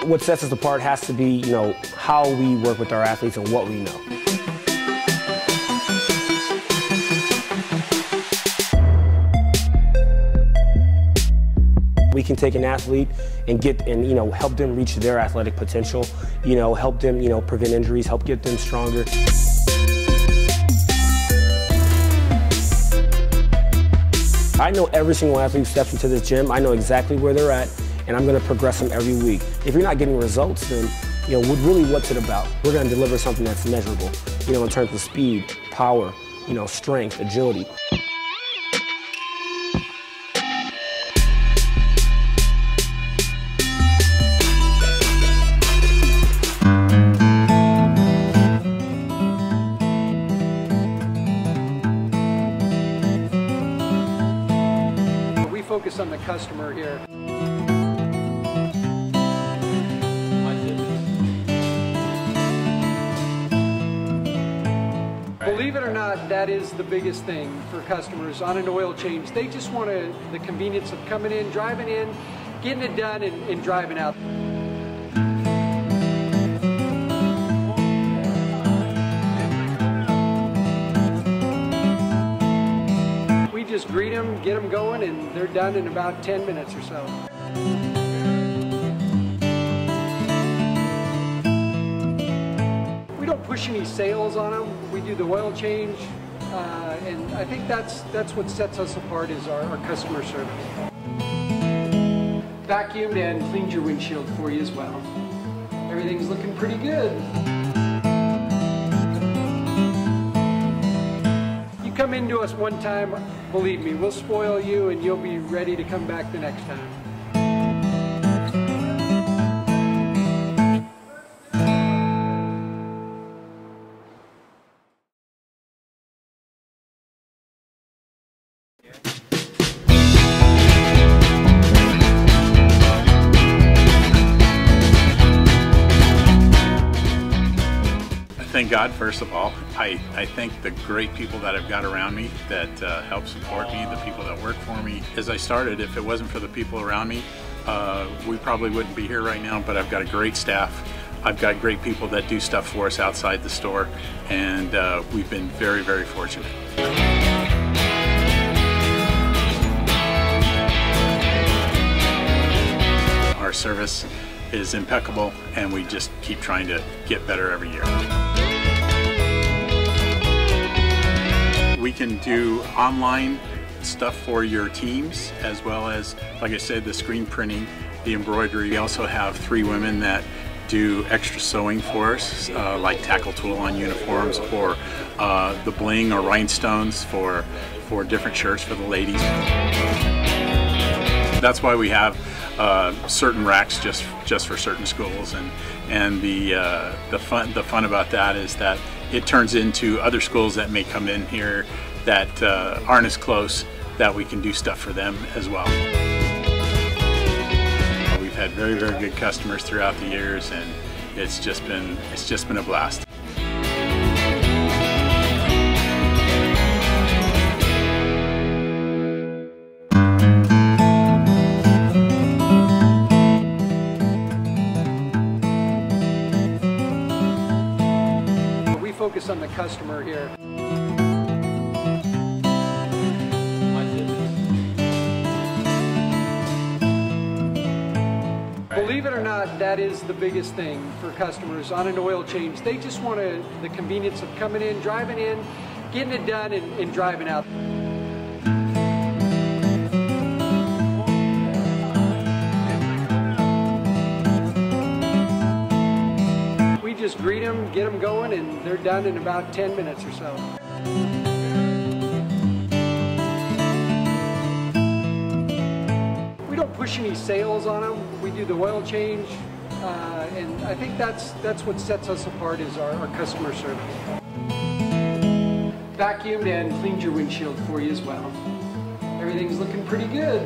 What sets us apart has to be, you know, how we work with our athletes and what we know. We can take an athlete and you know, help them reach their athletic potential, you know, help them, you know, prevent injuries, help get them stronger. I know every single athlete who steps into this gym. I know exactly where they're at, and I'm going to progress them every week. If you're not getting results, then, you know, really what's it about? We're going to deliver something that's measurable, you know, in terms of speed, power, you know, strength, agility. We focus on the customer here. Believe it or not, that is the biggest thing for customers on an oil change. They just want the convenience of coming in, driving in, getting it done, and driving out. We just greet them, get them going, and they're done in about 10 minutes or so. We don't push any sales on them. We do the oil change, and I think that's what sets us apart is our customer service. Vacuumed and cleaned your windshield for you as well. Everything's looking pretty good. You come into us one time, believe me, we'll spoil you and you'll be ready to come back the next time. Thank God, first of all. I thank the great people that I've got around me that help support me, the people that work for me. As I started, if it wasn't for the people around me, we probably wouldn't be here right now, but I've got a great staff. I've got great people that do stuff for us outside the store, and we've been very, very fortunate. Our service is impeccable, and we just keep trying to get better every year. We can do online stuff for your teams, as well as, like I said, the screen printing, the embroidery. We also have 3 women that do extra sewing for us, like tackle tool on uniforms, or the bling or rhinestones for different shirts for the ladies. That's why we have certain racks just for certain schools, and the fun about that is that it turns into other schools that may come in here that aren't as close, that we can do stuff for them as well. We've had very, very good customers throughout the years, and it's just been a blast. Focus on the customer here. Believe it or not, that is the biggest thing for customers on an oil change. They just want the convenience of coming in, driving in, getting it done, and driving out. get them going, and they're done in about 10 minutes or so. We don't push any sales on them. We do the oil change, and I think that's what sets us apart is our customer service. Vacuumed and cleaned your windshield for you as well. Everything's looking pretty good.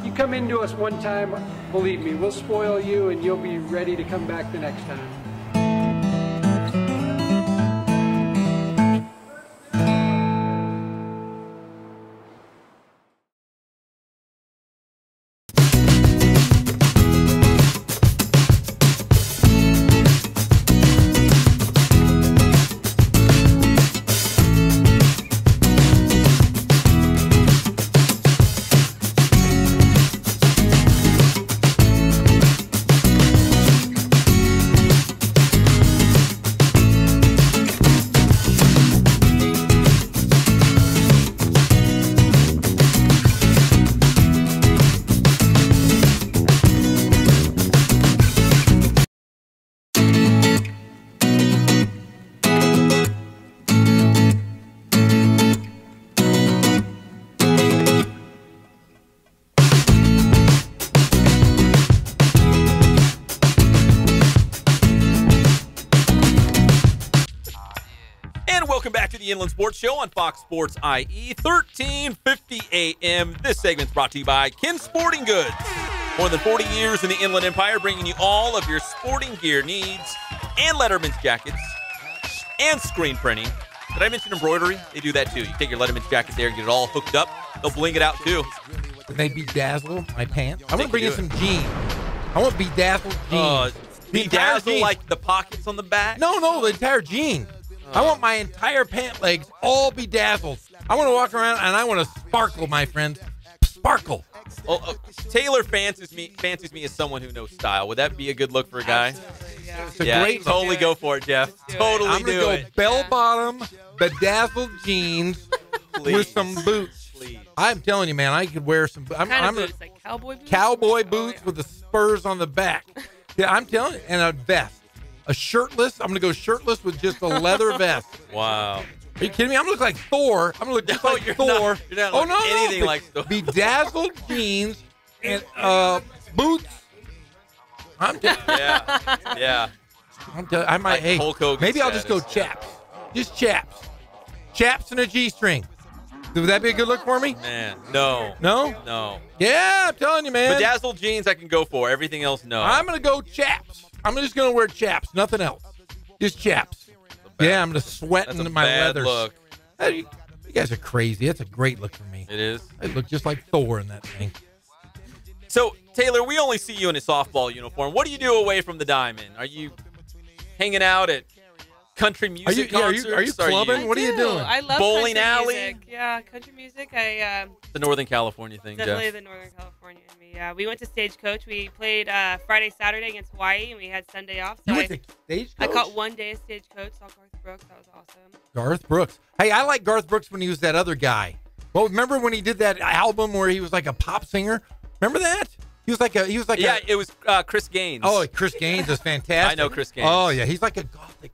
You come into us one time, believe me, we'll spoil you and you'll be ready to come back the next time. The Inland Sports Show on Fox Sports IE, 1350 AM. This segment's brought to you by Ken Sporting Goods. More than 40 years in the Inland Empire, bringing you all of your sporting gear needs and Letterman's jackets and screen printing. Did I mention embroidery? They do that too. You take your Letterman's jacket there and get it all hooked up. They'll bling it out too. Can they bedazzle my pants? I want to bring in some jeans. I want bedazzled jeans. Bedazzle like the pockets on the back? No, the entire jean. I want my entire pant legs all bedazzled. I want to walk around and I want to sparkle, my friends. Sparkle. Tayler fancies me as someone who knows style. Would that be a good look for a guy? Yeah. It's a great totally look. go for it, Jeff. Totally I'm do gonna it. go bell-bottom, bedazzled jeans with some boots. Please. I'm telling you, man, I could wear some. What kind of boots? Like cowboy boots? Cowboy boots with the spurs on the back. Yeah, I'm telling you, and a vest. A shirtless. I'm going to go shirtless with just a leather vest. Wow. Are you kidding me? I'm going to look like Thor. I'm going to look just like Thor. You're not anything like Thor. Bedazzled jeans and boots. I'm Yeah. I might. Like Hey, Hulk Hogan maybe I'll just go status. chaps. Just chaps. Chaps and a G-string. Would that be a good look for me? Man, no. No? No. Yeah, I'm telling you, man. Bedazzled jeans I can go for. Everything else, no. I'm going to go chaps. I'm just going to wear chaps. Nothing else. Just chaps. Yeah, I'm going to sweat into my leathers. Look. Hey, you guys are crazy. That's a great look for me. It is. I look just like Thor in that thing. So, Tayler, we only see you in a softball uniform. What do you do away from the diamond? Are you hanging out at country music concerts? Are you clubbing? What are you doing? I love Bowling country alley? music. Yeah, country music. The Northern California thing, Definitely Jeff. the Northern California in me. Yeah, we went to Stagecoach. We played Friday, Saturday against Hawaii, and we had Sunday off. So You went to Stagecoach? I caught one day of Stagecoach. Saw Garth Brooks. That was awesome. Garth Brooks. Hey, I like Garth Brooks when he was that other guy. Well, remember when he did that album where he was like a pop singer? Remember that? He was like it was Chris Gaines. Oh, Chris Gaines is fantastic. I know Chris Gaines. Oh yeah, he's like a gothic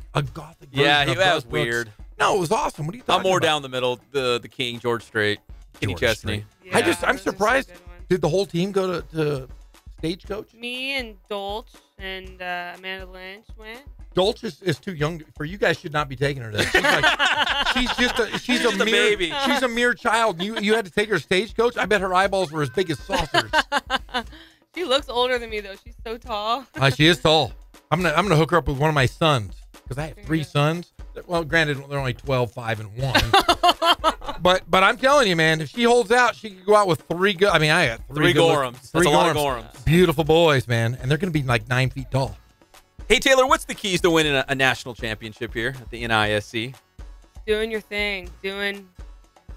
Yeah, version of that Garth was Brooks. weird. No, it was awesome. What are you talking I'm more about? down the middle, the King, George Strait, Kenny Chesney. Yeah, I'm surprised. Did the whole team go to Stagecoach? Me and Dolch and Amanda Lynch went. Dolch is too young for you guys. Should not be taking her to. She's a mere baby. She's a mere child. You had to take her to Stagecoach. I bet her eyeballs were as big as saucers. She looks older than me though. She's so tall. She is tall. I'm gonna hook her up with one of my sons because I have 3 sons. Well, granted, they're only 12, 5, and 1. but I'm telling you, man, if she holds out, she could go out with 3 good. I mean, I got 3 good Gorhams. That's a lot of Gorhams. Beautiful boys, man, and they're gonna be like 9 feet tall. Hey, Tayler, what's the keys to winning a national championship here at the NISC? Doing your thing, doing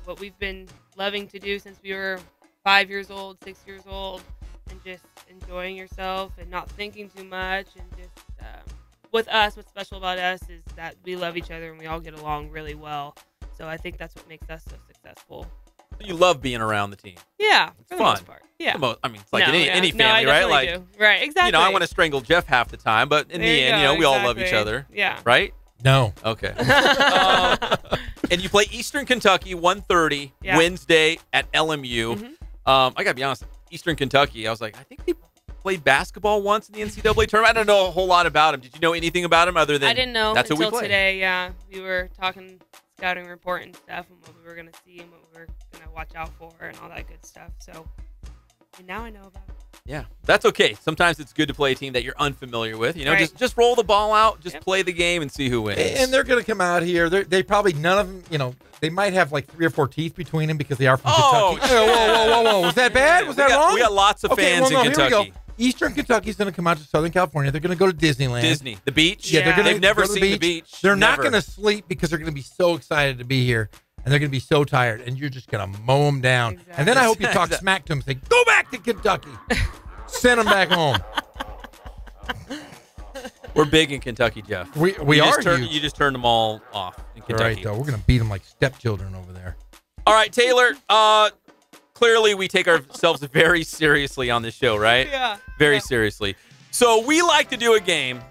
what we've been loving to do since we were 5 years old, 6 years old, and just enjoying yourself and not thinking too much. And just with us, what's special about us is that we love each other and we all get along really well. So I think that's what makes us so successful. You love being around the team. Yeah, It's for the fun. most part. Yeah. I mean, it's like No, any No, I family, right? Like, definitely do. Right, exactly. I want to strangle Jeff half the time, but in There the you end, go, we all love each exactly. other. Yeah. Right? No. Okay. And you play Eastern Kentucky, 1:30 Yeah. Wednesday at LMU. I got to be honest, Eastern Kentucky, I was like, I think they played basketball once in the NCAA tournament. I don't know a whole lot about them. Did you know anything about them other than I didn't know that's who we until play? today. Yeah, we were talking scouting report and stuff, and what we were gonna see and what we were gonna watch out for and all that good stuff. So and now I know about it. Yeah, that's okay. Sometimes it's good to play a team that you're unfamiliar with. Right. Just roll the ball out, just play the game, and see who wins. And they're going to come out here. They probably, none of them, they might have like 3 or 4 teeth between them because they are from Kentucky. Whoa. Was that bad? Was that wrong? We got lots of fans in Here we go. Kentucky. Eastern Kentucky's going to come out to Southern California. They're going to go to Disneyland. Disney, the beach. Yeah, They've never go to seen the beach. They're not Never. going to sleep because they're going to be so excited to be here. And they're going to be so tired. And you're just going to mow them down. And then I hope you talk smack to them and say, go back to Kentucky. Send them back home. We're big in Kentucky, Jeff. We You are just turn- huge. You just turned them all off in All Kentucky. right, though. We're going to beat them like stepchildren over there. All right, Tayler. Clearly, we take ourselves very seriously on this show, right? Yeah. Very seriously. So we like to do a game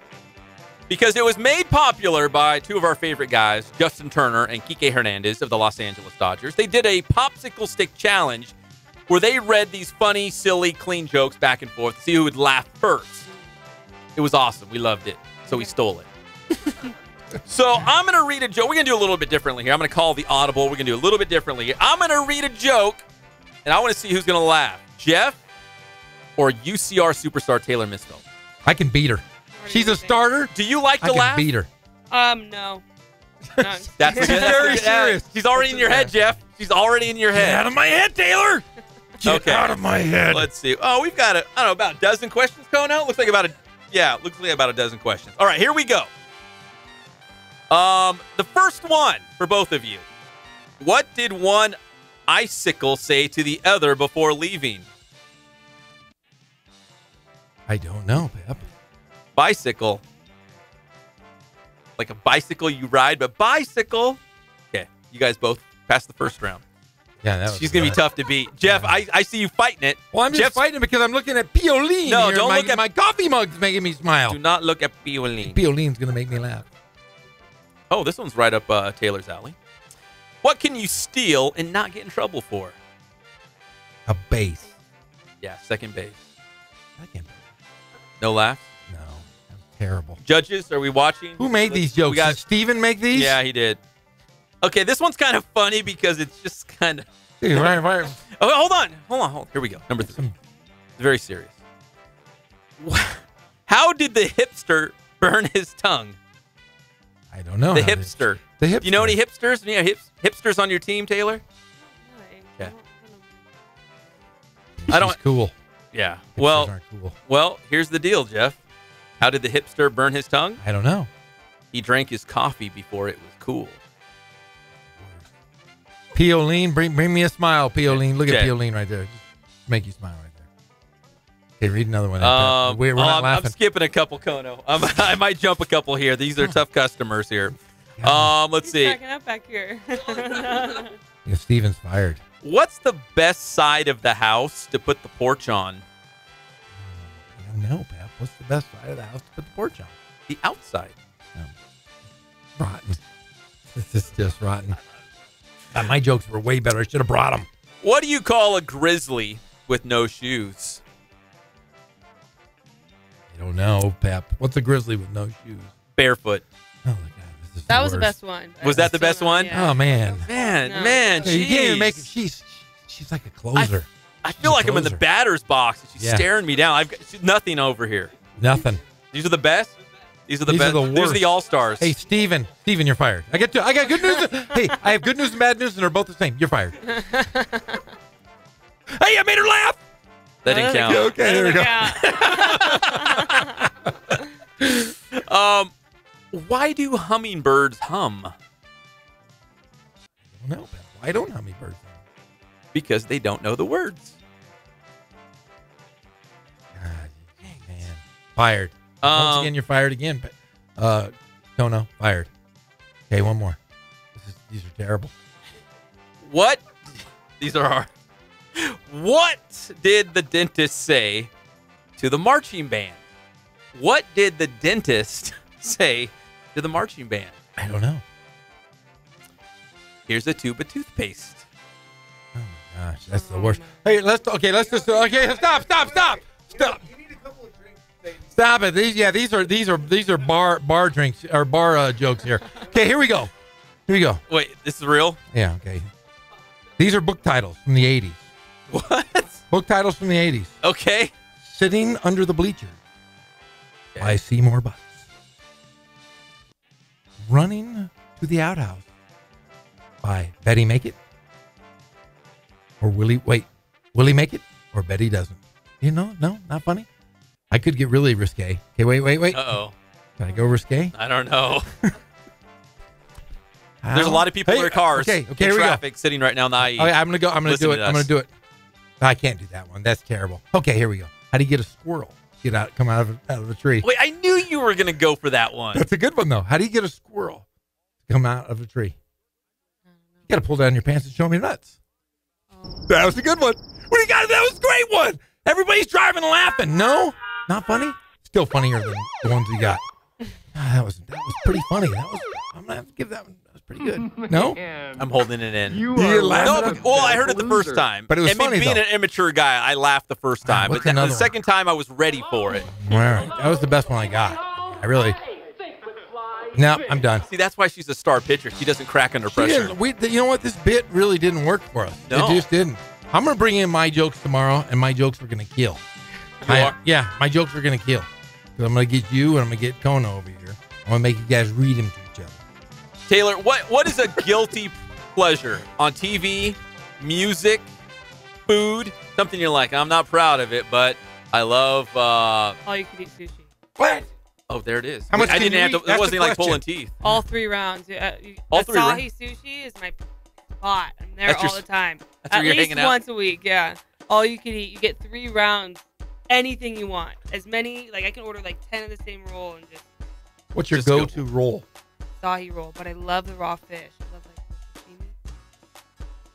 because it was made popular by 2 of our favorite guys, Justin Turner and Kike Hernandez of the Los Angeles Dodgers. They did a popsicle stick challenge where they read these funny, silly, clean jokes back and forth to see who would laugh first. It was awesome. We loved it. So we stole it. So I'm going to read a joke. We're going to do a little bit differently here. I'm going to call the audible. We're going to do a little bit differently here. I'm going to read a joke, and I want to see who's going to laugh. Jeff or UCR superstar Tayler Misfeldt? I can beat her. She's a starter. Do you like to I can laugh? beat her. No. That's very serious. She's already in your head, Jeff. She's already in your head. Get out of my head, Tayler. Get out of my head. Let's see. Oh, we've got about a dozen questions going out. Looks like about a dozen questions. All right, here we go. The first one for both of you. What did one icicle say to the other before leaving? I don't know, Pep. Bicycle. Like a bicycle you ride, but bicycle. Okay, you guys both passed the first round. Yeah, that was She's going to be tough to beat. Jeff, I see you fighting it. Well, I'm just fighting because I'm looking at Pioline. No, here. don't my, look at- my coffee mug's making me smile. Do not look at Pioline. Pioline's going to make me laugh. Oh, this one's right up Taylor's alley. What can you steal and not get in trouble for? A base. Yeah, second base. Second base. No laughs? No, that's terrible. Judges, are we watching? Who made these jokes? Did Steven make these? Yeah, he did. Okay, this one's kind of funny because it's just kind of... Dude, right. Oh, hold on. Here we go. Number 3. It's very serious. How did the hipster burn his tongue? I don't know. The how hipster. The hipster. Do you know any hipsters? Do you know hipsters on your team, Tayler? Okay. I don't. She's cool. Yeah. Hipsters aren't cool. Well, here's the deal, Jeff. How did the hipster burn his tongue? I don't know. He drank his coffee before it was cool. Pioline, bring me a smile, Pioline. Look at Okay. Pioline right there. Just make you smile right there. Okay, read another one. We're I'm not laughing. skipping a couple, Kono. I might jump a couple here. These are tough customers here. Let's He's see. cracking up back here. Yeah, Steven's fired. What's the best side of the house to put the porch on? I don't know, Pep. What's the best side of the house to put the porch on? The outside. Rotten. This is just rotten. My jokes were way better. I should have brought them. What do you call a grizzly with no shoes? I don't know, Pep. What's a grizzly with no shoes? Barefoot. Oh, my God. This is That the was the worst. best one. Was that the best one? Yeah. Oh, man. Man, No. man, Yeah, you can't even jeez. make it. She's like a closer. I feel like I'm in the closer. batter's box. And she's Yeah. staring me down. I've got nothing over here. Nothing. These are the best. These are the These best. are the These are worst. the all-stars. Hey, Steven, you're fired. I got good news. Hey, I have good news and bad news, and they're both the same. You're fired. Hey, I made her laugh. That didn't count. Okay, there we go. Why do hummingbirds hum? I don't know, Pep. Why don't hummingbirds? Because they don't know the words. Man, fired. Once again, you're fired again. Tono, fired. Okay, one more. These are terrible. What These are hard. What did the dentist say to the marching band? What did the dentist say to the marching band? I don't know. Here's a tube of toothpaste. Oh my gosh, that's the worst. Hey, let's stop. Stop it. These are bar drinks or bar jokes here. Okay, here we go. Wait, this is real? Yeah, okay. These are book titles from the 80s. What? Book titles from the 80s. Okay. Sitting Under the Bleachers by Seymour Butts. Running to the Outhouse by Betty Make It. Or Willie Make It or Betty Doesn't. You know, no, not funny. I could get really risque. Okay, wait. Uh-oh. Can I go risque? I don't know. There's a lot of people in their cars in traffic sitting right now in the IE. Okay, I'm going to do it. I can't do that one. That's terrible. Okay, here we go. How do you get a squirrel? Come out of a tree. Wait, I knew you were going to go for that one. That's a good one, though. How do you get a squirrel to come out of a tree? You got to pull down your pants and show me nuts. That was a good one. What do you got? That was a great one. Everybody's driving and laughing. No? Not funny? Still funnier than the ones you got. That was pretty funny. I'm going to have to give that one. That was pretty good. No? I'm holding it in. I heard it the first time. But it was funny, being though. an immature guy, I laughed the first time. But the second time, I was ready for it. All right. That was the best one I got. No, I'm done. See, that's why she's a star pitcher. She doesn't crack under pressure. You know what? This bit really didn't work for us. No. It just didn't. I'm going to bring in my jokes tomorrow, and my jokes are going to kill. Yeah, my jokes are going to kill. Because I'm going to get you, and I'm going to get Kona over here. I'm going to make you guys read them to each other. Taylor, what is a guilty pleasure on TV, music, food, something you're like, I'm not proud of it, but I love... All you can eat sushi. What? Oh, there it is. How much I can didn't you have eat? to. It wasn't like question. pulling teeth. All 3 rounds. All 3 rounds? Asahi Sushi is my spot. I'm there That's all the time. that's where At you're least hanging out? once a week, yeah. All you can eat. You get 3 rounds. Anything you want. As many, I can order 10 of the same roll and just... What's your go-to roll? Asahi roll, but I love the raw fish. I love sashimi.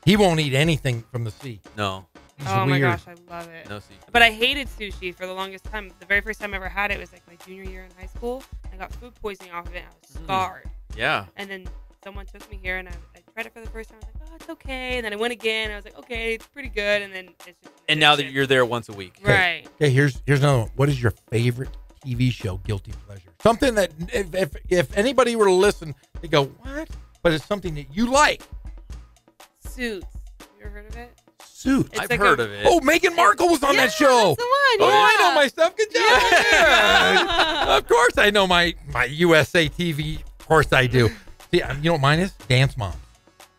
He won't eat anything from the sea. No. Oh my gosh, I love it. No seafood. But I hated sushi for the longest time. The very first time I ever had it was my junior year in high school. I got food poisoning off of it. And I was scarred. Yeah. And then someone took me here and I tried it for the first time. I was like, oh, it's okay. And then I went again. And I was like, okay, it's pretty good. And then it's just. And now that you're there once a week. Right. Okay, here's another one. What is your favorite TV show guilty pleasure? Something that if anybody were to listen, they go, what? But it's something that you like. Suits. You ever heard of it? Suits. I've heard of it. Oh, Meghan Markle was on that show. That's the one. Oh, yeah. I know my stuff. Good job. Yeah. Of course I know my USA TV. Of course I do. See, you know what mine is? Dance Moms.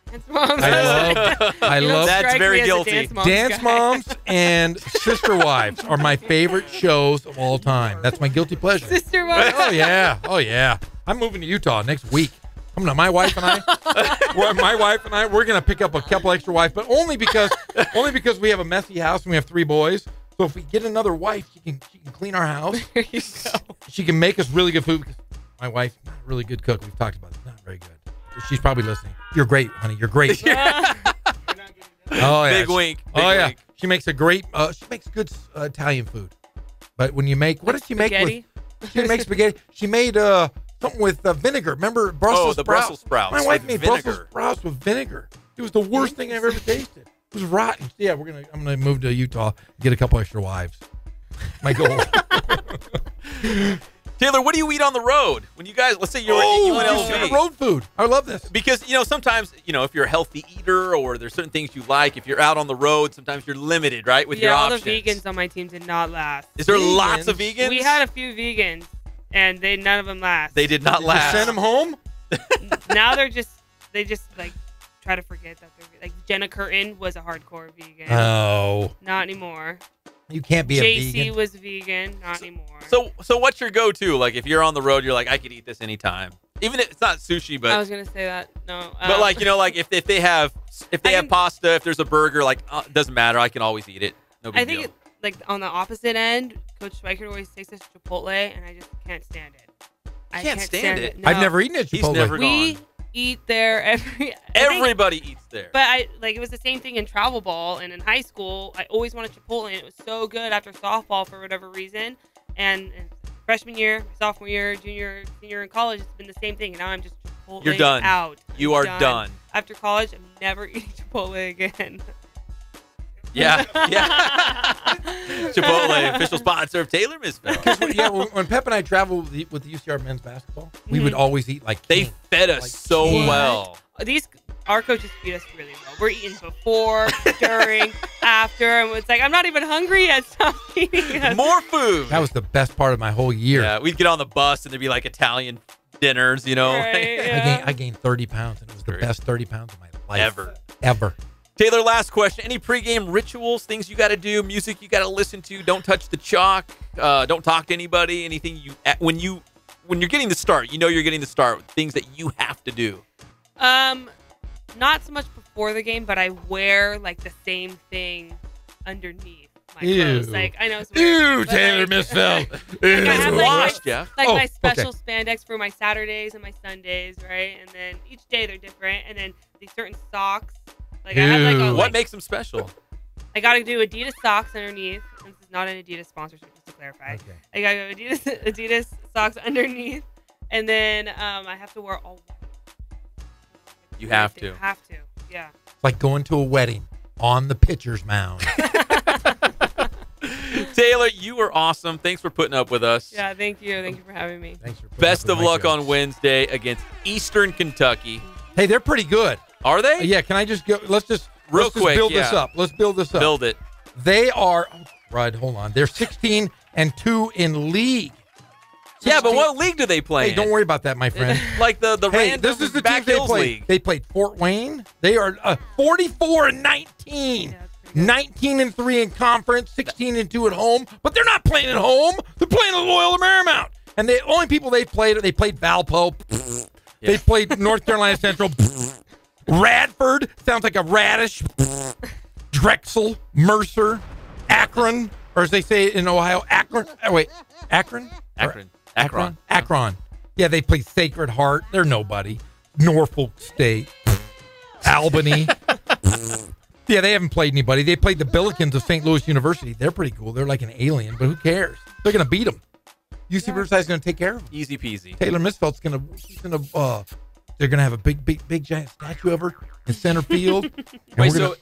Dance Moms. I love That's very guilty. Dance Moms and Sister Wives are my favorite shows of all time. That's my guilty pleasure. Sister Wives. Oh yeah. I'm moving to Utah next week. My wife and I, we're gonna pick up a couple extra wives, but only because we have a messy house and we have 3 boys. So if we get another wife, she can clean our house. There you go. She can make us really good food. Because my wife's not a really good cook. We've talked about it. Not very good. She's probably listening. You're great, honey. You're great. Oh yeah. Big wink. Big wink. She makes a great. She makes good Italian food. But when you make, what did she make? She makes spaghetti. She made something with vinegar. Remember Brussels sprouts? Brussels sprouts. My wife made vinegar. Brussels sprouts with vinegar. It was the worst thing I've ever tasted. It was rotten. Yeah, I'm gonna move to Utah, get a couple extra wives. My goal. Taylor, what do you eat on the road? When you guys, let's say you're at UNLV. Road food. I love this. Because, sometimes, if you're a healthy eater or there's certain things you like, if you're out on the road, sometimes you're limited, right, with your options. Yeah, all the vegans on my team did not last. Is there lots of vegans? We had a few vegans, and none of them last. They did not last. Send them home? Now they just try to forget that they're Jenna Curtin was a hardcore vegan. Oh. Not anymore. You can't be a vegan. JC was vegan, not anymore. So what's your go-to? Like, if you're on the road, you're like, I could eat this anytime. Even if it's not sushi, but... I was going to say that. No. But, if they have pasta, if there's a burger, it doesn't matter. I can always eat it. No big deal. On the opposite end, Coach Schweikert always takes us to Chipotle, and I just can't stand it. I can't stand it? No. I've never eaten at Chipotle. He's never gone. eat there Everybody eats there. But it was the same thing in travel ball and in high school. I always wanted Chipotle, and it was so good after softball for whatever reason. And freshman year, sophomore year, junior, senior in college, it's been the same thing. And now I'm just Chipotle You're done. out. You are done. After college, I'm never eating Chipotle again. Yeah. Chipotle, official sponsor of Tayler Misfeldt. Yeah, when Pep and I traveled with the UCR men's basketball, we would always eat like they fed us so well. Our coaches feed us really well. We're eating before, during, after, and it's like I'm not even hungry yet. Stop eating us. More food. That was the best part of my whole year. Yeah, we'd get on the bus and there'd be like Italian dinners, you know. Right, yeah. I gained 30 pounds, and it was the best 30 pounds of my life. Ever. Tayler, last question. Any pregame rituals, things you got to do, music you got to listen to? Don't touch the chalk. Don't talk to anybody. Anything when you're getting the start, you're getting the start. Things that you have to do. Not so much before the game, but I wear like the same thing underneath my clothes. Like I know it's weird. Ew, Tayler Misfeldt. I have washed, Jeff. my special spandex for my Saturdays and my Sundays, right? And then each day they're different. And then these certain socks. Like I have what makes them special? I got to do Adidas socks underneath. This is not an Adidas sponsorship, just to clarify. Okay. I got to do Adidas socks underneath, and then I have to wear all. You have to. Have to. Yeah. It's like going to a wedding on the pitcher's mound. Tayler, you were awesome. Thanks for putting up with us. Yeah, thank you. Thank you for having me. Thanks for Best of luck on Wednesday against Eastern Kentucky. Hey, they're pretty good. Are they? Yeah, can I just go? Let's just quick build this up. Let's build this up. Build it. They are, right, hold on. They're 16-2 in league. 16. Yeah, but what league do they play Hey, don't worry about that, my friend. Like the hey, random this is the Back team Hills they played. League. They played Fort Wayne. They are 44-19. 19-3 in conference, 16-2 at home. But they're not playing at home. They're playing at Loyola Marymount. And the only people they played Valpo. They played North Carolina Central. Radford sounds like a radish. Drexel, Mercer, Akron, or as they say in Ohio, Akron. Oh, wait, Akron? Akron. Yeah, they play Sacred Heart. They're nobody. Norfolk State, Albany. Yeah, they haven't played anybody. They played the Billikens of St. Louis University. They're pretty cool. They're like an alien, but who cares? They're going to beat them. UC Riverside's going to take care of them. Easy peasy. Tayler Misfeldt's going to. They're going to have a big giant statue of her in center field. Wait, so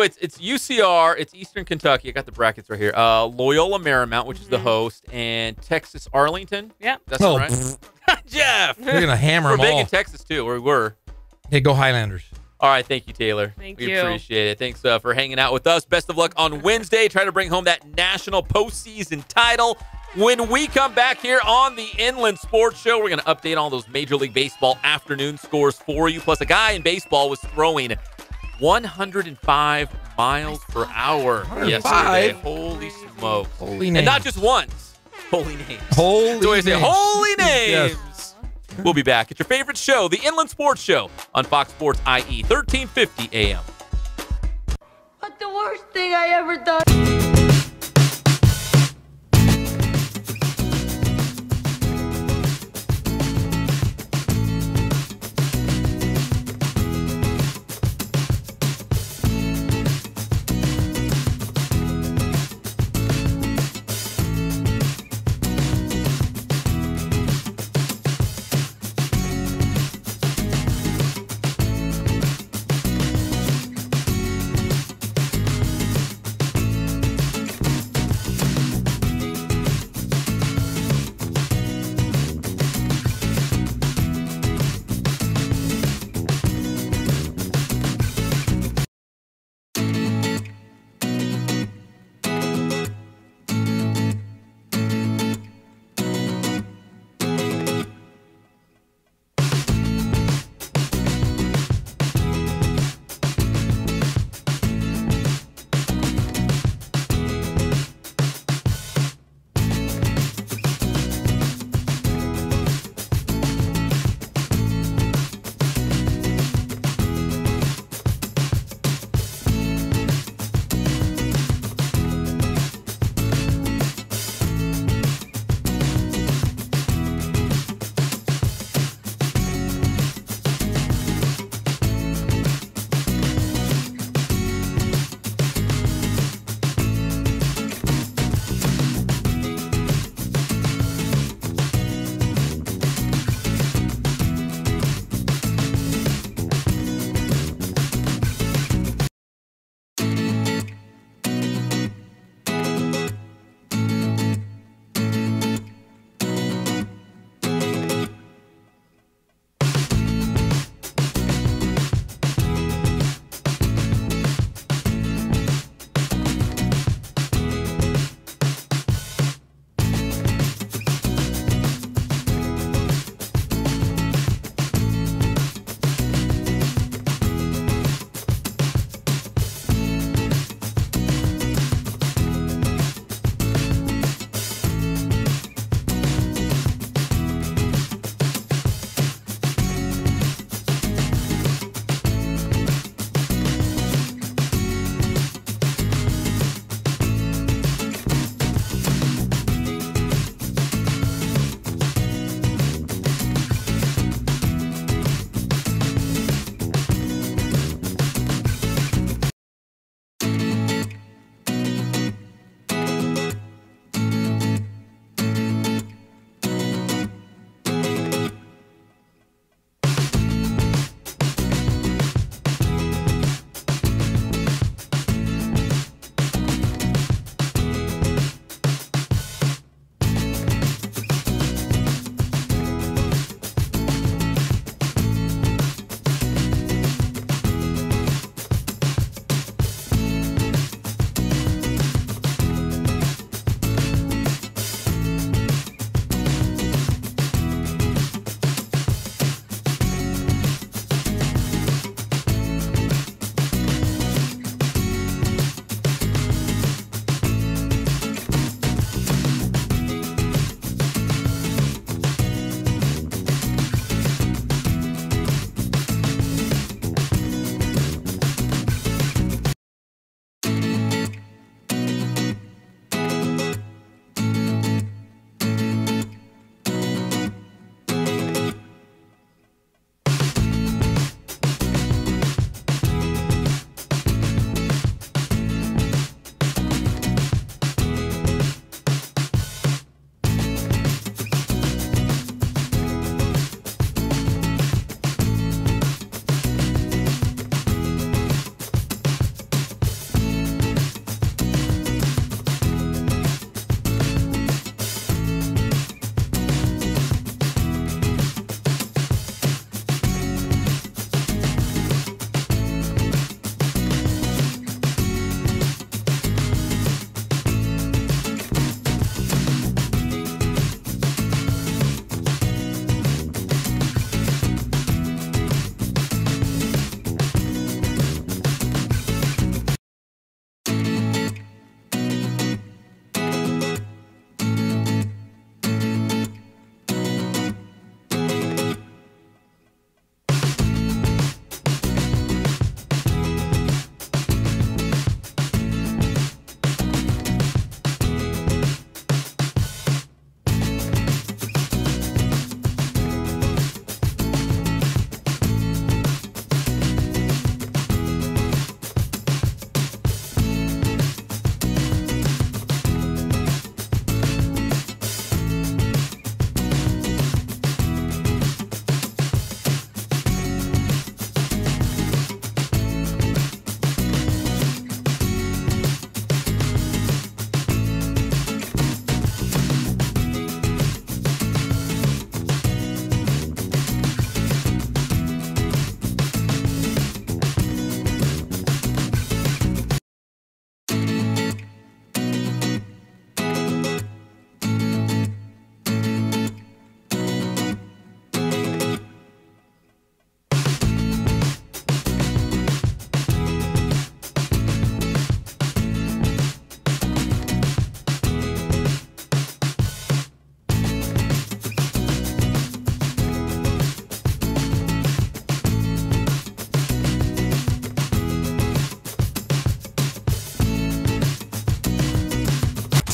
it's UCR, it's Eastern Kentucky. I got the brackets right here. Loyola Marymount, which is the host, and Texas Arlington. Yeah, that's right. Jeff, they're going to hammer them all. We're big in Texas too. We were. Hey, go Highlanders. All right, thank you, Tayler. Thank you. We you. appreciate it. Thanks for hanging out with us. Best of luck on Wednesday. Try to bring home that national postseason title. When we come back here on the Inland Sports Show, we're going to update all those Major League Baseball afternoon scores for you. Plus, a guy in baseball was throwing 105 miles per hour yesterday. Holy smokes. Holy names. And not just once. Holy names. Holy so names. Holy names. Yes. We'll be back. It's your favorite show, the Inland Sports Show on Fox Sports IE, 1350 AM. What's the worst thing I ever done?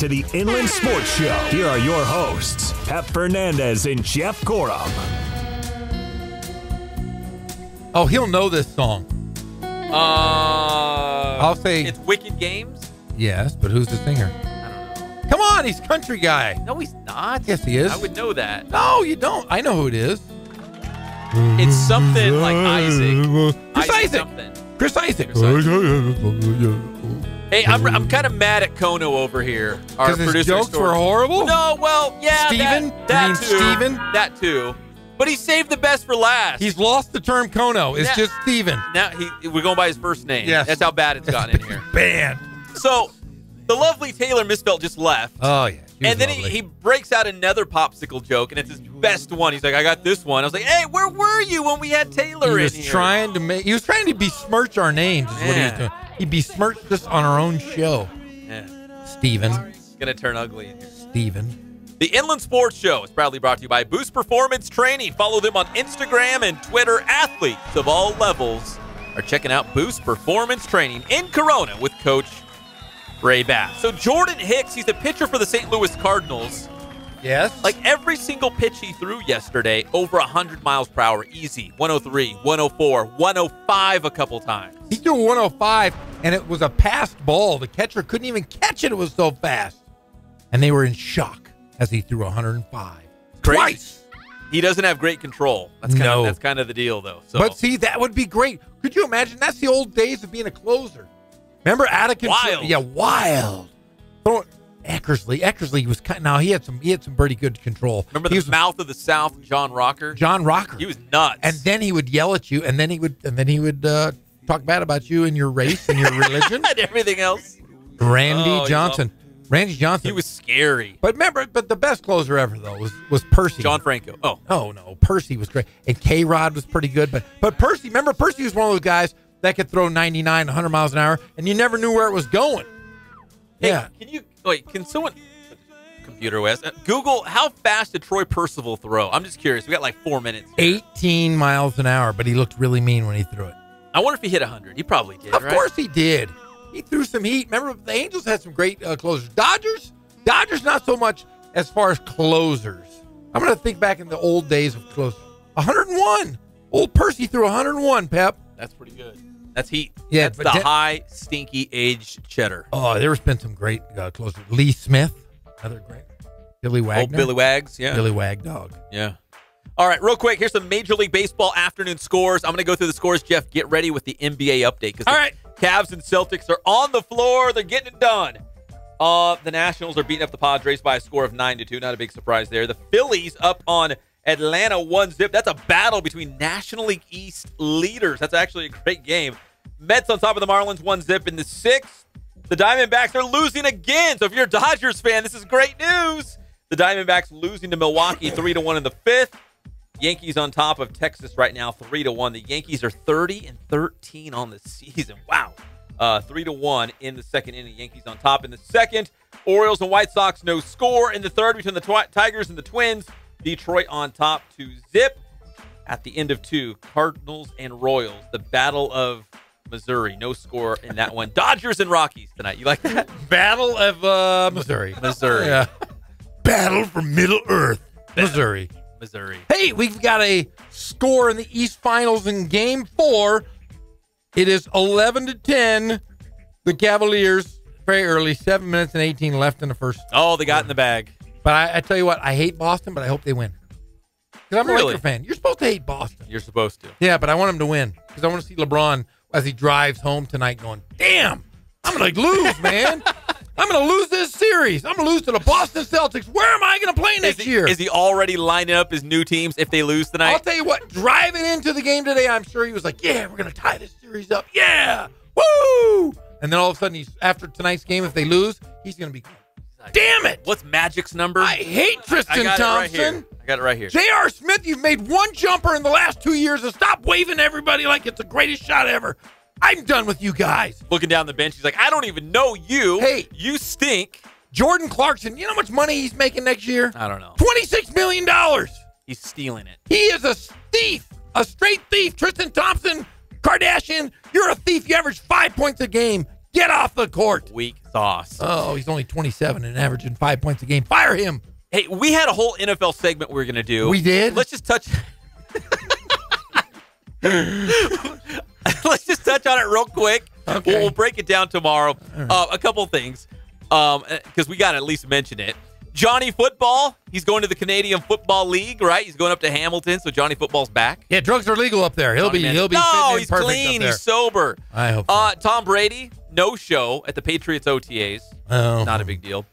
to the Inland Sports Show. Here are your hosts, Pep Fernandez and Jeff Corum. Oh, he'll know this song. I'll say it's Wicked Games. Yes, but who's the singer? I don't know. Come on, he's country guy. No, he's not. Yes, he is. I would know that. No, you don't. I know who it is. It's something like Isaac. Chris Isaac. Something. Chris Isaac. Hey, I'm kind of mad at Kono over here. Our Because his producer jokes were horrible? No, well, yeah. Steven? That You mean too. Steven? That too. But he saved the best for last. He's lost the term Kono. It's just Steven. Now we're going by his first name. Yes. That's how bad it's gotten in here. Banned. So the lovely Tayler Misfeldt just left. Oh, yeah. And then he breaks out another popsicle joke, and it's his best one. He's like, I got this one. I was like, hey, where were you when we had Tayler He was in here? he was trying to besmirch our names is what he was doing. He besmirched us on our own show. Yeah. Steven. It's going to turn ugly in here. Steven. The Inland Sports Show is proudly brought to you by Boost Performance Training. Follow them on Instagram and Twitter. Athletes of all levels are checking out Boost Performance Training in Corona with Coach Ray Bass. So Jordan Hicks, he's a pitcher for the St. Louis Cardinals. Yes. Like every single pitch he threw yesterday, over 100 miles per hour, easy. 103, 104, 105 a couple times. He threw 105, and it was a passed ball. The catcher couldn't even catch it. It was so fast. And they were in shock as he threw 105. Crazy. Twice. He doesn't have great control. That's kind of the deal, though. So. But see, that would be great. Could you imagine? That's the old days of being a closer. Remember out of control? Wild. Yeah, wild. Eckersley was kind. Now he had some pretty good control. Remember the mouth of the South, John Rocker? John Rocker. He was nuts. And then he would yell at you, and then he would talk bad about you and your race and your religion and everything else. Randy Johnson. Randy Johnson. He was scary. But remember, the best closer ever though was Percy. John Franco. Oh no, Percy was great, and K-Rod was pretty good. But Percy, remember Percy was one of those guys that could throw 99, 100 miles an hour, and you never knew where it was going. Hey, yeah. Can someone, computer West, Google how fast did Troy Percival throw? I'm just curious. We got like 4 minutes. 18 miles an hour, but he looked really mean when he threw it. I wonder if he hit 100. He probably did, Of course he did. He threw some heat. Remember, the Angels had some great closers. Dodgers not so much as far as closers. I'm going to think back in the old days of closers. 101. Old Percy threw 101, Pep. That's pretty good. That's heat. Yeah, that's the high, stinky, aged cheddar. Oh, there's been some great closers. Lee Smith, another great. Billy Wagner. Oh, Billy Wags, yeah. Billy Wag Dog. Yeah. All right, real quick, here's some Major League Baseball afternoon scores. I'm going to go through the scores. Jeff, get ready with the NBA update. All right. Cavs and Celtics are on the floor. They're getting it done. The Nationals are beating up the Padres by a score of 9-2. Not a big surprise there. The Phillies up on Atlanta 1-0. That's a battle between National League East leaders. That's actually a great game. Mets on top of the Marlins 1-0 in the 6th. The Diamondbacks are losing again. So if you're a Dodgers fan, this is great news. The Diamondbacks losing to Milwaukee 3-1 in the 5th. Yankees on top of Texas right now 3-1. The Yankees are 30-13 on the season. Wow. 3-1 in the second inning. Yankees on top in the second. Orioles and White Sox no score in the third between the Tigers and the Twins. Detroit on top 2-0. At the end of 2, Cardinals and Royals. The Battle of Missouri. No score in that one. Dodgers and Rockies tonight. You like that? Battle of Missouri. Yeah. Battle for Middle Earth. Missouri. Hey, we've got a score in the East Finals in Game 4. It is 11-10. The Cavaliers, very early, 7 minutes and 18 left in the first. Oh, they got in the bag. But I tell you what, I hate Boston, but I hope they win. Because I'm a Laker fan. You're supposed to hate Boston. You're supposed to. Yeah, but I want them to win. Because I want to see LeBron as he drives home tonight going, damn, I'm going to lose, man. I'm going to lose this series. I'm going to lose to the Boston Celtics. Where am I going to play next year? Is he already lining up his new teams if they lose tonight? I'll tell you what, driving into the game today, I'm sure he was like, yeah, we're going to tie this series up. Yeah. Woo! And then all of a sudden, after tonight's game, if they lose, he's going to be, damn it. What's Magic's number? I hate Tristan Thompson. I got it right here. J.R. Smith, you've made one jumper in the last 2 years, and stop waving everybody like it's the greatest shot ever. I'm done with you guys. Looking down the bench, he's like, I don't even know you. Hey. You stink. Jordan Clarkson, you know how much money he's making next year? I don't know. $26 million. He's stealing it. He is a thief, a straight thief. Tristan Thompson, Kardashian, you're a thief. You average 5 points a game. Get off the court. Weak sauce. Oh, he's only 27 and averaging 5 points a game. Fire him. Hey, we had a whole NFL segment we were going to do. We did? Let's just touch. Let's just touch on it real quick. Okay. We'll break it down tomorrow. A couple things, because we got to at least mention it. Johnny Football, he's going to the Canadian Football League, right? He's going up to Hamilton, so Johnny Football's back. Yeah, drugs are legal up there. He'll be No, fitting in he's perfect clean. up there. He's sober. I hope so. Tom Brady, no show at the Patriots OTAs. Oh. Not a big deal.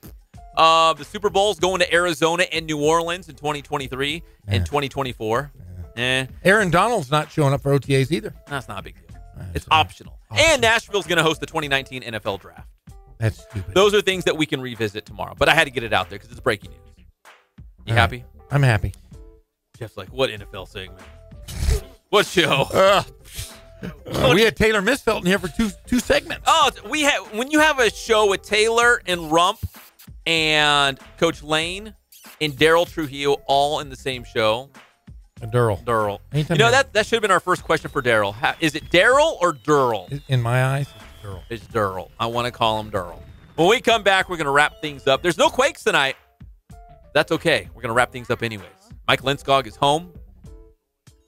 The Super Bowl's going to Arizona and New Orleans in 2023 and 2024. Aaron Donald's not showing up for OTAs either. That's not a big deal. It's optional. And Nashville's going to host the 2019 NFL Draft. That's stupid. Those are things that we can revisit tomorrow. But I had to get it out there because it's breaking news. You happy? I'm happy. Jeff's like, what NFL segment? What show? We had Tayler Misfeldt in here for two segments. Oh, when you have a show with Tayler and Rump and Coach Lane and Derryl Trujillo all in the same show. Derryl. You know, that should have been our first question for Derryl. Is it Derryl or Derryl? In my eyes, it's Derryl. It's Derryl. I want to call him Derryl. When we come back, we're going to wrap things up. There's no Quakes tonight. That's okay. We're going to wrap things up anyways. Mike Lindskog is home.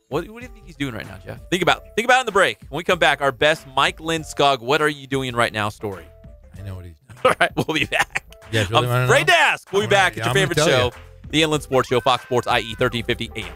What do you think he's doing right now, Jeff? Think about it in the break. When we come back, our best Mike Lindskog, what are you doing right now story. I know what he's doing. All right, we'll be back. Yeah, really I'm afraid to ask. We'll be back. It's your I'm favorite gonna tell show, the Inland Sports Show, Fox Sports IE 1350 AM.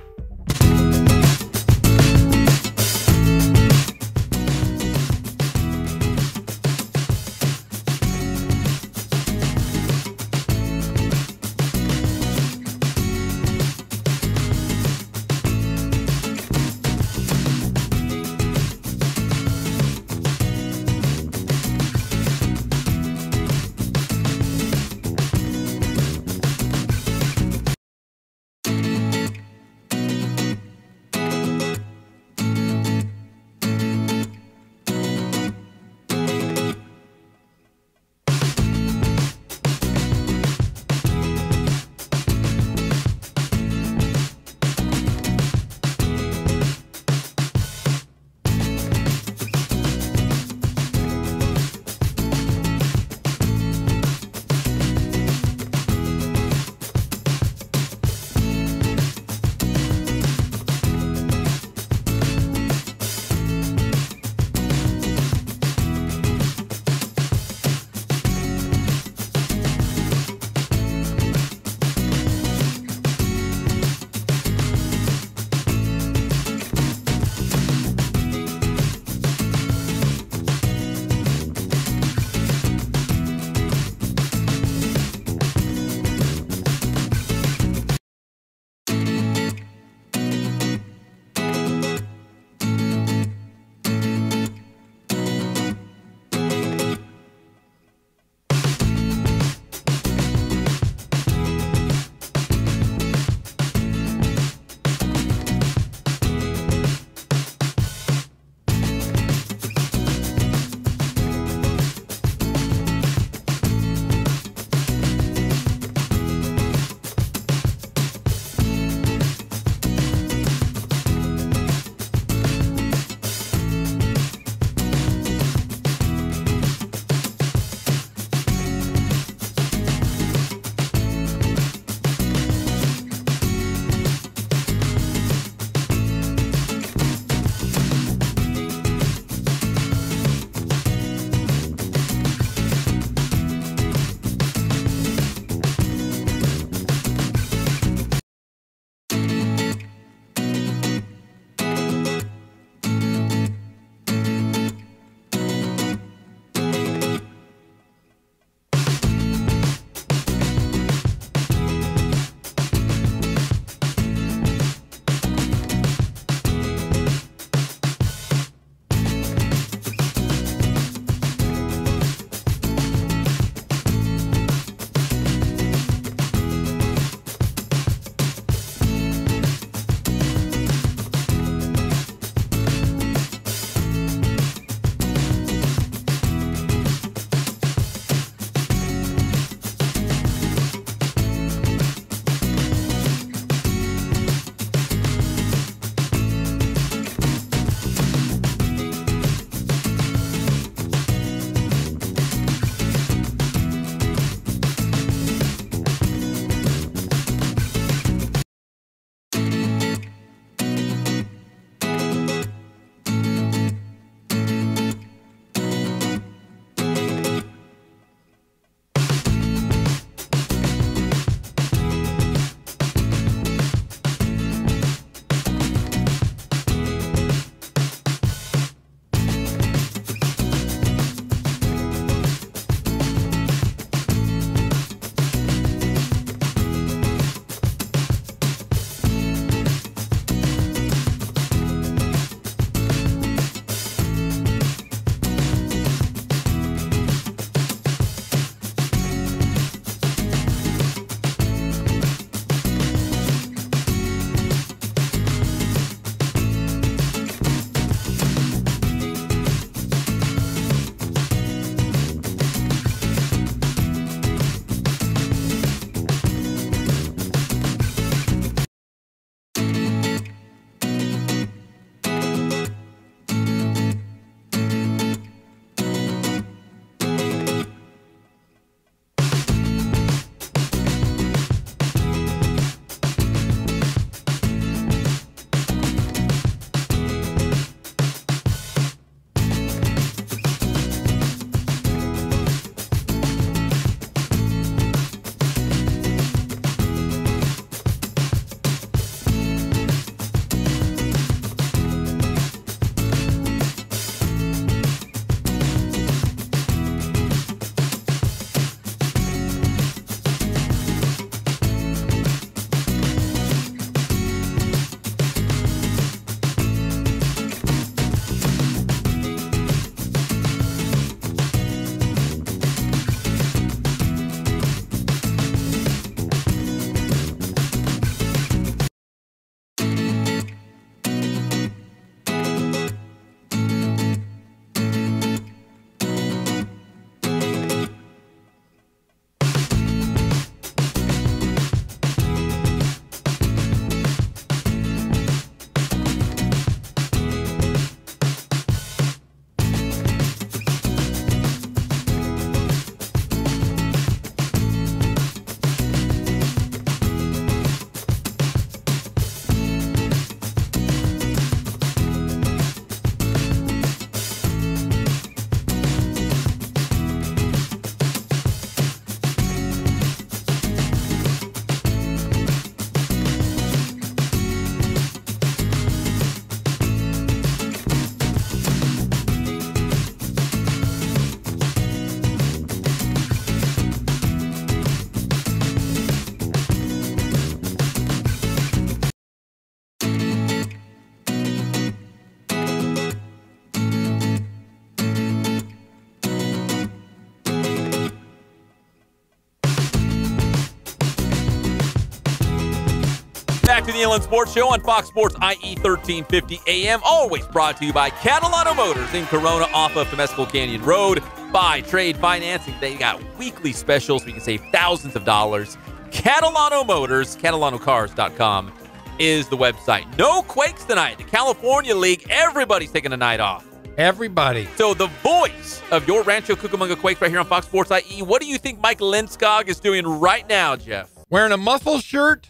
back to the Inland Sports Show on Fox Sports IE 1350 AM. Always brought to you by Catalano Motors in Corona off of Temescal Canyon Road. Buy, trade, financing. They got weekly specials where you can save thousands of dollars. Catalano Motors, CatalanoCars.com is the website. No quakes tonight. The California League, everybody's taking a night off. Everybody. So the voice of your Rancho Cucamonga Quakes right here on Fox Sports IE. What do you think Mike Lindskog is doing right now, Jeff? Wearing a muscle shirt,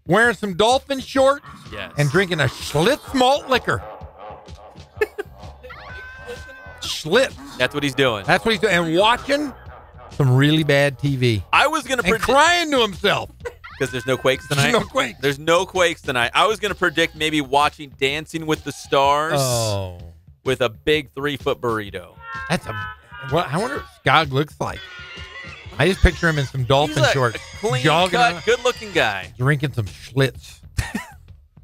wearing some dolphin shorts, yes, and drinking a Schlitz malt liquor. Schlitz. That's what he's doing. That's what he's doing. And watching some really bad TV. I was going to predict. And crying to himself. Because there's no quakes tonight? There's no quakes. There's no quakes tonight. I was going to predict maybe watching Dancing with the Stars with a big 3-foot burrito. That's well, I wonder what Skog looks like. I just picture him in some dolphin shorts. A clean-cut, good-looking guy. Drinking some Schlitz.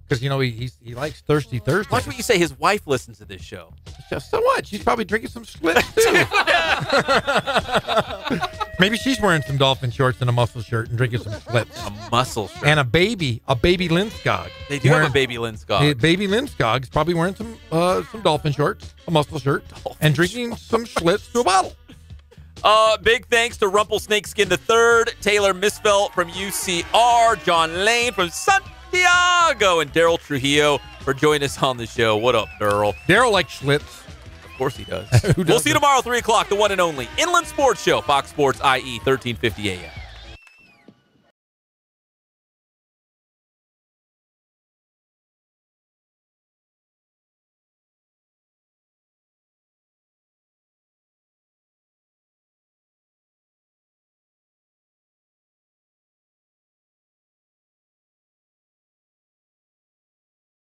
Because, he likes Thirsty Thursday. Watch what you say. His wife listens to this show. So what? She's probably drinking some Schlitz, too. Maybe she's wearing some dolphin shorts and a muscle shirt and drinking some Schlitz. A muscle shirt. And a baby Lindskog. They do have a baby Lindskog. Baby Lindskog's probably wearing some dolphin shorts, a muscle shirt, and drinking some Schlitz to a bottle. Big thanks to Rumple Snakeskin III, Tayler Misfeldt from UCR, John Lane from Santiago, and Derryl Trujillo for joining us on the show. What up, Derryl? Derryl likes Schlitz. Of course he does. We'll see you tomorrow, 3 o'clock, the one and only Inland Sports Show, Fox Sports IE 1350 AM.